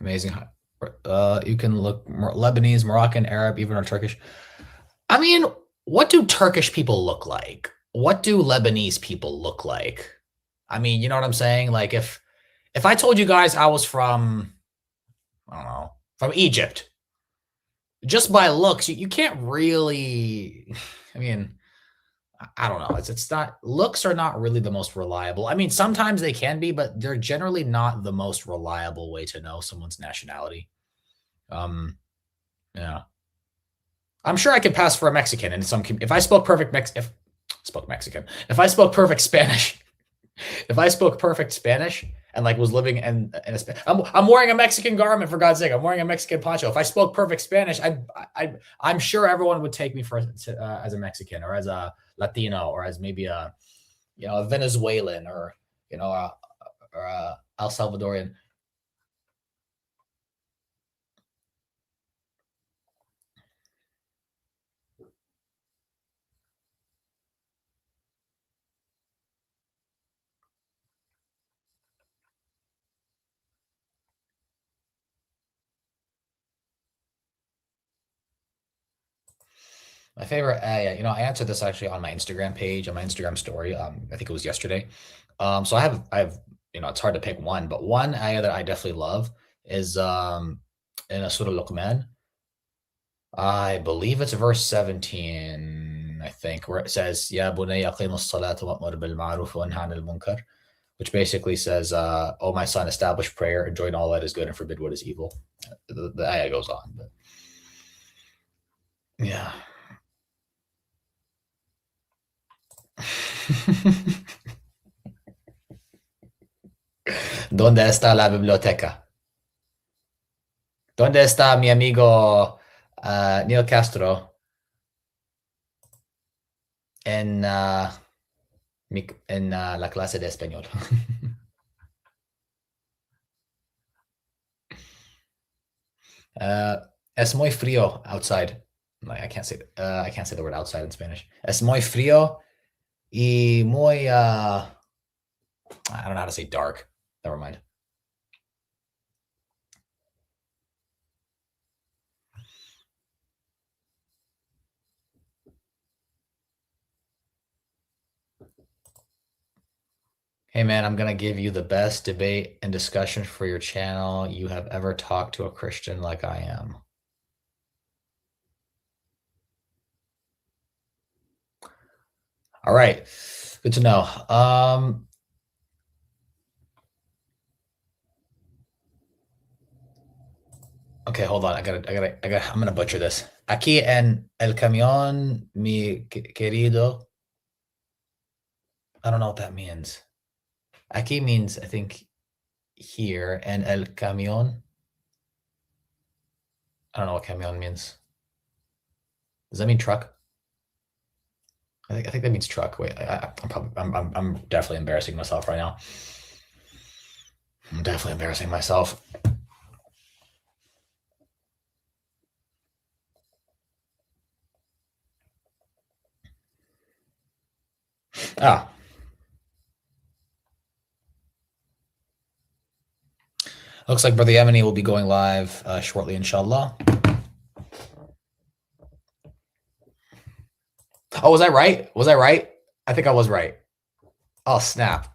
Speaker 1: Amazing. You can look Lebanese, Moroccan, Arab, even or Turkish. I mean, what do Turkish people look like? What do Lebanese people look like? I mean, you know what I'm saying? Like if I told you guys I was from, I don't know, from Egypt, just by looks, you can't really, I mean, I don't know. It's not, looks are not really the most reliable. I mean, sometimes they can be, but they're generally not the most reliable way to know someone's nationality. Yeah. I'm sure I could pass for a Mexican in some, if I spoke perfect Mexican, if I spoke perfect Spanish, if I spoke perfect Spanish and like was living in I'm wearing a Mexican garment, for God's sake. I'm wearing a Mexican poncho. If I spoke perfect Spanish, I'm sure everyone would take me as a Mexican or as a Latino or as maybe a Venezuelan or a El Salvadorian. My favorite ayah, I answered this actually on my Instagram page, on my Instagram story. I think it was yesterday. So I have, it's hard to pick one, but one ayah that I definitely love is in a Surah Luqman. I believe it's verse 17, I think, where it says, Ya bunayya aqimus salata wa'mur bil ma'ruf wa nahy 'anil munkar, which basically says, oh my son, establish prayer, enjoin all that is good and forbid what is evil. The ayah goes on, but yeah. ¿Dónde está la biblioteca? ¿Dónde está mi amigo Neil Castro? En la clase de español. Es muy frío outside. I can't say the word outside in Spanish. Es muy frío y muy I don't know how to say dark. Never mind. Hey man, I'm gonna give you the best debate and discussion for your channel you have ever talked to a Christian like I am. All right, good to know. Okay, hold on. I'm gonna butcher this. Aquí en el camión, mi querido. I don't know what that means. Aquí means, I think, here, and el camión. I don't know what camión means. Does that mean truck? I think that means truck. Wait, I'm definitely embarrassing myself right now. I'm definitely embarrassing myself. Ah. Looks like Brother Yemeni will be going live shortly, inshallah. Oh, was I right? Was I right? I think I was right. Oh, snap.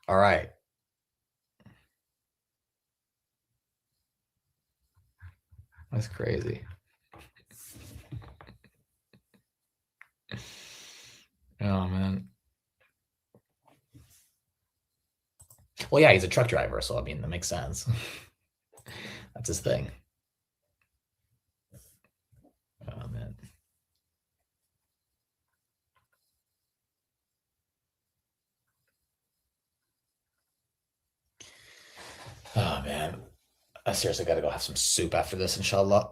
Speaker 1: All right. That's crazy. Oh, man. Well, yeah, he's a truck driver, so I mean, that makes sense. That's his thing. Oh, man. Oh, man. I seriously got to go have some soup after this, inshallah.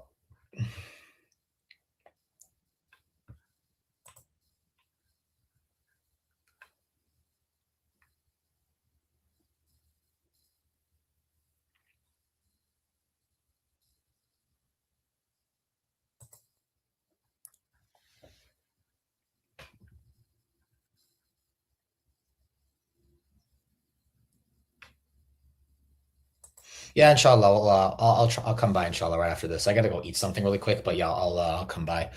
Speaker 1: Yeah, inshallah. Well, I'll come by inshallah right after this. I gotta go eat something really quick, but yeah, I'll come by.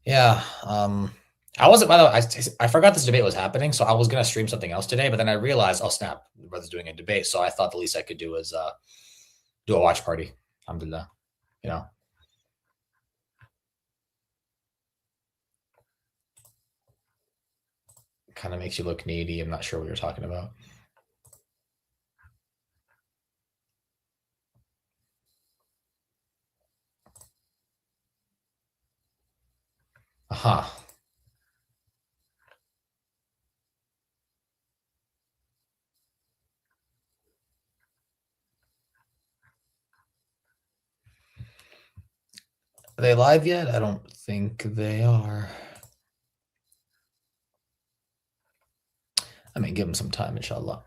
Speaker 1: Yeah. I wasn't. By the way, I forgot this debate was happening, so I was gonna stream something else today, but then I realized, oh snap, the brother's doing a debate, so I thought the least I could do is do a watch party. Alhamdulillah. You know. Kind of makes you look needy. I'm not sure what you're talking about. Huh. Are they live yet? I don't think they are. I mean, give them some time, inshallah.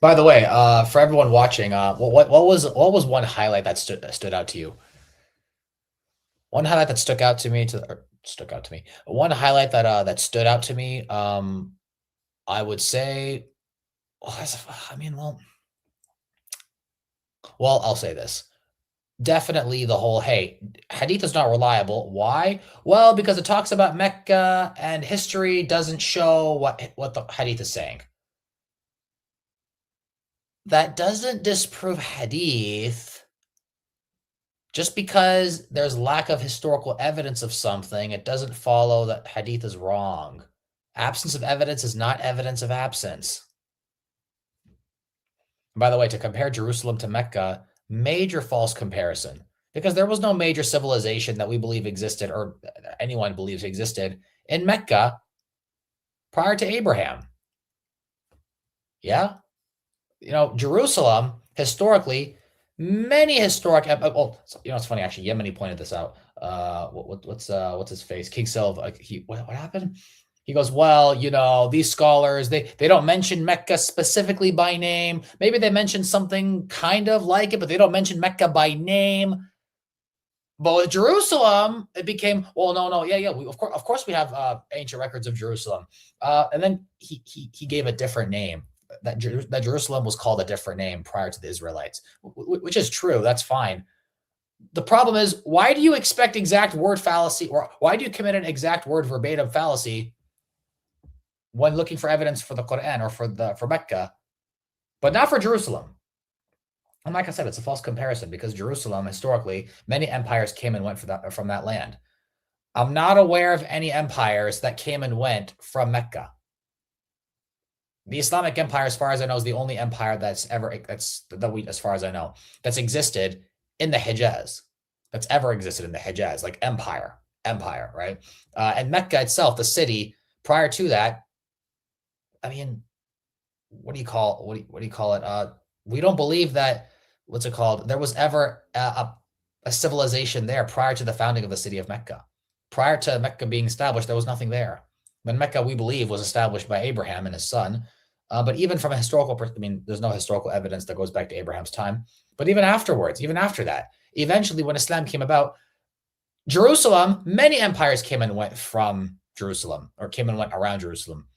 Speaker 1: By the way, for everyone watching, what was one highlight that stood out to you? One highlight that stuck out to me One highlight that stood out to me. I would say, well, I'll say this. Definitely the whole, hey, hadith is not reliable. Why? Well, because it talks about Mecca and history doesn't show what the hadith is saying. That doesn't disprove hadith. Just because there's lack of historical evidence of something, it doesn't follow that hadith is wrong. Absence of evidence is not evidence of absence. By the way, to compare Jerusalem to Mecca, major false comparison, because there was no major civilization that we believe existed or anyone believes existed in Mecca prior to Abraham. Yeah. Jerusalem, historically, many historic, it's funny, actually, Yemeni pointed this out. What's his face? King Silva, what happened? He goes, well, these scholars, they don't mention Mecca specifically by name. Maybe they mention something kind of like it, but they don't mention Mecca by name. But with Jerusalem, it became, well, no, yeah. Of course, we have ancient records of Jerusalem. And then he gave a different name. That Jerusalem was called a different name prior to the Israelites, which is true. That's fine. The problem is, why do you expect exact word fallacy, or why do you commit an exact word verbatim fallacy when looking for evidence for the Quran or for Mecca, but not for Jerusalem? And like I said, it's a false comparison because Jerusalem, historically, many empires came and went from that land. I'm not aware of any empires that came and went from Mecca. The Islamic Empire, as far as I know, is the only empire as far as I know, that's existed in the Hijaz, that's ever existed in the Hijaz, like empire, right? And Mecca itself, the city, prior to that, I mean, what do you call it? We don't believe that, what's it called? There was ever a civilization there prior to the founding of the city of Mecca. Prior to Mecca being established, there was nothing there. When Mecca, we believe, was established by Abraham and his son. But even from a historical perspective, there's no historical evidence that goes back to Abraham's time. But even afterwards, even after that, eventually when Islam came about, Jerusalem, many empires came and went from Jerusalem, or came and went around Jerusalem.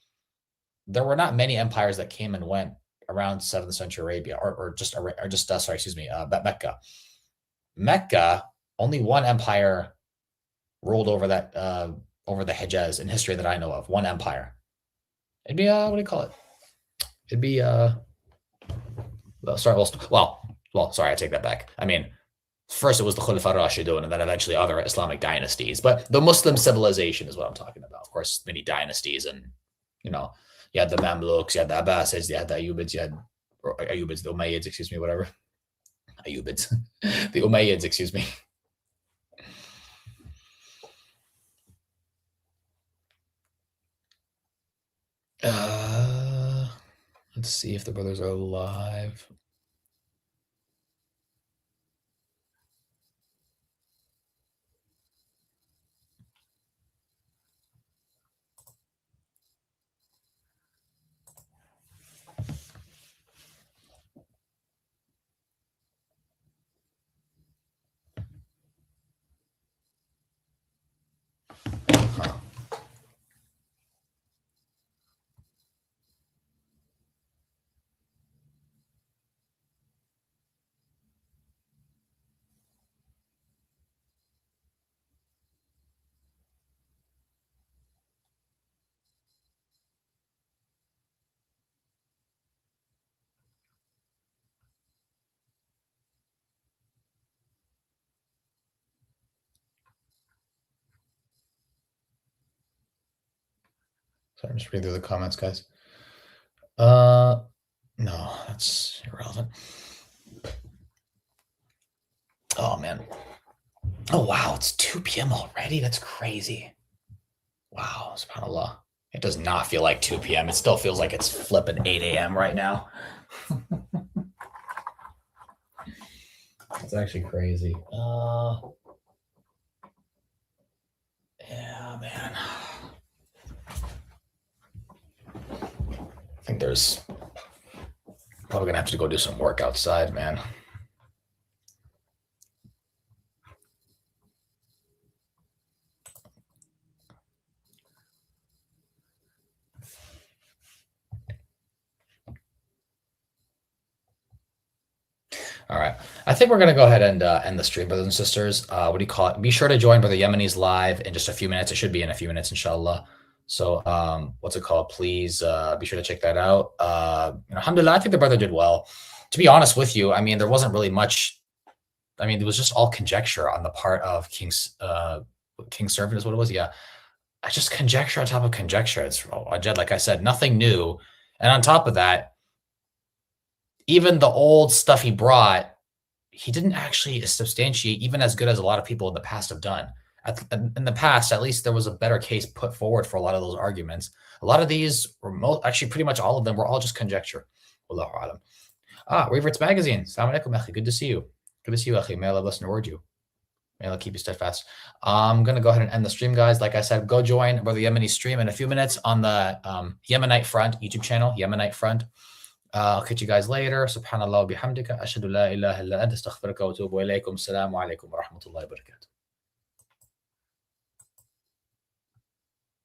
Speaker 1: There were not many empires that came and went around 7th century Arabia, Mecca. Mecca, only one empire ruled over that, over the Hijaz in history that I know of. One empire. It'd be what do you call it? It'd be sorry, I take that back. I mean, first it was the Khulafa Rashidun, and then eventually other Islamic dynasties. But the Muslim civilization is what I'm talking about. Of course, many dynasties, and you had the Mamluks, you had the Abbasids, you had the Ayyubids, the Umayyads, excuse me, whatever. Ayyubids, the Umayyads, excuse me. Let's see if the brothers are live. Sorry, I'm just reading through the comments, guys. No, that's irrelevant. Oh, man. Oh, wow, it's 2 p.m. already? That's crazy. Wow, subhanAllah. It does not feel like 2 p.m. It still feels like it's flipping 8 a.m. right now. It's actually crazy. Yeah, man. I think there's probably gonna have to go do some work outside, man. All right. I think we're going to go ahead and end the stream, brothers and sisters. What do you call it? Be sure to join Brother Yemeni's live in just a few minutes. It should be in a few minutes, inshallah. So what's it called? Please be sure to check that out. Alhamdulillah, I think the brother did well. To be honest with you, I mean, there wasn't really much. I mean, it was just all conjecture on the part of King's servant is what it was. Yeah. I just conjecture on top of conjecture. It's like I said, nothing new. And on top of that, even the old stuff he brought, he didn't actually substantiate even as good as a lot of people in the past have done. in the past, at least there was a better case put forward for a lot of those arguments. A lot of these were actually pretty much all of them were all just conjecture. Wallahu alam. Reverts Magazine. Assalamu alaikum, akhi. Good to see you. Good to see you, akhi. May Allah bless and reward you. May Allah keep you steadfast. I'm going to go ahead and end the stream, guys. Like I said, go join Brother Yemeni stream in a few minutes on the Yemenite Front YouTube channel, Yemenite Front. I'll catch you guys later. Subhanallah wa bihamdika. Ashhadu la ilaha illa anta astaghfiruka wa atubu ilaykum. Assalamu alaikum wa rahmatullahi wa barakatuh.